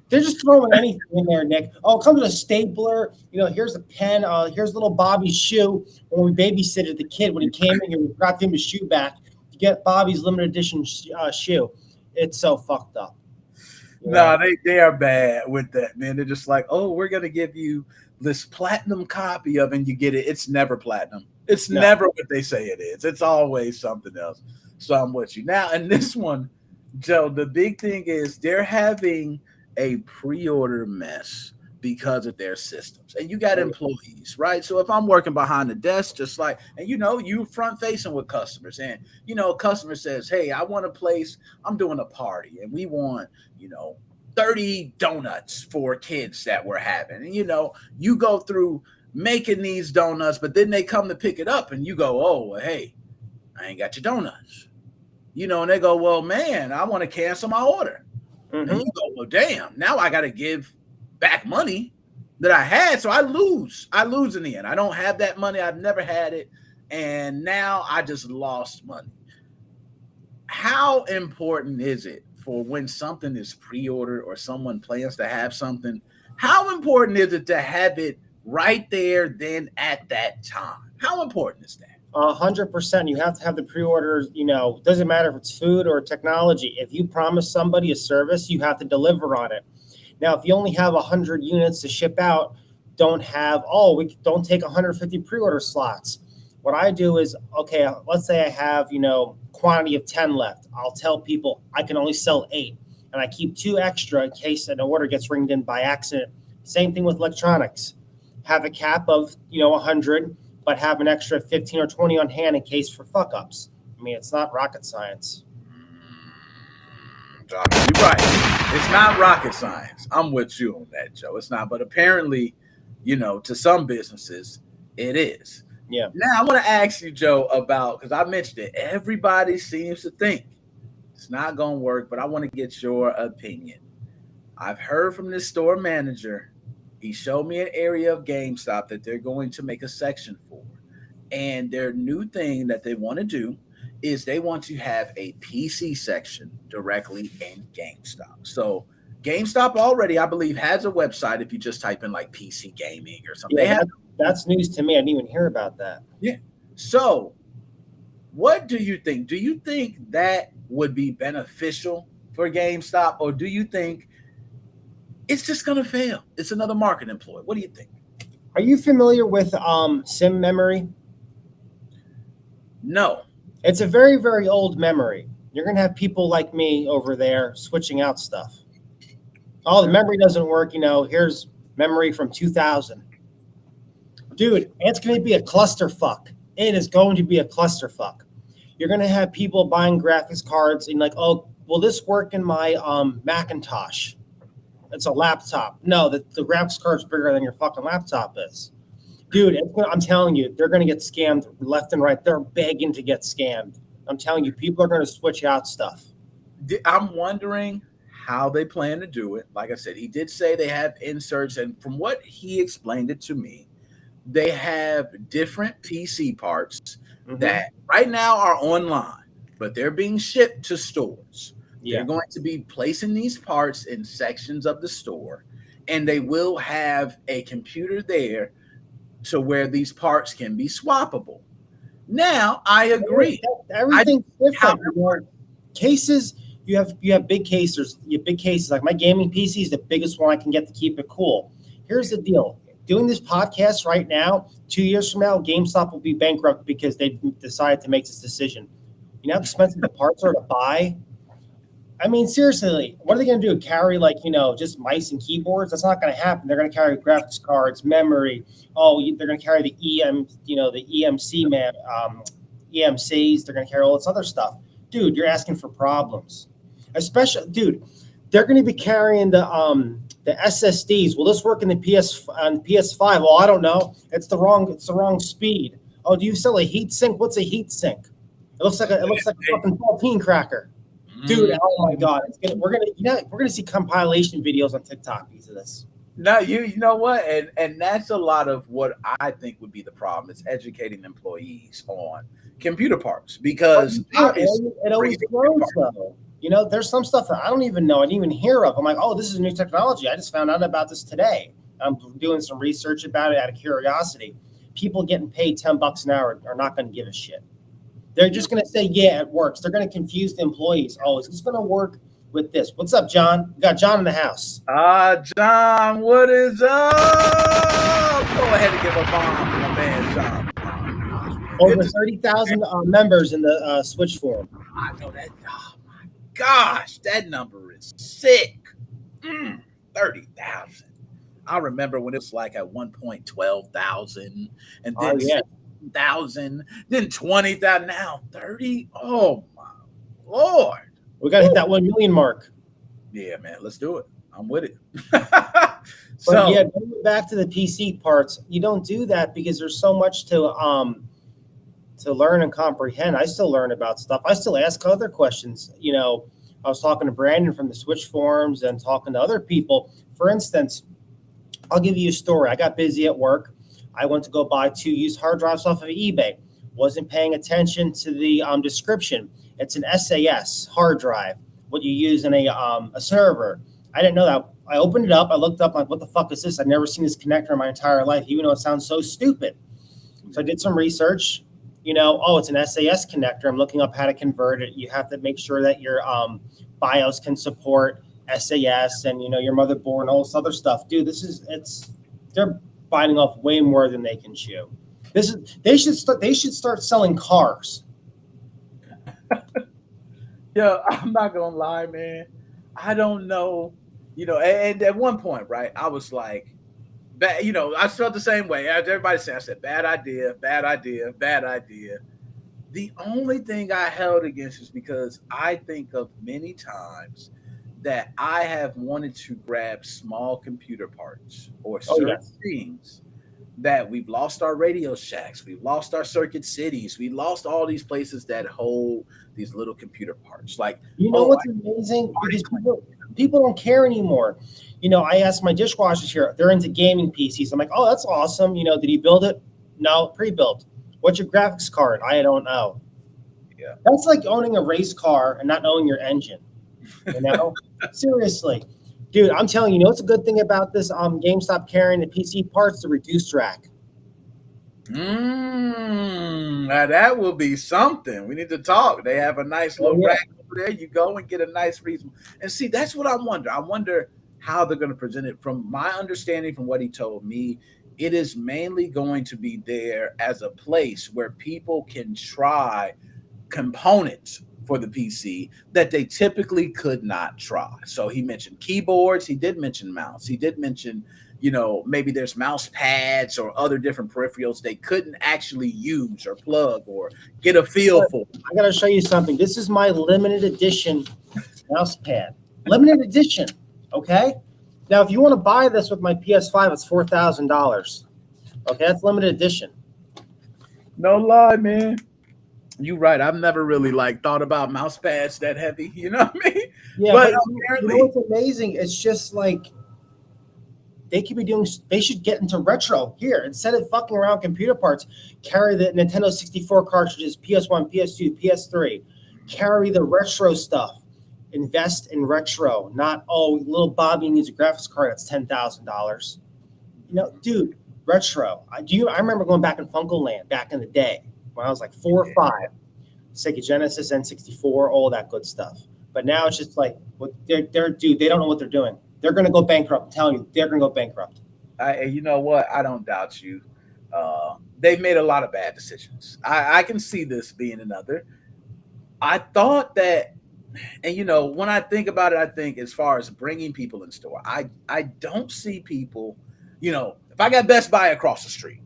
They're just throwing anything in there, Nick. Oh, it comes with a stapler. Here's a pen. Here's little Bobby's shoe. When we babysitted the kid, when he came in here, we got him his shoe back to get Bobby's limited edition shoe. It's so fucked up. No, they are bad with that, man. They're just like, oh, we're going to give you this platinum copy of it, and you get it. It's never platinum. It's never what they say it is. It's always something else. So I'm with you. Now, in this one, Joe, the big thing is they're having a pre-order mess because of their systems. And you got employees, right? So if I'm working behind the desk, just like, and you front facing with customers, and a customer says, hey, I want a place, I'm doing a party, and we want, 30 donuts for kids that we're having. And you go through making these donuts, but then they come to pick it up and you go, oh, well, hey, I ain't got your donuts. And they go, well, man, I want to cancel my order. Mm-hmm. And you go, well, damn, now I got to give back money that I had. So I lose in the end. I don't have that money. I've never had it. And now I just lost money. How important is it for when something is pre-ordered or someone plans to have something? How important is it to have it right there then at that time? How important is that? 100%. You have to have the pre-orders. Doesn't matter if it's food or technology. If you promise somebody a service, you have to deliver on it. Now, if you only have 100 units to ship out, don't take 150 pre-order slots. What I do is, okay, let's say I have, quantity of 10 left. I'll tell people I can only sell 8, and I keep 2 extra in case an order gets ringed in by accident. Same thing with electronics. Have a cap of, 100. But have an extra 15 or 20 on hand in case for fuck ups. I mean, it's not rocket science. You're right. It's not rocket science. I'm with you on that, Joe. It's not. But apparently, to some businesses, it is. Yeah. Now, I want to ask you, Joe, about, because I mentioned it, everybody seems to think it's not going to work, but I want to get your opinion. I've heard from this store manager. He showed me an area of GameStop that they're going to make a section for. And their new thing that they want to do is they want to have a PC section directly in GameStop. So GameStop already, I believe, has a website if you just type in like PC gaming or something. Yeah, that's news to me. I didn't even hear about that. Yeah. So what do you think? Do you think that would be beneficial for GameStop, or do you think it's just going to fail? It's another marketing ploy. What do you think? Are you familiar with SIM memory? No. It's a very, very old memory. You're going to have people like me over there switching out stuff. Oh, the memory doesn't work. Here's memory from 2000. Dude, it's going to be a clusterfuck. It is going to be a clusterfuck. You're going to have people buying graphics cards and like, oh, will this work in my Macintosh? It's a laptop. No, the graphics card's bigger than your fucking laptop is. Dude, I'm telling you, they're going to get scammed left and right. They're begging to get scammed. I'm telling you, people are going to switch out stuff. I'm wondering how they plan to do it. Like I said, he did say they have inserts, and from what he explained it to me, they have different PC parts that right now are online, but they're being shipped to stores. They're going to be placing these parts in sections of the store, and they will have a computer there to where these parts can be swappable. Now, I agree. Everything's different. Cases, you have big cases. You have big cases. Like my gaming PC is the biggest one I can get to keep it cool. Here's the deal. Doing this podcast right now, 2 years from now, GameStop will be bankrupt because they decided to make this decision. You know how expensive the parts are to buy? I mean, seriously, what are they going to do? Carry just mice and keyboards? That's not going to happen. They're going to carry graphics cards, memory. Oh, they're going to carry the EMCs. They're going to carry all this other stuff. Dude, you're asking for problems. Especially, dude, they're going to be carrying the SSDs. Will this work in the PS5? Well, I don't know. It's the wrong speed. Oh, do you sell a heat sink? What's a heat sink? It looks like a fucking saltine cracker. Dude, oh my God! We're gonna see compilation videos on TikTok because of this. No, you know what, and that's a lot of what I think would be the problem. Is educating employees on computer parts because it always grows though. You know, there's some stuff that I don't even know, I didn't even hear of. I'm like, oh, this is new technology. I just found out about this today. I'm doing some research about it out of curiosity. People getting paid $10 an hour are not going to give a shit. They're just going to say, yeah, it works. They're going to confuse the employees. Oh, is this going to work with this? What's up, John? We got John in the house. John, what is up? Go ahead and give a bomb to my man, John. Over 30,000 members in the Switch forum. I know that. Oh, my gosh. That number is sick. 30,000. I remember when it was like at one point 12,000 and then 1,000, then 20,000, now 30. Oh my Lord. We gotta hit that 1 million mark. Yeah, man, let's do it. I'm with it. So yeah, going back to the PC parts, you don't do that because there's so much to learn and comprehend. I still learn about stuff. I still ask other questions. You know, I was talking to Brandon from the Switch forums and talking to other people. For instance, I'll give you a story. I got busy at work. I went to go buy 2 used hard drives off of eBay. Wasn't paying attention to the description. It's an SAS hard drive, what you use in a server. I didn't know that. I opened it up. I looked up, like, what the fuck is this? I've never seen this connector in my entire life, even though it sounds so stupid. So I did some research. You know, oh, it's an SAS connector. I'm looking up how to convert it. You have to make sure that your BIOS can support SAS and, you know, your motherboard and all this other stuff. Dude, they're biting off way more than they can chew. They should start selling cars. Yo, I'm not gonna lie, man. I don't know. You know, and at one point, right, I was like, you know, I felt the same way. As everybody said, I said, bad idea, bad idea, bad idea. The only thing I held against is because I think of many times that I have wanted to grab small computer parts or certain things that we've lost our Radio Shacks, we've lost our Circuit Cities, we lost all these places that hold these little computer parts. Like, you know what's amazing? Because people don't care anymore. You know, I asked my dishwashers here, they're into gaming PCs. I'm like, oh, that's awesome. You know, did he build it? No, pre-built. What's your graphics card? I don't know. Yeah. That's like owning a race car and not knowing your engine. You know? Seriously. Dude, I'm telling you, what's a good thing about this GameStop carrying the PC parts? The reduced rack. Now that will be something. We need to talk. They have a nice little rack over there. You go and get a nice reason. And see, that's what I wonder. I wonder how they're going to present it. From my understanding, from what he told me, it is mainly going to be there as a place where people can try components for the PC that they typically could not try. So he mentioned keyboards. He did mention mouse. He did mention, you know, maybe there's mouse pads or other different peripherals they couldn't actually use or plug or get a feel for. I got to show you something. This is my limited edition mouse pad. Limited edition. Okay. Now, if you want to buy this with my PS5, it's $4,000. Okay. That's limited edition. No lie, man. You're right. I've never really thought about mouse pads that heavy. You know what I mean? Yeah, but apparently, you know what's amazing? It's just like they should get into retro here instead of fucking around computer parts. Carry the Nintendo 64 cartridges, PS1, PS2, PS3. Carry the retro stuff. invest in retro, not, little Bobby needs a graphics card that's $10,000. Dude, retro. I remember going back in Funko-Land back in the day when I was like 4 or 5. Sega Genesis, N64, all that good stuff. But now it's just like, they don't know what they're doing. They're going to go bankrupt. I'm telling you, they're going to go bankrupt. You know what? I don't doubt you. They've made a lot of bad decisions. I can see this being another. I thought that, and when I think about it, I think as far as bringing people in store, I don't see people, if I got Best Buy across the street,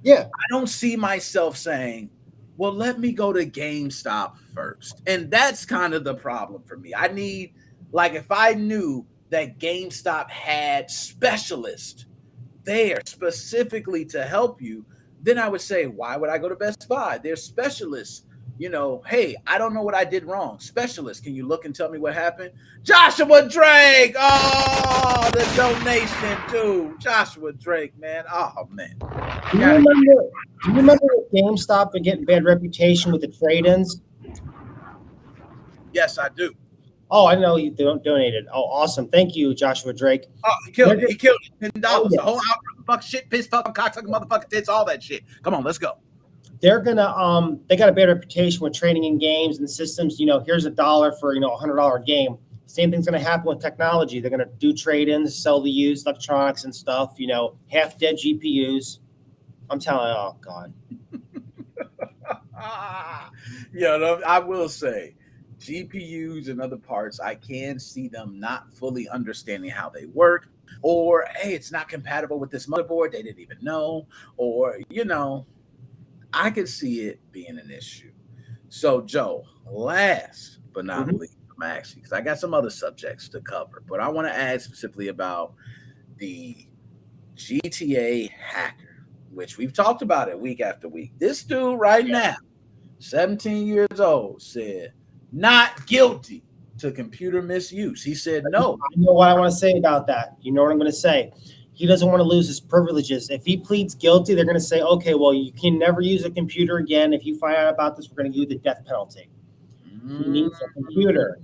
I don't see myself saying, well, let me go to GameStop first. And that's kind of the problem for me. I need, if I knew that GameStop had specialists there specifically to help you, then I would say, why would I go to Best Buy? There's specialists. Hey, I don't know what I did wrong. Specialist, can you look and tell me what happened? Joshua Drake. Oh, the donation too. Joshua Drake, man. Oh, man. Do you remember with GameStop and getting bad reputation with the trade-ins? Yes, I do. Oh, I know you donated. Oh, awesome. Thank you, Joshua Drake. Oh, he killed it. He killed it. $10. Oh, yes. The whole outfit, fuck shit, piss, fucking cocksucker, motherfucker, tits, all that shit. Come on, let's go. They're gonna they got a bad reputation with trading in games and systems. Here's $1 for $100 game. Same thing's gonna happen with technology. They're gonna do trade-ins, sell the used electronics and stuff. Half dead GPUs. I'm telling you, oh god. I will say, GPUs and other parts, I can see them not fully understanding how they work, or hey, it's not compatible with this motherboard. They didn't even know, or I could see it being an issue. So, Joe, last but not least, I'm actually, because I got some other subjects to cover, but I want to add specifically about the GTA hacker, which we've talked about it week after week. This dude right now, 17 years old, said not guilty to computer misuse. He said no. I know what I want to say about that. You know what I'm going to say? He doesn't want to lose his privileges. If he pleads guilty, they're going to say, okay, well, you can never use a computer again. If you find out about this, we're going to give you the death penalty. He needs a computer,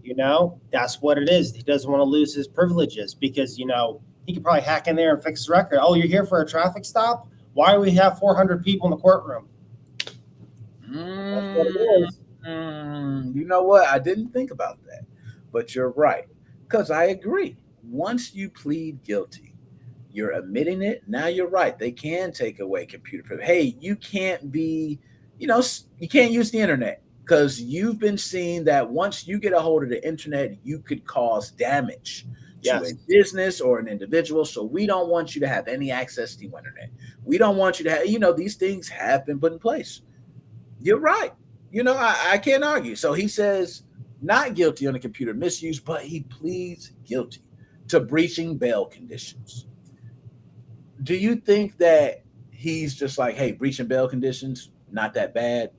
That's what it is. He doesn't want to lose his privileges because, he could probably hack in there and fix his record. Oh, you're here for a traffic stop? Why do we have 400 people in the courtroom? That's what it is. You know what? I didn't think about that, but you're right. Because I agree. Once you plead guilty, you're admitting it. Now you're right. They can take away computer privilege. Hey, you can't be, you can't use the internet because you've been seeing that once you get a hold of the internet, you could cause damage to a business or an individual. So we don't want you to have any access to the internet. We don't want you to have, these things have been put in place. You're right. I can't argue. So he says not guilty on the computer misuse, but he pleads guilty to breaching bail conditions. Do you think that he's just like, hey, breaching bail conditions, not that bad?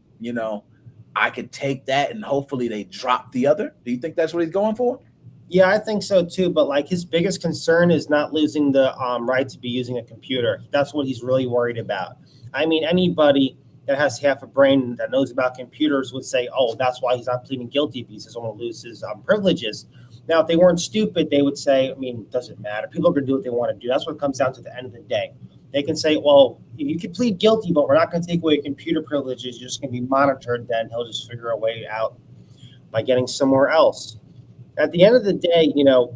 I could take that and hopefully they drop the other. Do you think that's what he's going for? Yeah, I think so too. But his biggest concern is not losing the right to be using a computer. That's what he's really worried about. I mean, anybody that has half a brain that knows about computers would say, oh, that's why he's not pleading guilty because he doesn't want to lose his privileges. Now, if they weren't stupid, they would say, it doesn't matter. People are going to do what they want to do. That's what it comes down to at the end of the day. They can say, well, you can plead guilty, but we're not going to take away your computer privileges. You're just going to be monitored. Then he'll just figure a way out by getting somewhere else. At the end of the day,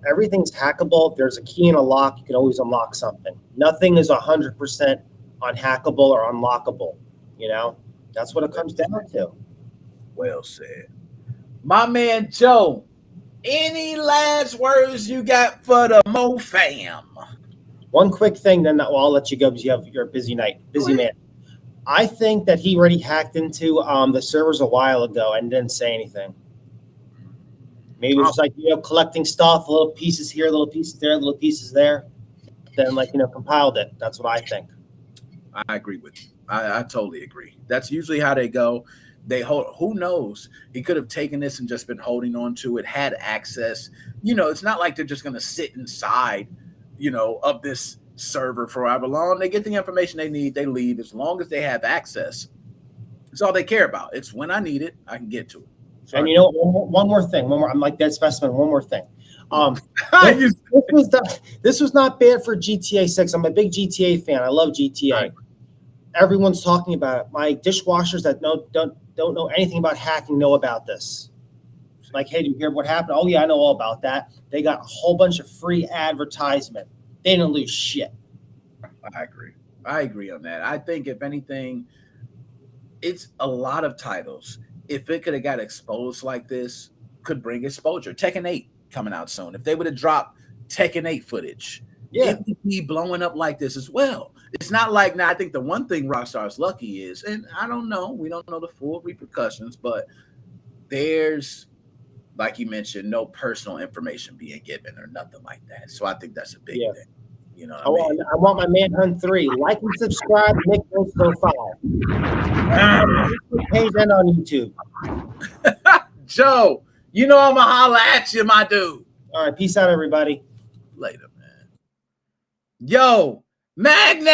everything's hackable. If there's a key and a lock, you can always unlock something. Nothing is 100% unhackable or unlockable. That's what it comes down to. Well said. My man, Joe, any last words you got for the Mo fam? One quick thing, then I'll let you go because you're a busy man. I think that he already hacked into the servers a while ago and didn't say anything. Maybe it was collecting stuff, little pieces here, little pieces there, little pieces there. Then compiled it. That's what I think. I agree with you. I totally agree. That's usually how they go. They hold. Who knows? He could have taken this and just been holding on to it, had access. It's not like they're just going to sit inside, of this server for however long. They get the information they need. They leave as long as they have access. It's all they care about. It's when I need it, I can get to it. And you know, one more thing. I'm like dead specimen. One more thing. This was not bad for GTA 6. I'm a big GTA fan. I love GTA. Right. Everyone's talking about it. My dishwashers that don't know anything about hacking know about this. Like, hey, did you hear what happened? Oh, yeah, I know all about that. They got a whole bunch of free advertisement. They didn't lose shit. I agree on that. I think, if anything, it's a lot of titles. If it could have got exposed like this, could bring exposure. Tekken 8 coming out soon. If they would have dropped Tekken 8 footage, it would be blowing up like this as well. It's not like, now I think the one thing Rockstar's lucky is, and I don't know, we don't know the full repercussions, but there's, like you mentioned, no personal information being given or nothing like that. So I think that's a big thing. You know what I mean? I want my Manhunt 3. Like and subscribe, Nick Goes Go 5. Page and on YouTube. Joe, you know I'm going to holler at you, my dude. All right, peace out, everybody. Later, man. Yo, Magnus!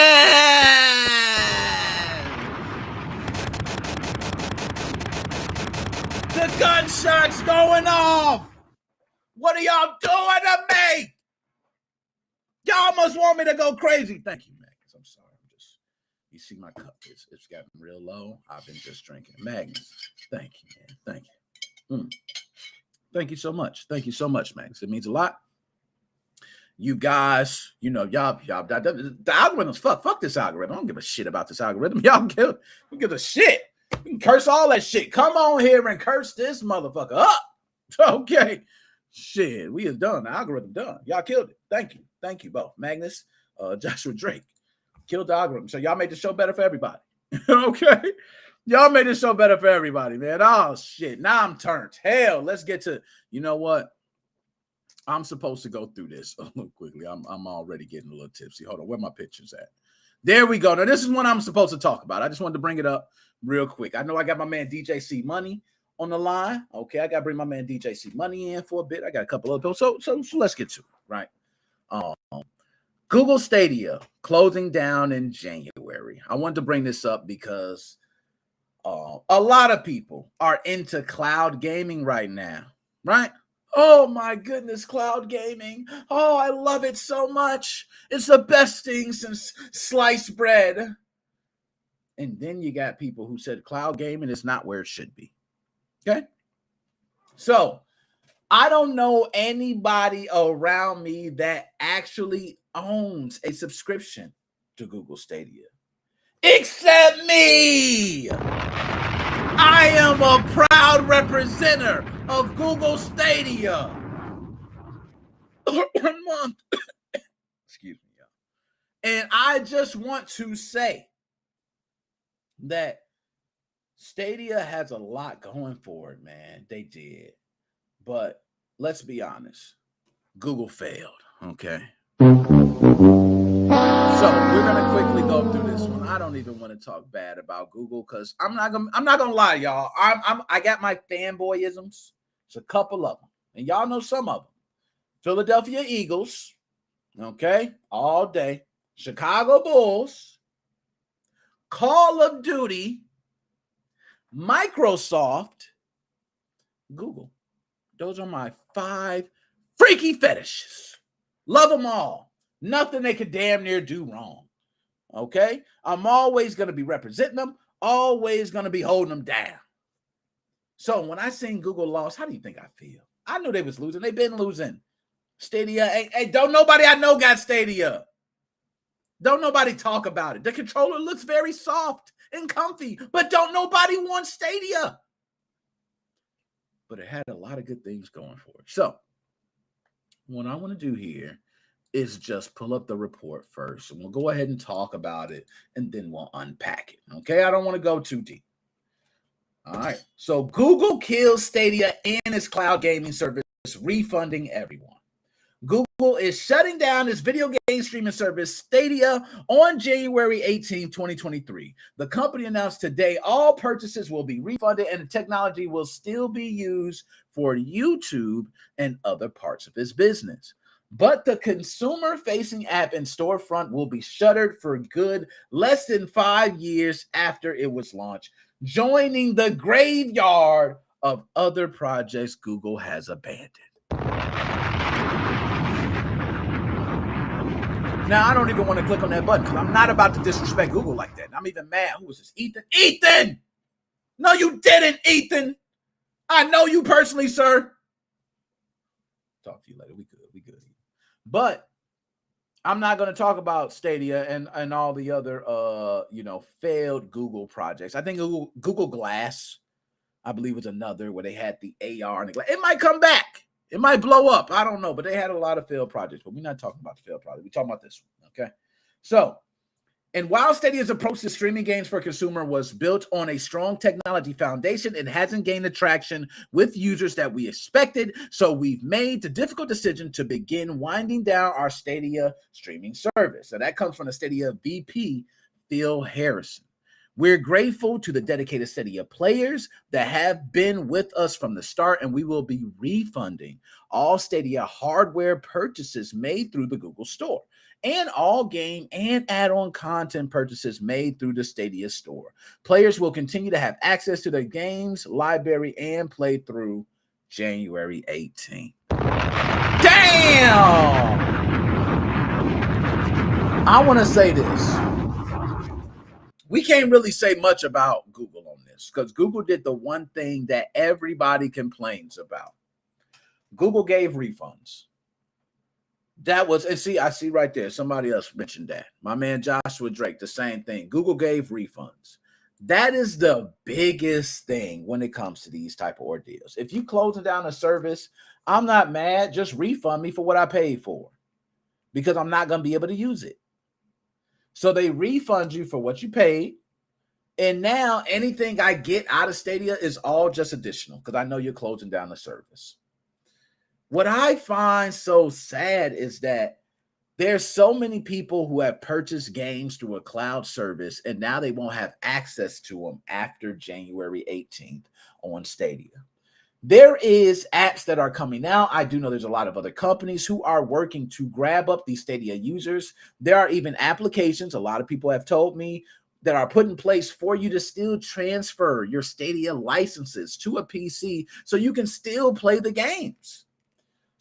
The gunshots going off! What are y'all doing to me? Y'all almost want me to go crazy. Thank you, Magnus. I'm sorry. You see my cup. It's gotten real low. I've been just drinking. Magnus, thank you, man. Thank you. Thank you so much. Thank you so much, Magnus. It means a lot. You guys, you know, y'all, the algorithms, fuck this algorithm. I don't give a shit about this algorithm. Y'all give a shit. You can curse all that shit. Come on here and curse this motherfucker up. Okay. Shit, we is done. The algorithm done. Y'all killed it. Thank you. Thank you both. Magnus, Joshua Drake. Killed the algorithm. So y'all made the show better for everybody. Okay? Y'all made the show better for everybody, man. Oh, shit. Now I'm turned. Hell, let's get to, you know what? I'm supposed to go through this a little quickly. I'm already getting a little tipsy. Hold on. Where my pictures at? There we go. Now, this is what I'm supposed to talk about. I just wanted to bring it up real quick. I know I got my man DJ C Money on the line. Okay, I got to bring my man DJ C Money in for a bit. I got a couple of those. So let's get to it, right? Google Stadia closing down in January. I wanted to bring this up because a lot of people are into cloud gaming right now, right? Oh my goodness, cloud gaming. Oh, I love it so much. It's the best thing since sliced bread. And then you got people who said cloud gaming is not where it should be. Okay? So I don't know anybody around me that actually owns a subscription to Google Stadia, except me. I am a proud representative of Google Stadia. Excuse me, y'all. And I just want to say that Stadia has a lot going for it, man. They did. But let's be honest. Google failed, okay? So we're gonna quickly go through this one. I don't even want to talk bad about Google because I'm not gonna lie, y'all. I got my fanboyisms. It's a couple of them, and y'all know some of them. Philadelphia Eagles, okay, all day. Chicago Bulls, Call of Duty, Microsoft, Google. Those are my 5 freaky fetishes. Love them all. Nothing they could damn near do wrong. Okay? I'm always going to be representing them, always going to be holding them down. So when I seen Google lost, how do you think I feel? I knew they was losing. They've been losing. Stadia, hey, don't nobody I know got Stadia. Don't nobody talk about it. The controller looks very soft and comfy, but don't nobody want Stadia. But it had a lot of good things going for it. So what I want to do here is just pull up the report first, and we'll go ahead and talk about it, and then we'll unpack it. Okay, I don't want to go too deep. All right, so Google kills Stadia and its cloud gaming service, refunding everyone. Google is shutting down its video game streaming service Stadia on January 18, 2023. The company announced today all purchases will be refunded and the technology will still be used for YouTube and other parts of its business. But the consumer-facing app and storefront will be shuttered for good less than 5 years after it was launched, joining the graveyard of other projects Google has abandoned. Now, I don't even want to click on that button because I'm not about to disrespect Google like that. I'm even mad. Who was this? Ethan? Ethan! No, you didn't, Ethan. I know you personally, sir. Talk to you later. We good. But I'm not going to talk about Stadia and all the other failed Google projects. I think Google Glass, I believe, was another where they had the AR and the glass. It might come back. It might blow up. I don't know, but they had a lot of failed projects. But we're not talking about the failed project. We're talking about this one, okay? So, and while Stadia's approach to streaming games for consumer was built on a strong technology foundation, it hasn't gained the traction with users that we expected. So we've made the difficult decision to begin winding down our Stadia streaming service. So that comes from the Stadia VP, Phil Harrison. We're grateful to the dedicated Stadia players that have been with us from the start, and we will be refunding all Stadia hardware purchases made through the Google Store and all game and add-on content purchases made through the Stadia Store. Players will continue to have access to the games library and play through January 18th. Damn! I want to say this. We can't really say much about Google on this because Google did the one thing that everybody complains about. Google gave refunds. That was, and see, I see right there, somebody else mentioned that. My man Joshua Drake, the same thing. Google gave refunds. That is the biggest thing when it comes to these type of ordeals. If you closing down a service, I'm not mad. Just refund me for what I paid for because I'm not going to be able to use it. So they refund you for what you paid. And now anything I get out of Stadia is all just additional because I know you're closing down the service. What I find so sad is that there's so many people who have purchased games through a cloud service and now they won't have access to them after January 18th on Stadia. There is apps that are coming out. I do know there's a lot of other companies who are working to grab up these Stadia users. There are even applications, a lot of people have told me, that are put in place for you to still transfer your Stadia licenses to a PC so you can still play the games.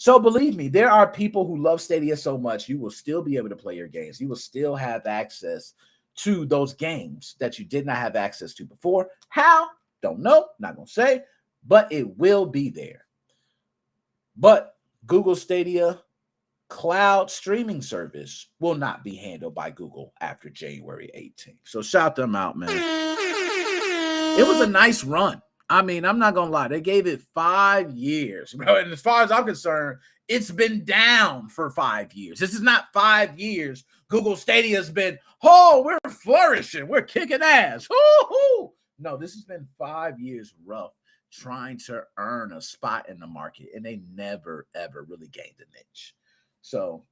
So believe me, there are people who love Stadia so much, you will still be able to play your games. You will still have access to those games that you did not have access to before. How? Don't know, not going to say, but it will be there. But Google Stadia cloud streaming service will not be handled by Google after January 18th. So shout them out, man. It was a nice run. I mean, I'm not going to lie. They gave it 5 years, bro. And as far as I'm concerned, it's been down for 5 years. This is not 5 years. Google Stadia has been, oh, we're flourishing. We're kicking ass. Woo-hoo. No, this has been 5 years rough trying to earn a spot in the market. And they never, ever really gained a niche. So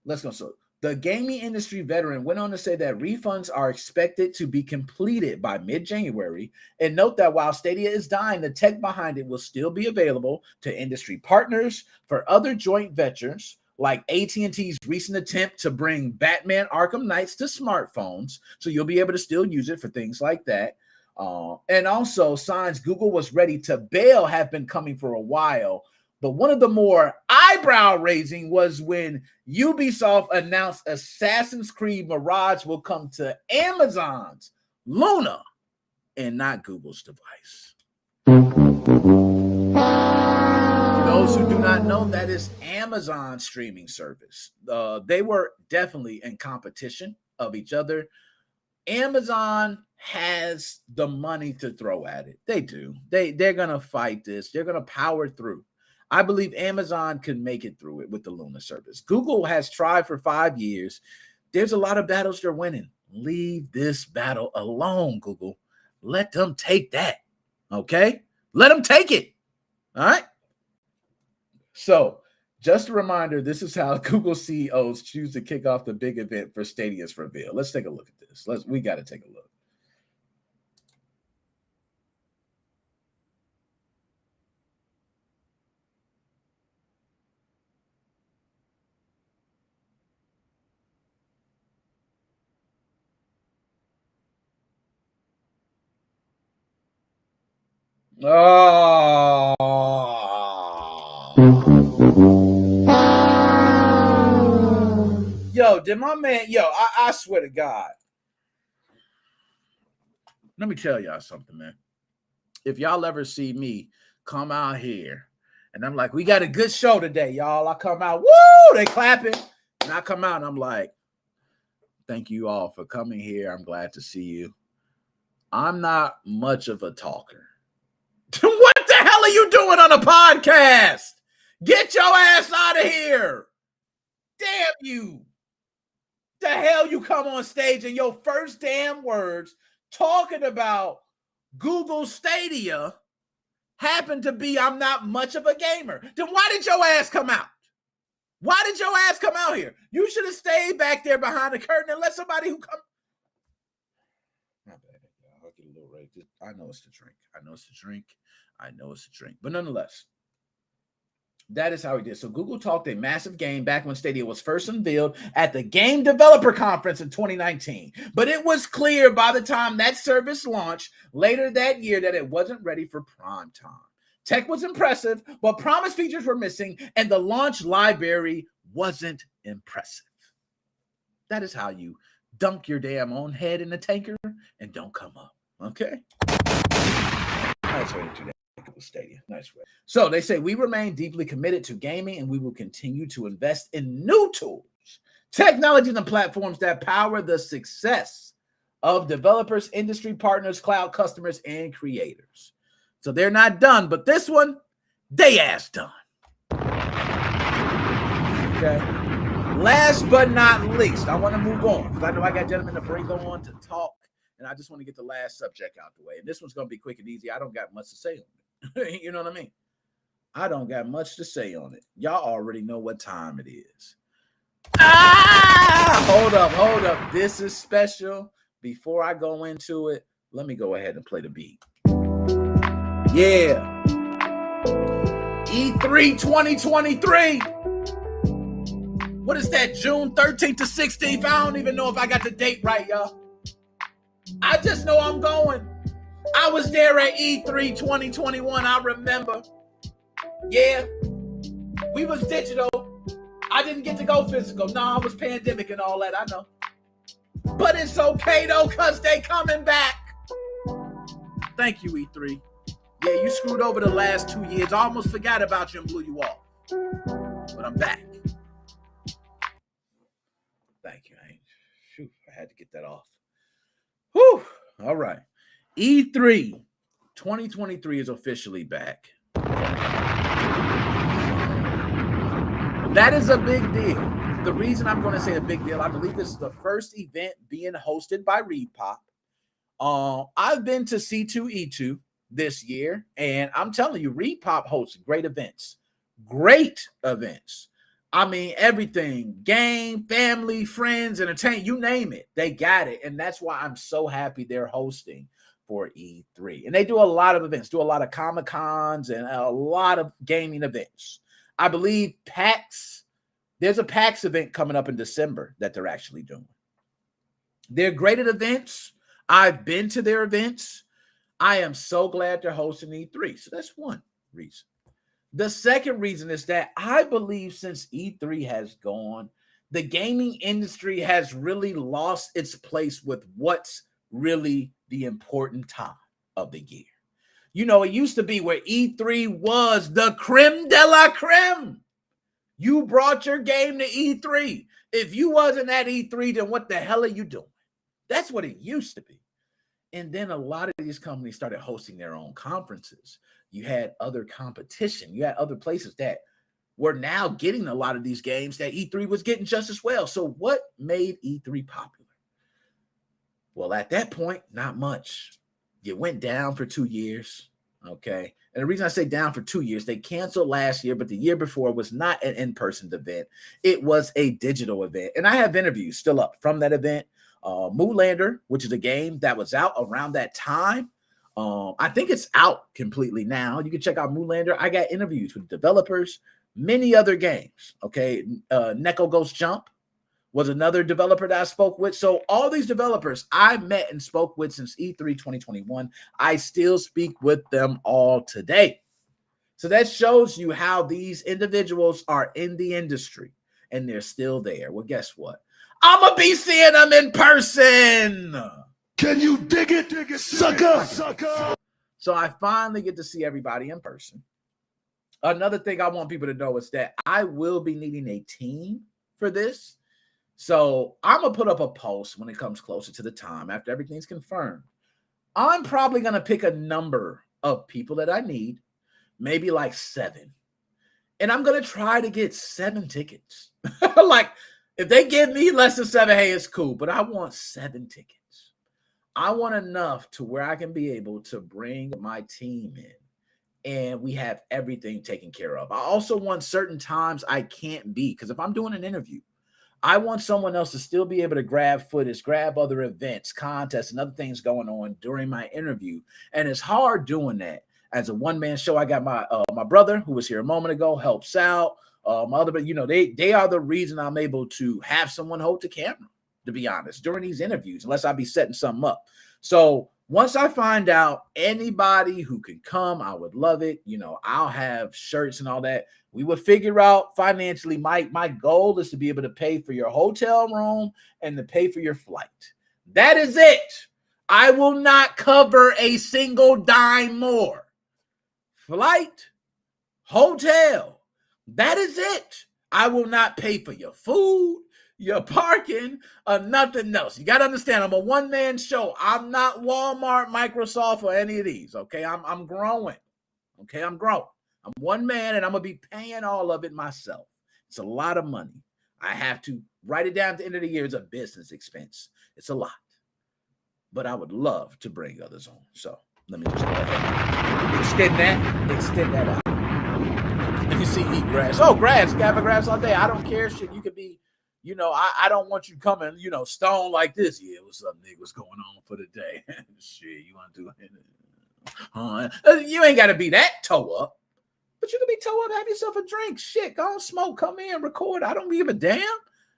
let's go. So the gaming industry veteran went on to say that refunds are expected to be completed by mid-January. And note that while Stadia is dying, the tech behind it will still be available to industry partners for other joint ventures like AT&T's recent attempt to bring Batman Arkham Knights to smartphones. So you'll be able to still use it for things like that. And also signs Google was ready to bail have been coming for a while. But one of the more eyebrow-raising was when Ubisoft announced Assassin's Creed Mirage will come to Amazon's Luna and not Google's device. For those who do not know, that is Amazon's streaming service. They were definitely in competition of each other. Amazon has the money to throw at it. They do. They're going to fight this. They're going to power through. I believe Amazon can make it through it with the Luna service. Google has tried for 5 years. There's a lot of battles they're winning. Leave this battle alone, Google. Let them take that, okay? Let them take it, all right? So just a reminder, this is how Google CEOs choose to kick off the big event for Stadia's reveal. Let's take a look at this. We got to take a look. Oh, Yo, did my man, I swear to God. Let me tell y'all something, man. If y'all ever see me come out here and I'm like, we got a good show today, y'all. I come out, woo, they clapping. And I come out and I'm like, thank you all for coming here. I'm glad to see you. I'm not much of a talker. What the hell are you doing on a podcast? Get your ass out of here. Damn you. The hell you come on stage and your first damn words talking about Google Stadia happen to be I'm not much of a gamer. Then why did your ass come out? Why did your ass come out here? You should have stayed back there behind the curtain and let somebody who come. Not bad. I'll get a little right. I know it's the drink. I know it's a drink. But nonetheless, that is how he did. So Google talked a massive game back when Stadia was first unveiled at the Game Developer Conference in 2019. But it was clear by the time that service launched later that year that it wasn't ready for prime time. Tech was impressive, but promised features were missing, and the launch library wasn't impressive. That is how you dunk your damn own head in the tanker and don't come up. Okay? Nice way to do that. Stadia. Nice way. So they say we remain deeply committed to gaming and we will continue to invest in new tools, technologies, and platforms that power the success of developers, industry partners, cloud customers, and creators. So they're not done, but this one, they ass done. Okay. Last but not least, I want to move on because I know I got gentlemen to bring on to talk, and I just want to get the last subject out the way. And this one's going to be quick and easy. I don't got much to say on it. You know what I mean? I don't got much to say on it. Y'all already know what time it is. Hold up. This is special. Before I go into it, let me go ahead and play the beat. Yeah. E3 2023. What is that? June 13th to 16th? I don't even know if I got the date right, y'all. I just know I'm going. I was there at E3 2021. I remember. Yeah. We was digital. I didn't get to go physical. No, I was pandemic and all that. I know. But it's okay, though, because they coming back. Thank you, E3. Yeah, you screwed over the last 2 years. I almost forgot about you and blew you off. But I'm back. Thank you. I had to get that off. Whew. All right. E3 2023 is officially back. That is a big deal. The reason I'm going to say a big deal, I believe this is the first event being hosted by ReedPop. I've been to C2E2 this year, and I'm telling you, ReedPop hosts great events. Great events. I mean, everything, game, family, friends, entertainment, you name it. They got it. And that's why I'm so happy they're hosting for E3. And they do a lot of events, do a lot of Comic-Cons and a lot of gaming events. I believe PAX, there's a PAX event coming up in December that they're actually doing. They're great at events. I've been to their events. I am so glad they're hosting E3. So that's one reason. The second reason is that I believe since E3 has gone, the gaming industry has really lost its place with what's really the important time of the year. You know, it used to be where E3 was the creme de la creme. You brought your game to E3. If you wasn't at E3, then what the hell are you doing? That's what it used to be. And then a lot of these companies started hosting their own conferences. You had other competition. You had other places that were now getting a lot of these games that E3 was getting just as well. So what made E3 popular? Well, at that point, not much. You went down for 2 years, okay? And the reason I say down for 2 years, they canceled last year, but the year before was not an in-person event. It was a digital event. And I have interviews still up from that event. Moonlander, which is a game that was out around that time. I think it's out completely now. You can check out Moonlander. I got interviews with developers, many other games. Okay. Neko Ghost Jump was another developer that I spoke with. So all these developers I met and spoke with since E3 2021, I still speak with them all today. So that shows you how these individuals are in the industry and they're still there. Well, guess what? I'm going to be seeing them in person. Can you dig it, sucker? So I finally get to see everybody in person. Another thing I want people to know is that I will be needing a team for this. So I'm going to put up a post when it comes closer to the time after everything's confirmed. I'm probably going to pick a number of people that I need, maybe like 7. And I'm going to try to get 7 tickets. Like, if they give me less than 7, hey, it's cool. But I want 7 tickets. I want enough to where I can be able to bring my team in and we have everything taken care of. I also want certain times I can't be, because if I'm doing an interview, I want someone else to still be able to grab footage, grab other events, contests, and other things going on during my interview. And it's hard doing that. As a one-man show, I got my brother, who was here a moment ago, helps out. My other, but they are the reason I'm able to have someone hold the camera, to be honest, during these interviews, unless I be setting something up. So once I find out anybody who can come, I would love it. I'll have shirts and all that. We will figure out financially. My goal is to be able to pay for your hotel room and to pay for your flight. That is it. I will not cover a single dime more. Flight, hotel, that is it. I will not pay for your food, your parking, or nothing else. You got to understand, I'm a one-man show. I'm not Walmart, Microsoft, or any of these, okay? I'm growing, okay? I'm growing. I'm one man, and I'm going to be paying all of it myself. It's a lot of money. I have to write it down at the end of the year. It's a business expense. It's a lot. But I would love to bring others on. So let me just go ahead. Extend that out. And you see, eat grass. Oh, grass. You got to have grass all day. I don't care. Shit, you could be, I don't want you coming, stone like this. Yeah, what's up, nigga? What's going on for the day? Shit, you want to do it? You ain't got to be that toe up. But you can be toe up, have yourself a drink. Shit, go on, smoke, come in, record. I don't give a damn.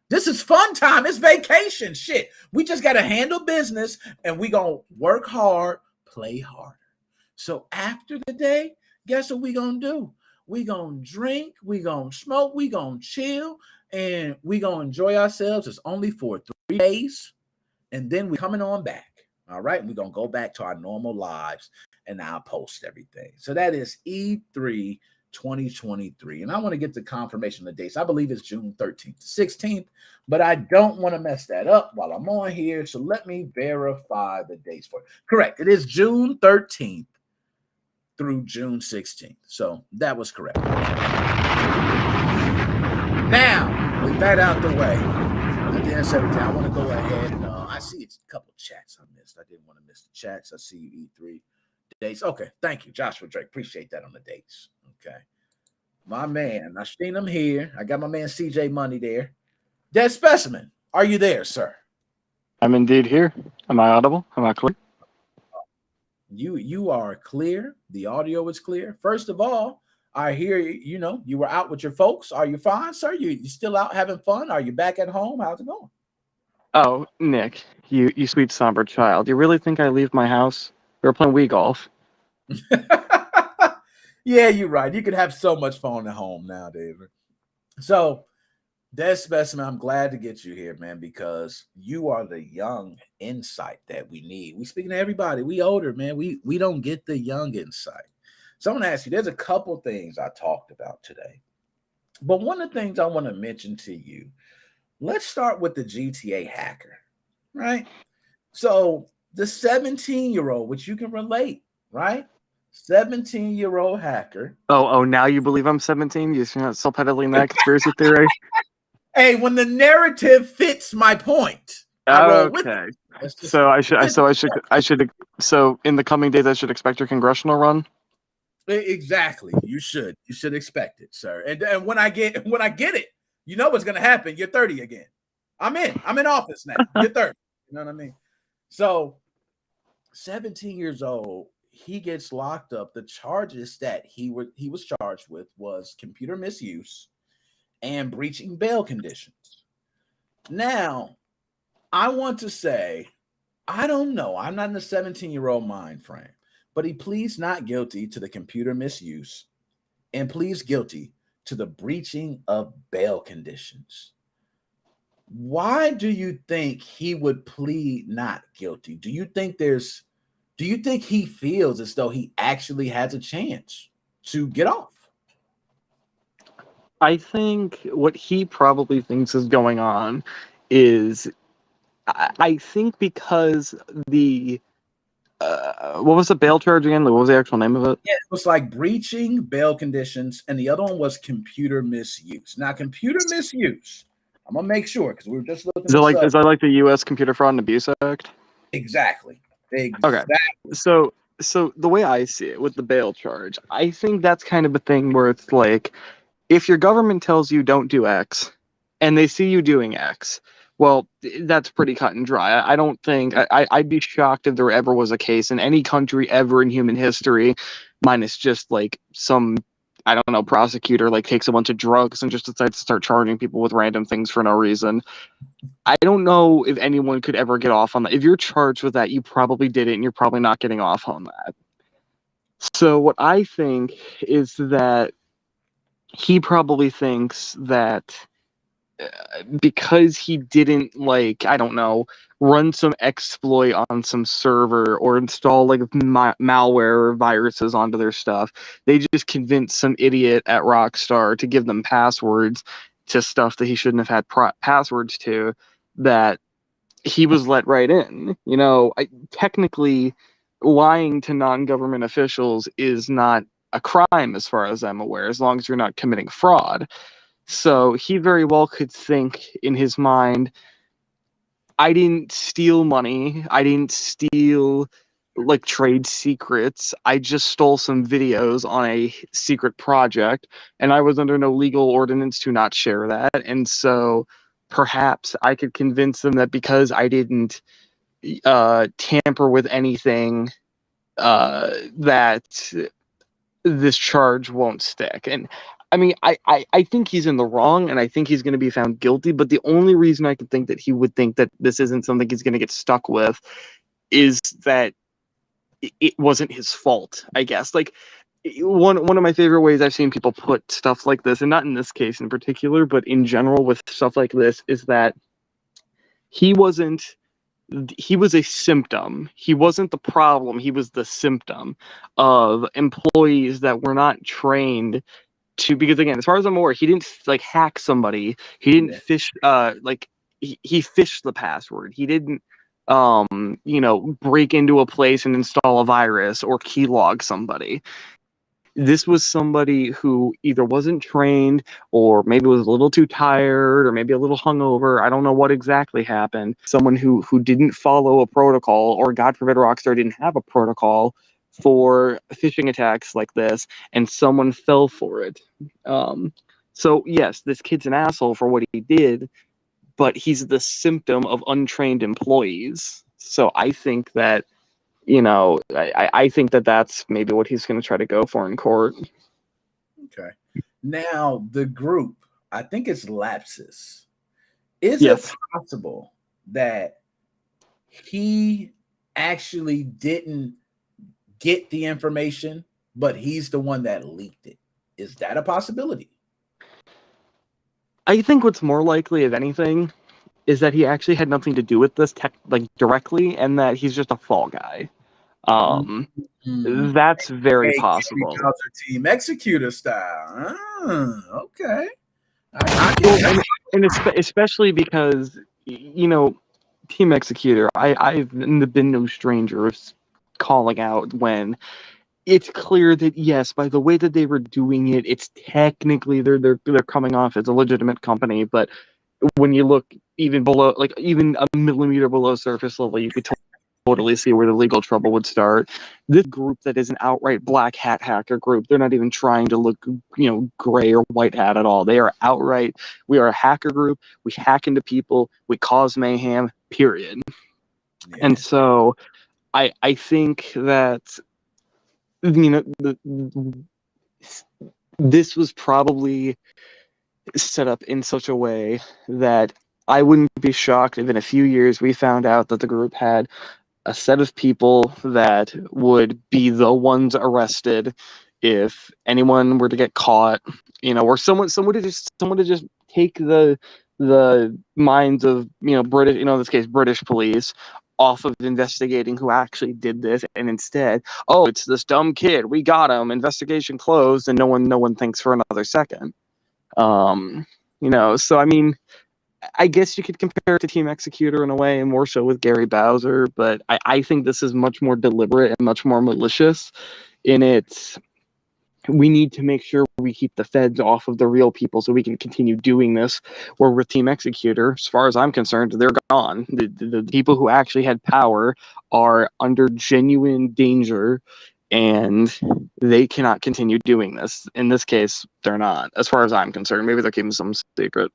This is fun time. It's vacation. Shit. We just got to handle business, and we going to work hard, play harder. So after the day, guess what we going to do? We going to drink, we going to smoke, we going to chill, and we going to enjoy ourselves. It's only for 3 days, and then we coming on back. All right? We're going to go back to our normal lives, and I'll post everything. So that is E3 2023. And I want to get the confirmation of the dates. I believe it's June 13th to 16th, but I don't want to mess that up while I'm on here. So let me verify the dates for it. Correct. It is June 13th through June 16th. So that was correct. Now, with that out the way, at the end of everything, I want to go ahead and I see it's a couple chats I missed. I didn't want to miss the chats. I see you, E3 dates. Okay, thank you, Joshua Drake. Appreciate that on the dates. Okay, my man, I seen him here. I got my man CJ Money there. Dead Specimen, are you there, sir? I'm indeed here. Am I audible? Am I clear? You are clear. The audio is clear. First of all, I hear you were out with your folks. Are you fine, sir? You still out having fun? Are you back at home? How's it going? Oh, Nick, you sweet somber child. You really think I leave my house? We were playing Wii golf. Yeah, you're right. You can have so much fun at home now, David. So, Dead Specimen, I'm glad to get you here, man, because you are the young insight that we need. We speaking to everybody. We older, man. We don't get the young insight. So I'm going to ask you, there's a couple things I talked about today. But one of the things I want to mention to you, let's start with the GTA hacker, right? So the 17-year-old, which you can relate, right? 17-year-old hacker. Oh, now you believe I'm 17? You're still peddling that conspiracy theory? Hey, when the narrative fits my point, I roll with it. So in the coming days, I should expect your congressional run? Exactly. You should expect it, sir. And when I get it, you know what's gonna happen. You're 30 again. I'm in office now. You're 30. You know what I mean? So 17 years old, he gets locked up. The charges that he was charged with was computer misuse and breaching bail conditions. Now, I want to say, I don't know. I'm not in the 17-year-old mind frame, but he pleads not guilty to the computer misuse and pleads guilty to the breaching of bail conditions. Why do you think he would plead not guilty? Do you think he feels as though he actually has a chance to get off? I think what he probably thinks is going on is, I think because the what was the bail charge again? What was the actual name of it? Yeah, it was like breaching bail conditions, and the other one was computer misuse. Now, computer misuse, I'm gonna make sure because we were just looking. Is that like the U.S. Computer Fraud and Abuse Act? Exactly. Okay. So the way I see it with the bail charge, I think that's kind of a thing where it's like, if your government tells you don't do X, and they see you doing X, well, that's pretty cut and dry. I don't think I'd be shocked if there ever was a case in any country ever in human history, minus just like some, I don't know, prosecutor like takes a bunch of drugs and just decides to start charging people with random things for no reason. I don't know if anyone could ever get off on that. If you're charged with that, you probably did it, and you're probably not getting off on that. So what I think is that he probably thinks that because he didn't, like, I don't know, run some exploit on some server or install like malware or viruses onto their stuff, they just convinced some idiot at Rockstar to give them passwords to stuff that he shouldn't have had passwords to, that he was let right in. You know, technically lying to non-government officials is not a crime as far as I'm aware, as long as you're not committing fraud. So he very well could think in his mind, I didn't steal money, I didn't steal like trade secrets, I just stole some videos on a secret project, and I was under no legal ordinance to not share that. And so perhaps I could convince them that because I didn't tamper with anything, that this charge won't stick. And I mean, I think he's in the wrong, and I think he's going to be found guilty, but the only reason I could think that he would think that this isn't something he's going to get stuck with is that it wasn't his fault, I guess. Like, one of my favorite ways I've seen people put stuff like this, and not in this case in particular, but in general with stuff like this, is that he was a symptom. He wasn't the problem. He was the symptom of employees that were not trained to, because again, as far as I'm aware, he didn't like hack somebody. He didn't fish, he fished the password. He didn't, break into a place and install a virus or keylog somebody. This was somebody who either wasn't trained, or maybe was a little too tired, or maybe a little hungover. I don't know what exactly happened. Someone who didn't follow a protocol, or God forbid Rockstar didn't have a protocol for phishing attacks like this, and someone fell for it. So yes, this kid's an asshole for what he did, but he's the symptom of untrained employees. So I think that, I think that that's maybe what he's going to try to go for in court. Okay. Now, the group, I think it's Lapsus. Is Yes. it possible that he actually didn't get the information, but he's the one that leaked it? Is that a possibility? I think what's more likely, if anything, is that he actually had nothing to do with this directly, and that he's just a fall guy. That's very possible. Team Executor style. Okay. And especially because, Team Executor, I've been no stranger of calling out when it's clear that, yes, by the way that they were doing it, it's technically they're coming off as a legitimate company, but when you look even below, like even a millimeter below surface level, you could totally see where the legal trouble would start. This group that is an outright black hat hacker group, they're not even trying to look, gray or white hat at all. They are outright, we are a hacker group, we hack into people, we cause mayhem, period. Yeah. And so I think that, this was probably set up in such a way that I wouldn't be shocked if in a few years we found out that the group had a set of people that would be the ones arrested if anyone were to get caught, or someone to just take the minds of British, in this case British police, off of investigating who actually did this, and instead, oh, it's this dumb kid, we got him, investigation closed, and no one thinks for another second. So I mean, I guess you could compare it to Team Executor in a way, and more so with Gary Bowser, but I think this is much more deliberate and much more malicious in its. We need to make sure we keep the feds off of the real people so we can continue doing this. Where with Team Executor, as far as I'm concerned, they're gone. The people who actually had power are under genuine danger, and they cannot continue doing this. In this case, they're not, as far as I'm concerned. Maybe they're keeping some secret.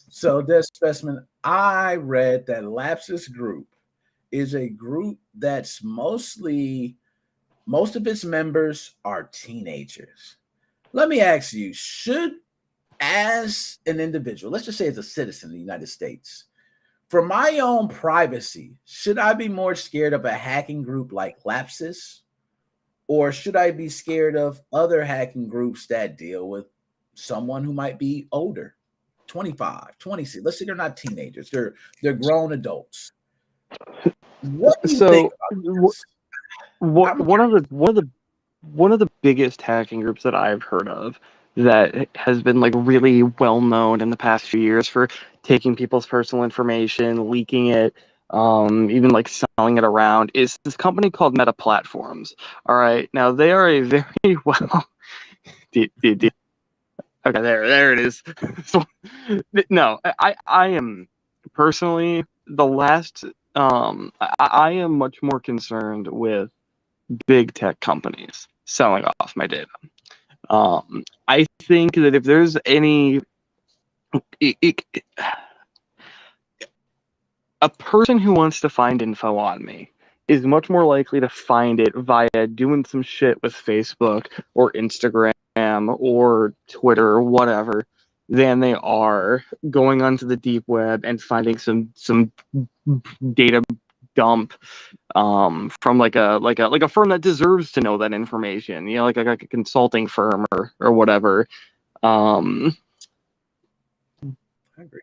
So, Dead Specimen, I read that Lapsus Group is a group that's most of its members are teenagers. Let me ask you, as an individual, let's just say as a citizen of the United States, for my own privacy, should I be more scared of a hacking group like Lapsus, or should I be scared of other hacking groups that deal with someone who might be older, 25, 26? Let's say they're not teenagers, they're grown adults. What do you think about this? One of the biggest hacking groups that I've heard of that has been like really well known in the past few years for taking people's personal information, leaking it, even like selling it around, is this company called Meta Platforms. All right, now they are a very well. Okay, there it is. No, I am personally the last. I am much more concerned with big tech companies selling off my data. I think that if there's any, a person who wants to find info on me is much more likely to find it via doing some shit with Facebook or Instagram or Twitter or whatever than they are going onto the deep web and finding some data dump from like a firm that deserves to know that information, like a consulting firm or whatever.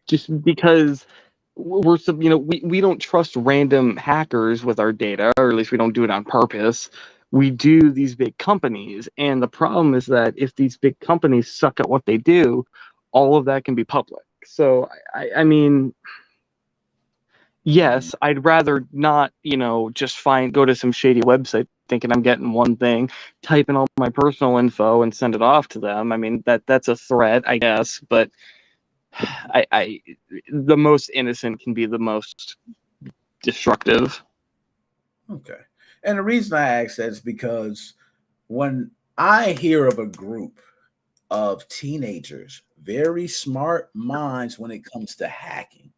Just because we don't trust random hackers with our data, or at least we don't do it on purpose. We do these big companies, and the problem is that if these big companies suck at what they do, all of that can be public. So I mean, yes, I'd rather not, just go to some shady website thinking I'm getting one thing, type in all my personal info and send it off to them. I mean, that's a threat, I guess, but the most innocent can be the most destructive. Okay. And the reason I ask that is because when I hear of a group of teenagers, very smart minds when it comes to hacking,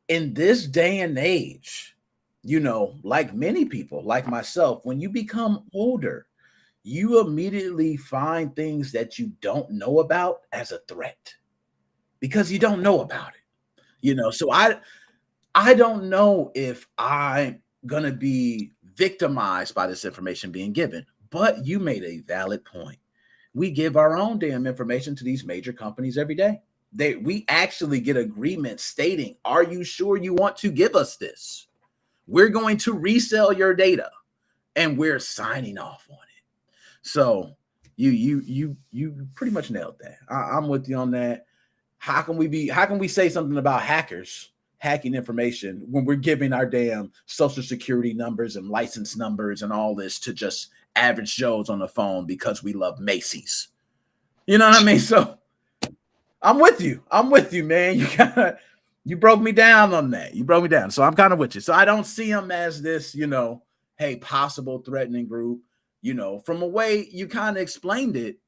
in this day and age, like many people, like myself, when you become older, you immediately find things that you don't know about as a threat because you don't know about it. So I don't know if I'm going to be victimized by this information being given, but you made a valid point. We give our own damn information to these major companies every day. We actually get agreements stating, are you sure you want to give us this? We're going to resell your data, and we're signing off on it. So you pretty much nailed that. I'm with you on that. How can we say something about hackers hacking information when we're giving our damn social security numbers and license numbers and all this to just average Joes on the phone because we love Macy's? You know what I mean? So I'm with you, man. You broke me down on that. You broke me down. So I'm kind of with you. So I don't see them as this, hey, possible threatening group. From a way you kind of explained it,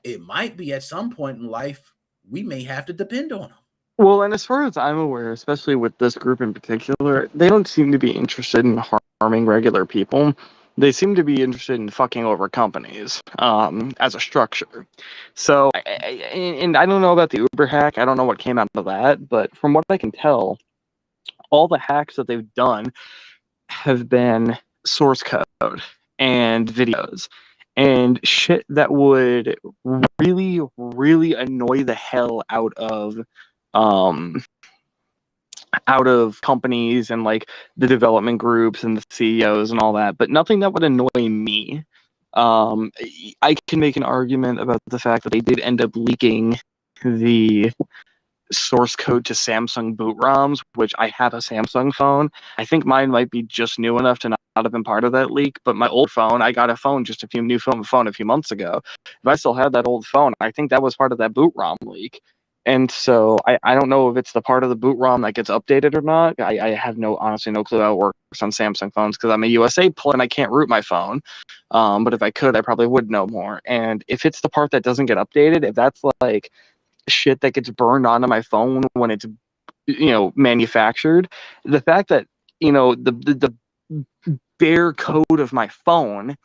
it might be at some point in life we may have to depend on them. Well, and as far as I'm aware, especially with this group in particular, they don't seem to be interested in harming regular people. They seem to be interested in fucking over companies as a structure. So, and I don't know about the Uber hack. I don't know what came out of that. But from what I can tell, all the hacks that they've done have been source code and videos. and shit that would really, really annoy the hell out of companies and like the development groups and the CEOs and all that, but nothing that would annoy me. I can make an argument about the fact that they did end up leaking the source code to Samsung boot ROMs, which I have a Samsung phone. I think mine might be just new enough to not have been part of that leak, but my old phone, I got a phone just a few months ago. If I still had that old phone, I think that was part of that boot ROM leak. And so I don't know if it's the part of the boot ROM that gets updated or not. I have honestly no clue how it works on Samsung phones because I'm a USA plug and I can't root my phone. But if I could, I probably would know more. And if it's the part that doesn't get updated, if that's like shit that gets burned onto my phone when it's manufactured, the fact that the bare code of my phone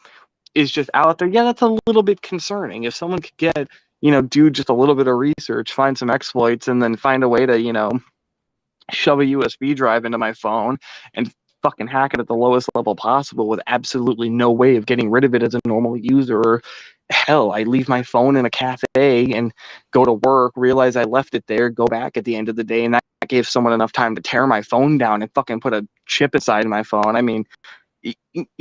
is just out there, yeah, that's a little bit concerning. If someone could get do just a little bit of research, find some exploits, and then find a way to shove a USB drive into my phone and fucking hack it at the lowest level possible with absolutely no way of getting rid of it as a normal user. Hell, I leave my phone in a cafe and go to work, realize I left it there, go back at the end of the day, and that gave someone enough time to tear my phone down and fucking put a chip inside my phone. I mean,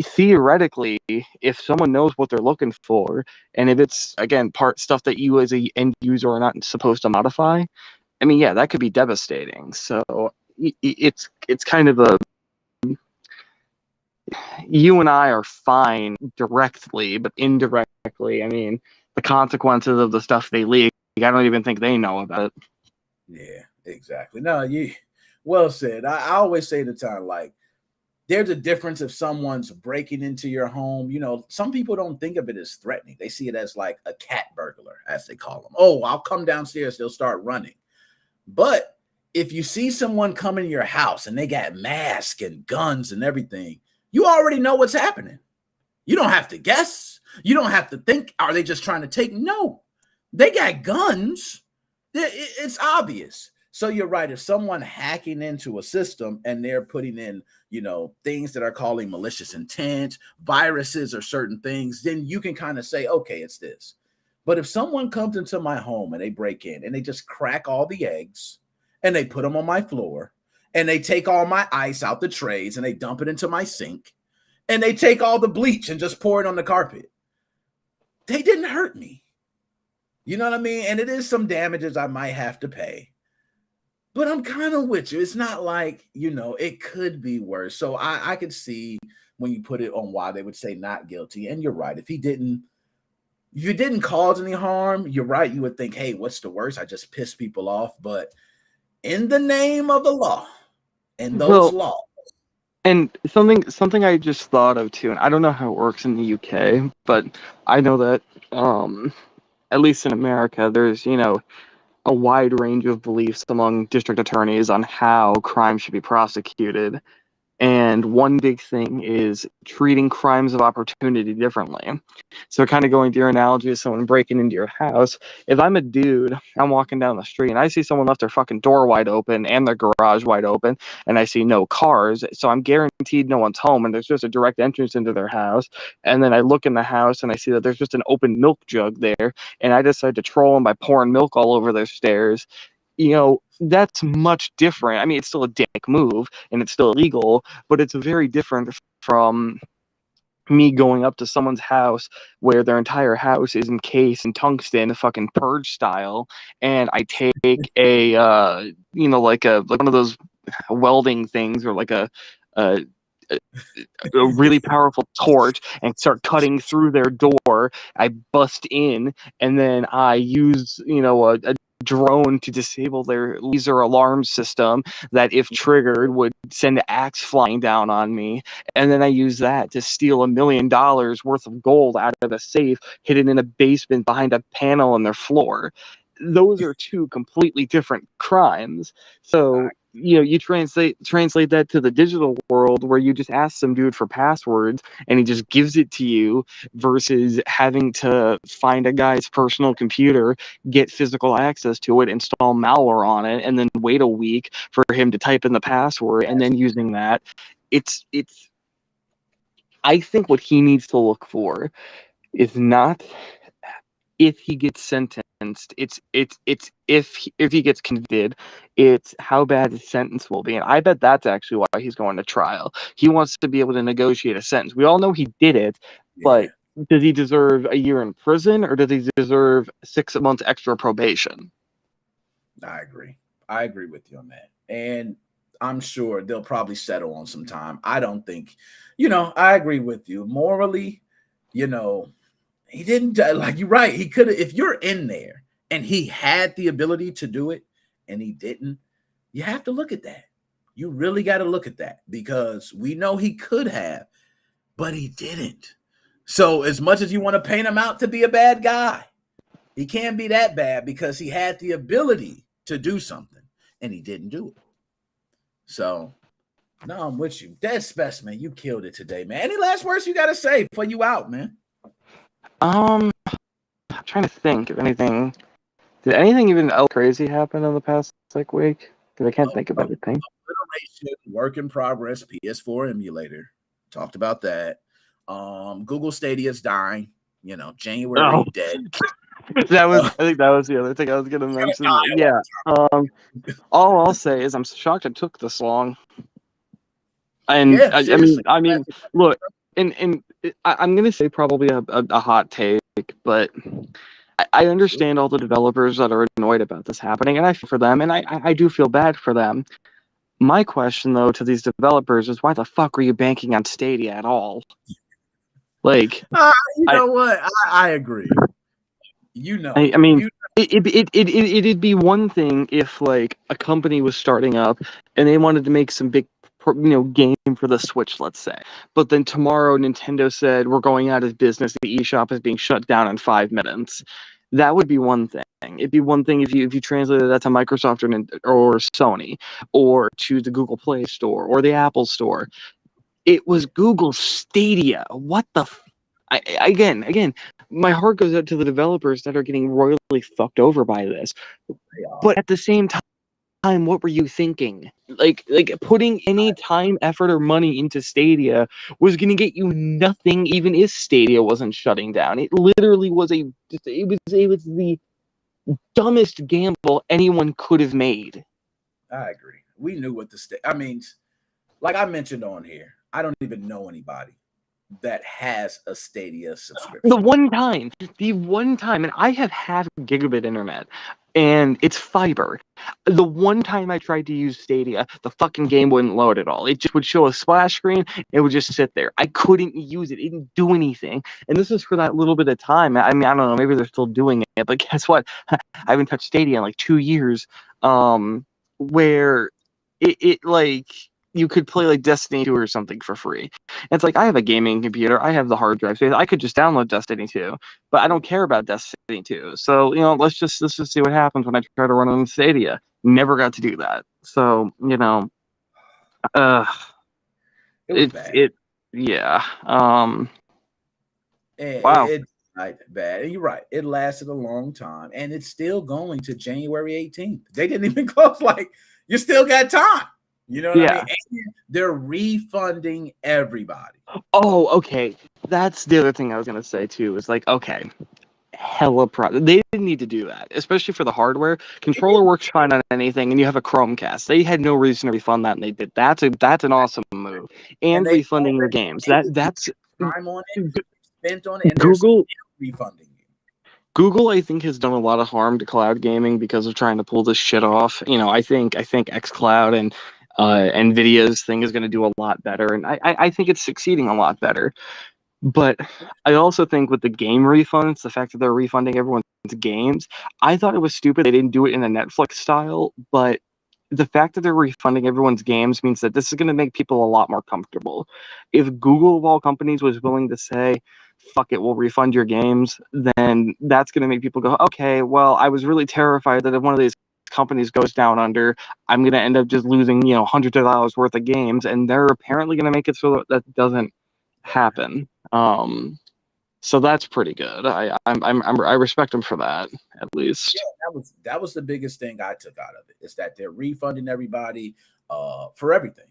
theoretically, if someone knows what they're looking for, and if it's again stuff that you as a end user are not supposed to modify, I mean, yeah, that could be devastating. So it's kind of a, you and I are fine directly, but indirectly, I mean, the consequences of the stuff they leak, I don't even think they know about it. Yeah, exactly. No, you well said. I always say the time, like, there's a difference if someone's breaking into your home. Some people don't think of it as threatening. They see it as like a cat burglar, as they call them. Oh, I'll come downstairs. They'll start running. But if you see someone come in your house and they got masks and guns and everything, you already know what's happening. You don't have to guess. You don't have to think, are they just trying to take? No, they got guns. It's obvious. So you're right. If someone hacking into a system and they're putting in, things that are calling malicious intent, viruses or certain things, then you can kind of say, okay, it's this. But if someone comes into my home and they break in and they just crack all the eggs and they put them on my floor and they take all my ice out the trays and they dump it into my sink and they take all the bleach and just pour it on the carpet, they didn't hurt me. You know what I mean? And it is some damages I might have to pay. But I'm kind of with you. It's not like, it could be worse. So I could see when you put it on why they would say not guilty. And you're right. If you didn't cause any harm, you're right. You would think, hey, what's the worst? I just piss people off. But in the name of the law and those laws. And something I just thought of too, and I don't know how it works in the UK, but I know that at least in America, there's, a wide range of beliefs among district attorneys on how crime should be prosecuted. And one big thing is treating crimes of opportunity differently. So kind of going to your analogy of someone breaking into your house, if I'm a dude, I'm walking down the street and I see someone left their fucking door wide open and their garage wide open and I see no cars, so I'm guaranteed no one's home and there's just a direct entrance into their house, and then I look in the house and I see that there's just an open milk jug there and I decide to troll them by pouring milk all over their stairs, that's much different. I mean, it's still a dick move and it's still illegal, but it's very different from me going up to someone's house where their entire house is encased in tungsten, fucking purge style, and I take a like one of those welding things or like a really powerful torch and start cutting through their door. I bust in and then I use a drone to disable their laser alarm system that, if triggered, would send the axe flying down on me, and then I use that to steal $1 million worth of gold out of a safe hidden in a basement behind a panel in their floor. Those are two completely different crimes. So you translate that to the digital world where you just ask some dude for passwords and he just gives it to you, versus having to find a guy's personal computer, get physical access to it, install malware on it, and then wait a week for him to type in the password and then using that. It's I think what he needs to look for is not if he gets sentenced. It's if he gets convicted, it's how bad his sentence will be. And I bet that's actually why he's going to trial. He wants to be able to negotiate a sentence. We all know he did it, but does he deserve a year in prison, or does he deserve 6 months extra probation? I agree with you on that. And I'm sure they'll probably settle on some time. I don't think, I agree with you. Morally, he didn't, like, you're right. He could have, if you're in there and he had the ability to do it and he didn't, you have to look at that. You really got to look at that, because we know he could have, but he didn't. So as much as you want to paint him out to be a bad guy, he can't be that bad because he had the ability to do something and he didn't do it. So, no, I'm with you. Dead Specimen, you killed it today, man. Any last words you got to say before you out, man? I'm trying to think of anything. Did anything even else crazy happen in the past week? Because I can't think of anything. Obliteration, work in progress, PS4 emulator. Talked about that. Google Stadia's dying. January dead. I think that was the other thing I was going to mention. Yeah. All I'll say is I'm shocked it took this long. And yeah, I mean, look, and I'm going to say probably a hot take, but I understand all the developers that are annoyed about this happening, and I feel for them, and I do feel bad for them. My question, though, to these developers is, why the fuck are you banking on Stadia at all? Like, know what? I agree. I mean, it'd be one thing if, like, a company was starting up and they wanted to make some big, game for the Switch, let's say. But then tomorrow Nintendo said, we're going out of business, the eShop is being shut down in 5 minutes. That would be one thing. It'd be one thing if you translated that to Microsoft or Sony, or to the Google Play Store or the Apple Store. It was Google Stadia. What the again, my heart goes out to the developers that are getting royally fucked over by this. But at the same time, what were you thinking? Like putting any time, effort, or money into Stadia was going to get you nothing, even if Stadia wasn't shutting down. It literally was it was the dumbest gamble anyone could have made. I agree. We knew what like I mentioned on here, I don't even know anybody that has a Stadia subscription. The one time, and I have half gigabit internet, and it's fiber. The one time I tried to use Stadia, the fucking game wouldn't load at all. It just would show a splash screen. It would just sit there. I couldn't use it. It didn't do anything. And this is for that little bit of time. I mean, I don't know. Maybe they're still doing it. But guess what? I haven't touched Stadia in like 2 years. Where it like you could play like Destiny 2 or something for free. And it's like, I have a gaming computer. I have the hard drive space. I could just download Destiny 2, but I don't care about Destiny 2. So, let's just see what happens when I try to run on Stadia. Never got to do that. So, yeah. Wow. It bad. And you're right. It lasted a long time, and it's still going to January 18th. They didn't even close. Like, you still got time. You know what I mean? And they're refunding everybody. Oh, okay. That's the other thing I was gonna say too. Is like, okay, hella they didn't need to do that, especially for the hardware. Controller works fine on anything, and you have a Chromecast. They had no reason to refund that, and they did. That's an awesome move. And refunding your games. That's time on it, spent on it, and Google refunding. Google, I think, has done a lot of harm to cloud gaming because of trying to pull this shit off. I think xCloud and Nvidia's thing is going to do a lot better, and I think it's succeeding a lot better. But I also think with the game refunds, the fact that they're refunding everyone's games, I thought it was stupid they didn't do it in a Netflix style, but the fact that they're refunding everyone's games means that this is going to make people a lot more comfortable. If Google, of all companies, was willing to say, fuck it, we'll refund your games, then that's going to make people go, okay, well, I was really terrified that if one of these companies goes down under, I'm going to end up just losing, hundreds of dollars worth of games, and they're apparently going to make it so that doesn't happen. So that's pretty good. I respect them for that, at least. Yeah, that was the biggest thing I took out of it, is that they're refunding everybody for everything.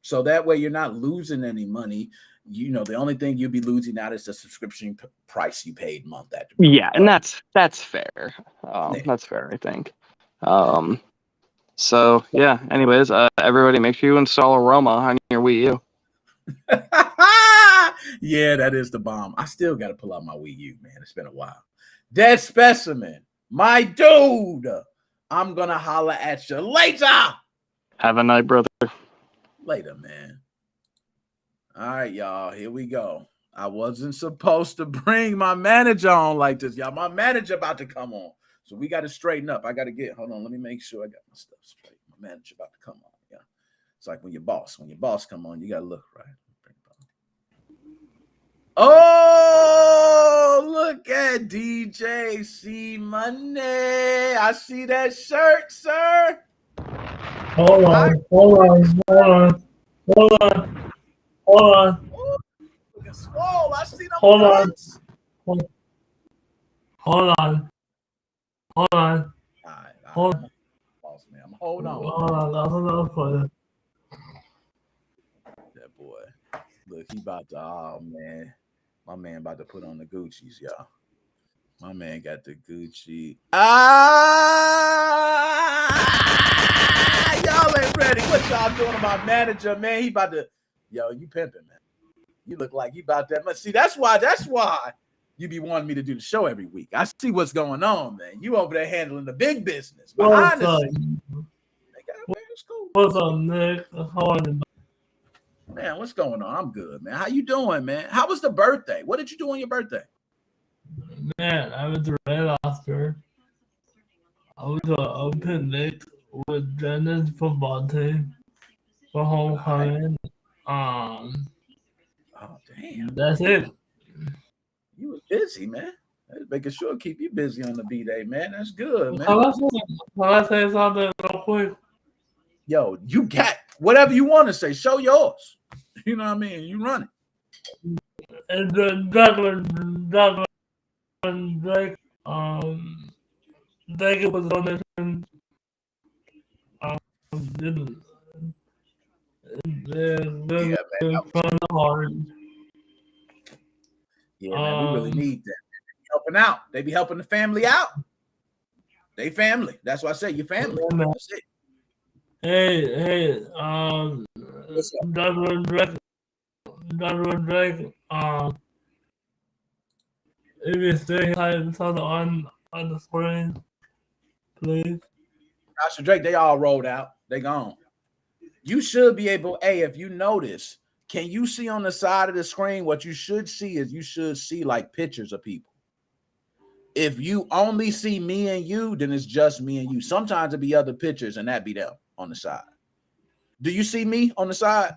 So that way you're not losing any money. you know, the only thing you'll be losing out is the subscription price you paid month after. Yeah, and that's fair. That's fair, I think. So yeah. Anyways, everybody, make sure you install Aroma on your Wii U. Yeah, that is the bomb. I still got to pull out my Wii U, man. It's been a while. Dead Specimen, my dude. I'm gonna holler at you later. Have a night, brother. Later, man. All right, y'all. Here we go. I wasn't supposed to bring my manager on like this, y'all. My manager about to come on. So we got to straighten up. I got to hold on. Let me make sure I got my stuff straight. My manager about to come on. Yeah. It's like when your boss come on, you got to look right. Oh, look at DJ C Money. I see that shirt, sir. Hold on. Look at Swole. I see them Hold on. guns. Hold on. All right. Boss man, hold on. That boy. Look, he about to, oh man. My man about to put on the Gucci's, y'all. My man got the Gucci. Y'all ain't ready. What y'all doing to my manager, man? He about to, yo, you pimping, man. You look like you about that much. See, that's why you be wanting me to do the show every week. I see what's going on, man. You over there handling the big business. Behind the scenes. What's up, Nick? How are you? Man, what's going on? I'm good, man. How you doing, man? How was the birthday? What did you do on your birthday? Man, I went to Red Oscar. I was to open Nick with Dennis football team for homecoming. Oh, damn. That's it. You was busy, man. Making sure to keep you busy on the B-Day, man. That's good, man. Can I say something real quick? Yo, you got whatever you want to say. Show yours. You know what I mean? You run it. And then Douglas Drake, thank you for the donation. Yeah, man, we really need that. Helping out. They be helping the family out. They family. That's why I say your family. That's it. Hey, Douglas Drake, if you stay on the screen, please. Dr. Drake, they all rolled out. They gone. You should be able, if you notice, can you see on the side of the screen? What you should see is you should see like pictures of people. If you only see me and you, then it's just me and you. Sometimes it'll be other pictures and that be them on the side. Do you see me on the side?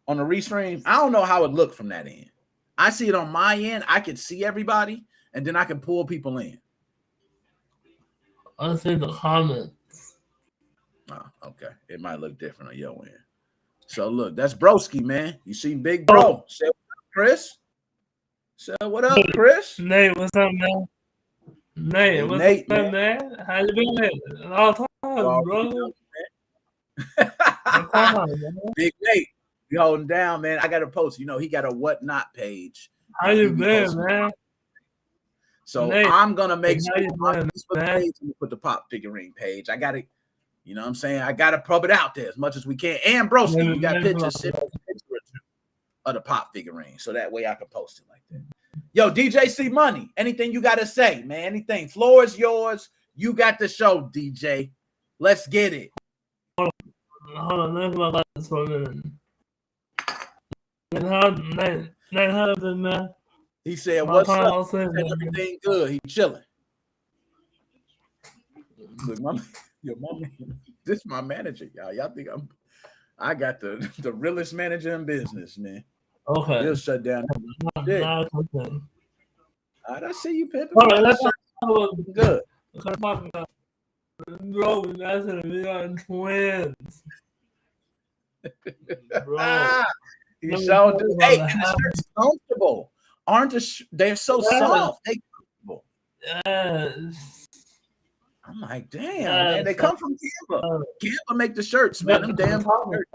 On the restream? I don't know how it looked from that end. I see it on my end. I can see everybody, and then I can pull people in. I see the comments. Oh, okay. It might look different on your end. So look, that's Broski, man. You see Big Bro. Say what up, Chris. Say what up, Chris. Nate, what's up, man? Nate, what's up, man? How you doing? All time, bro. Big Nate, you holding down, man. I got to post. You know, he got a whatnot page. How you been, man? So Nate, I'm gonna make sure page and put the pop figurine page. I got to, you know what I'm saying? I got to pub it out there as much as we can. And Broski, you got pictures of the pop figurine, so that way I can post it like that. Yo, DJ C Money, anything you got to say, man? Anything? Floor is yours. You got the show, DJ. Let's get it. Hold on, let me about this for a minute. Nate, how is it, man? He said, "What's up?" Said, everything good. He chilling. Look, this is my manager, y'all. Y'all think I got the realest manager in business, man. Okay. He'll shut down. Okay. All right, I see you, pimping. All right, let's talk good. Bro, that's we are twins. Bro. You so do. Hey, and the shirt's comfortable. Aren't they're so soft? They comfortable. Yes. I'm like, damn, man. They come from Canva. Canva make the shirts, man. Them damn shirts.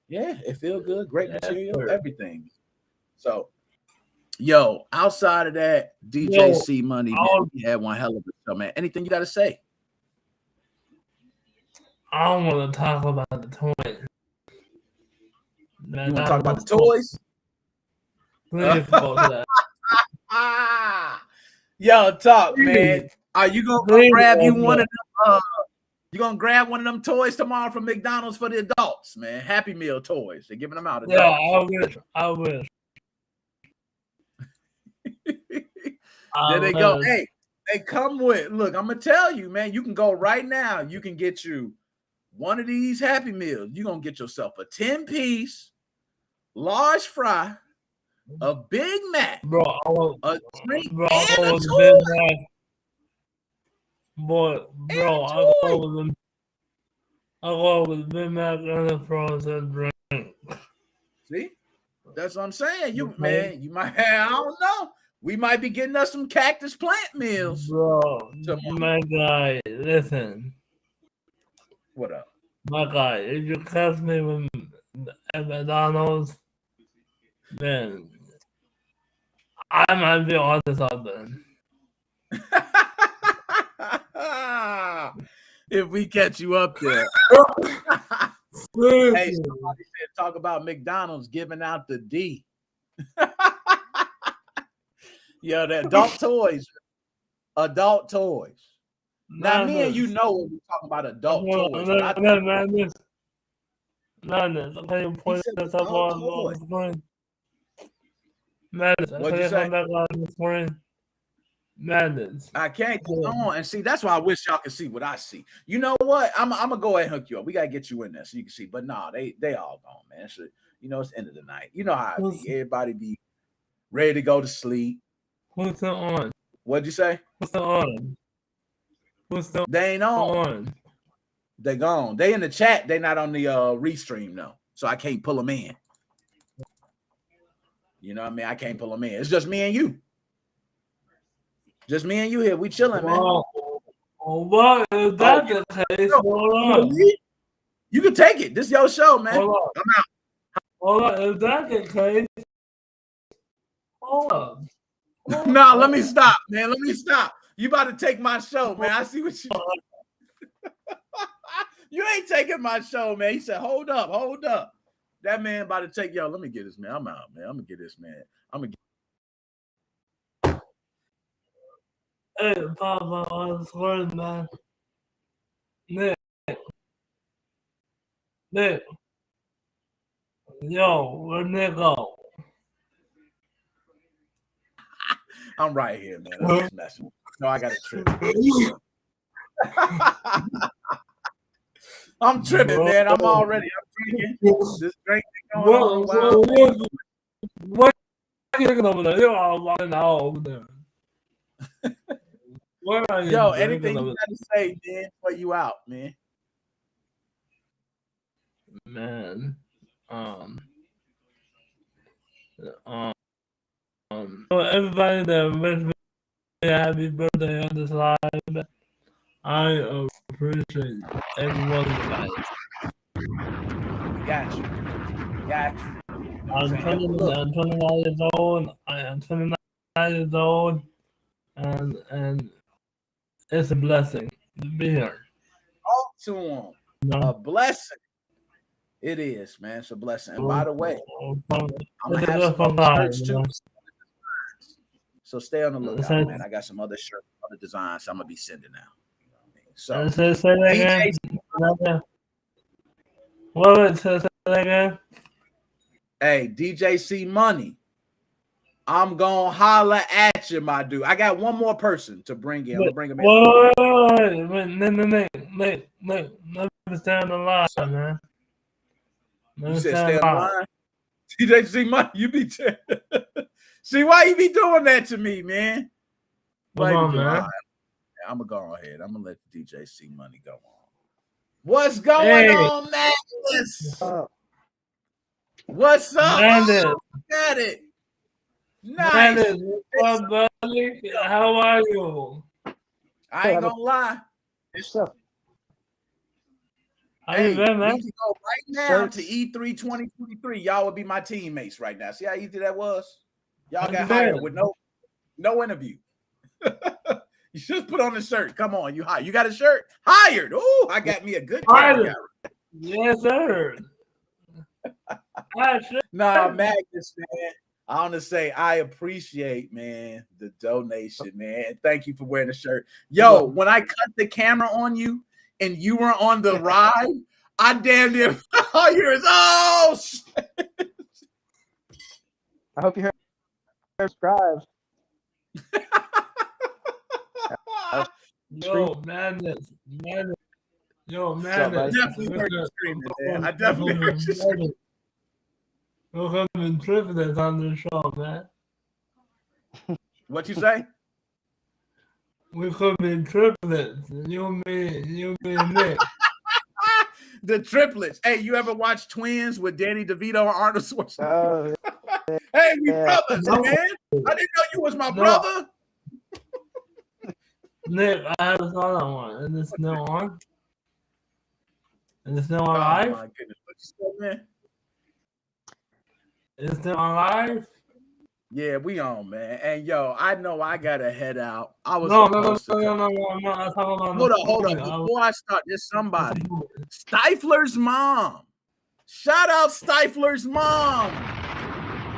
Yeah, it feel good. Great Yes, material, sir. everything. So, yo, outside of that, DJ Yo, C Money, man, he had one hell of a show, man. Anything you got to say? I don't want to talk about the toys. You want to talk about the toys? Please go to that. Yo, talk, man. Are you gonna grab you one of them? You gonna grab one of them toys tomorrow from McDonald's for the adults, man? Happy Meal toys. They're giving them out. Adults. Yeah, I wish. There they go. Hey, they come with. Look, I'm gonna tell you, man. You can go right now. You can get you one of these Happy Meals. You're gonna get yourself a 10-piece large fry, a Big Mac, bro, a drink, and a toy. Bro, I go with Big Mac and a frozen drink. See, that's what I'm saying. You man, you might have, I don't know. We might be getting us some cactus plant meals. Bro, my guy, listen. What up? My guy, if you catch me with McDonald's, then I might be on to something. If we catch you up there. Hey, somebody said talk about McDonald's giving out the D. Yeah, the adult toys. Adult toys. Now, me and you know when we talk about adult toys. Madness. Can you point this up on the screen? Madness. What'd you say? Come back on the screen. Madness. I can't get on. And see, that's why I wish y'all could see what I see. You know what? I'm gonna go ahead and hook you up. We gotta get you in there so you can see. But nah, they all gone, man. So, you know, it's the end of the night. You know how it be. Everybody be ready to go to sleep. What's the on? What'd you say? What's the on? They ain't on. They gone. They in the chat. They not on the restream though, so I can't pull them in. You know what I mean? I can't pull them in. It's just me and you. Just me and you here. We chilling, man. What is that the case? Hold on. You can take it. This is your show, man. Hold on. I'm out. Hold on. Is that the case? Hold on. No, let me stop, man. Let me stop. You about to take my show, man. I see what you. You ain't taking my show, man. He said, "Hold up, hold up." That man about to take y'all. Let me get this man. I'm out, man. I'm gonna get this man. I'm gonna get. Hey, Papa, I was worried, man. Nick. Yo, where'd Nick go? I'm right here, man. I'm just messing with you. No, I got a trip. I'm tripping, man. I'm drinking. This drink going on wild. What are you over there? You're all walking out over there. Where are you? Yo, anything you got to say, man, before you out, man? Man, everybody that wished me a happy birthday on this live, I appreciate every one of you guys. Got you. I'm 29 years old. I am 29 years old, and it's a blessing to be here. Talk to him. No. A blessing. It is, man. It's a blessing. And by the way, I'm gonna have some other shirts too. So stay on the lookout, man. I got some other shirts, other designs I'm gonna be sending out. You know what I mean? So say that again. What? Say that again. Hey, DJ C Money. I'm gonna holler at you, my dude. I got one more person to bring in. I'm gonna bring him in. Wait. Let me stay on the line, man. You said stay on the line? DJ C Money, you be see why you be doing that to me, man? Come on, man. I'm gonna go ahead. I'm gonna let DJ C Money go on. What's going on, Madness? What's up? Madness. Got it. Nice. Madness. What's up, buddy? How are you? I ain't gonna lie. Hey, we man? can go right now to E3 2023. Y'all would be my teammates right now. See how easy that was? Y'all got hired with no interview. You should put on a shirt. Come on, you hired. You got a shirt? Hired. Oh, I got me a good camera guy. Yes, sir. Nah, Magnus, man. I want to say I appreciate, man, the donation, man. Thank you for wearing the shirt. Yo, when I cut the camera on you and you were on the ride, I damn near all yours. Oh, shit. I hope you subscribe. Yo, madness. Yo, madness. Definitely heard you screaming, man. I definitely heard you screaming. We're coming triplets on the show, man. What you say? We're coming triplets. You and Nick. The triplets. Hey, you ever watch Twins with Danny DeVito and Arnold Schwarzenegger? Hey, we brothers, man. I didn't know you was my brother. Nick, I have a thought on one. And it's still on? And it's still on live? Oh, my goodness. What you said, man? It's still on live? Yeah, we on, man. And yo, I know I gotta head out. I was No. Hold on. Before I start, there's somebody. Stifler's mom. Shout out Stifler's mom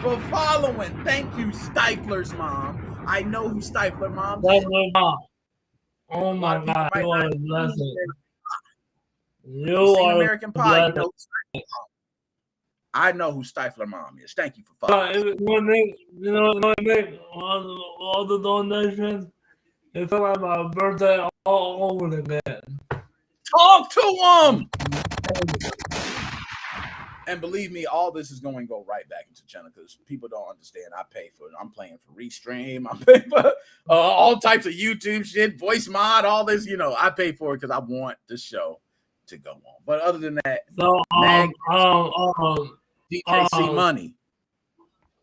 for following. Thank you, Stifler's mom. I know who Stifler mom is. Oh my God, you are a blessing. You are American Pie. I know who Stifler mom is. Thank you for following. You know, Nick, all the donations, it felt like my birthday all over again. Talk to him. And believe me, all this is going to go right back into the channel because people don't understand. I pay for it. I'm paying for Restream. I'm paying for all types of YouTube shit, voice mod, all this. You know, I pay for it because I want the show to go on. But other than that, so DKC money.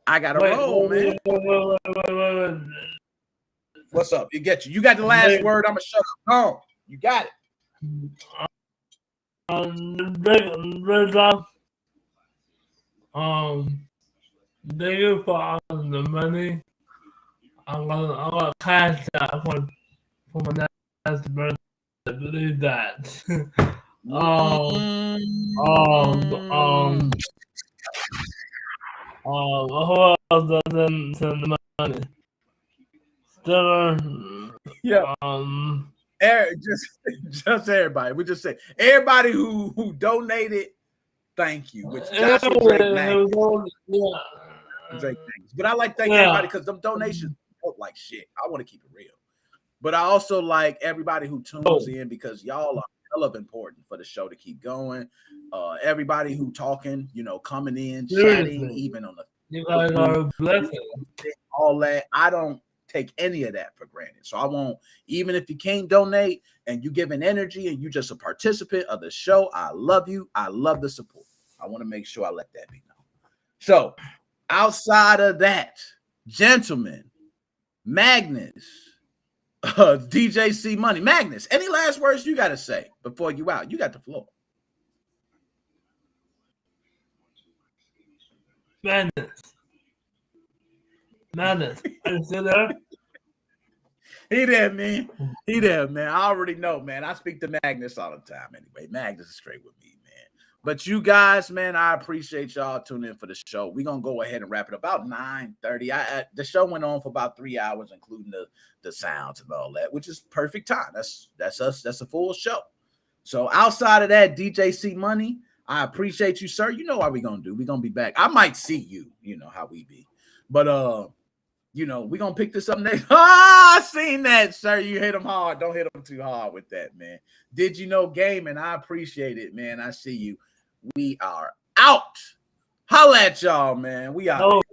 I got to roll, man. Wait. What's up? You get you. You got the last word. I'm going to shut up. Go. You got it. Thank you for all the money. I'm gonna cash that for my next birthday. Believe that. Who else doesn't send the money? Stiller. Yeah. Just everybody. We just say everybody who donated. Thank you. Which Joshua Drake things. But I like thank everybody because them donations look like shit. I want to keep it real. But I also like everybody who tunes in because y'all are hella important for the show to keep going. Everybody who talking, you know, coming in, chatting, even on the you guys are a blessing. All that. I don't take any of that for granted. So I won't, even if you can't donate and you giving energy and you just a participant of the show, I love you. I love the support. I want to make sure I let that be known. So outside of that, gentlemen, Magnus, DJ C Money. Magnus, any last words you got to say before you out? You got the floor. Madness. Are you still there? He there, man. He there, man. I already know, man. I speak to Magnus all the time anyway. Magnus is straight with me, man. But you guys, man, I appreciate y'all tuning in for the show. We're going to go ahead and wrap it about 9:30. The show went on for about 3 hours, including the sounds and all that, which is perfect time. That's us. That's a full show. So outside of that, DJ C Money, I appreciate you, sir. You know what we're going to do. We're going to be back. I might see you. You know how we be. But, you know, we're going to pick this up next. I seen that, sir. You hit them hard. Don't hit them too hard with that, man. Did you know gaming? I appreciate it, man. I see you. We are out. Holla at y'all, man. We out.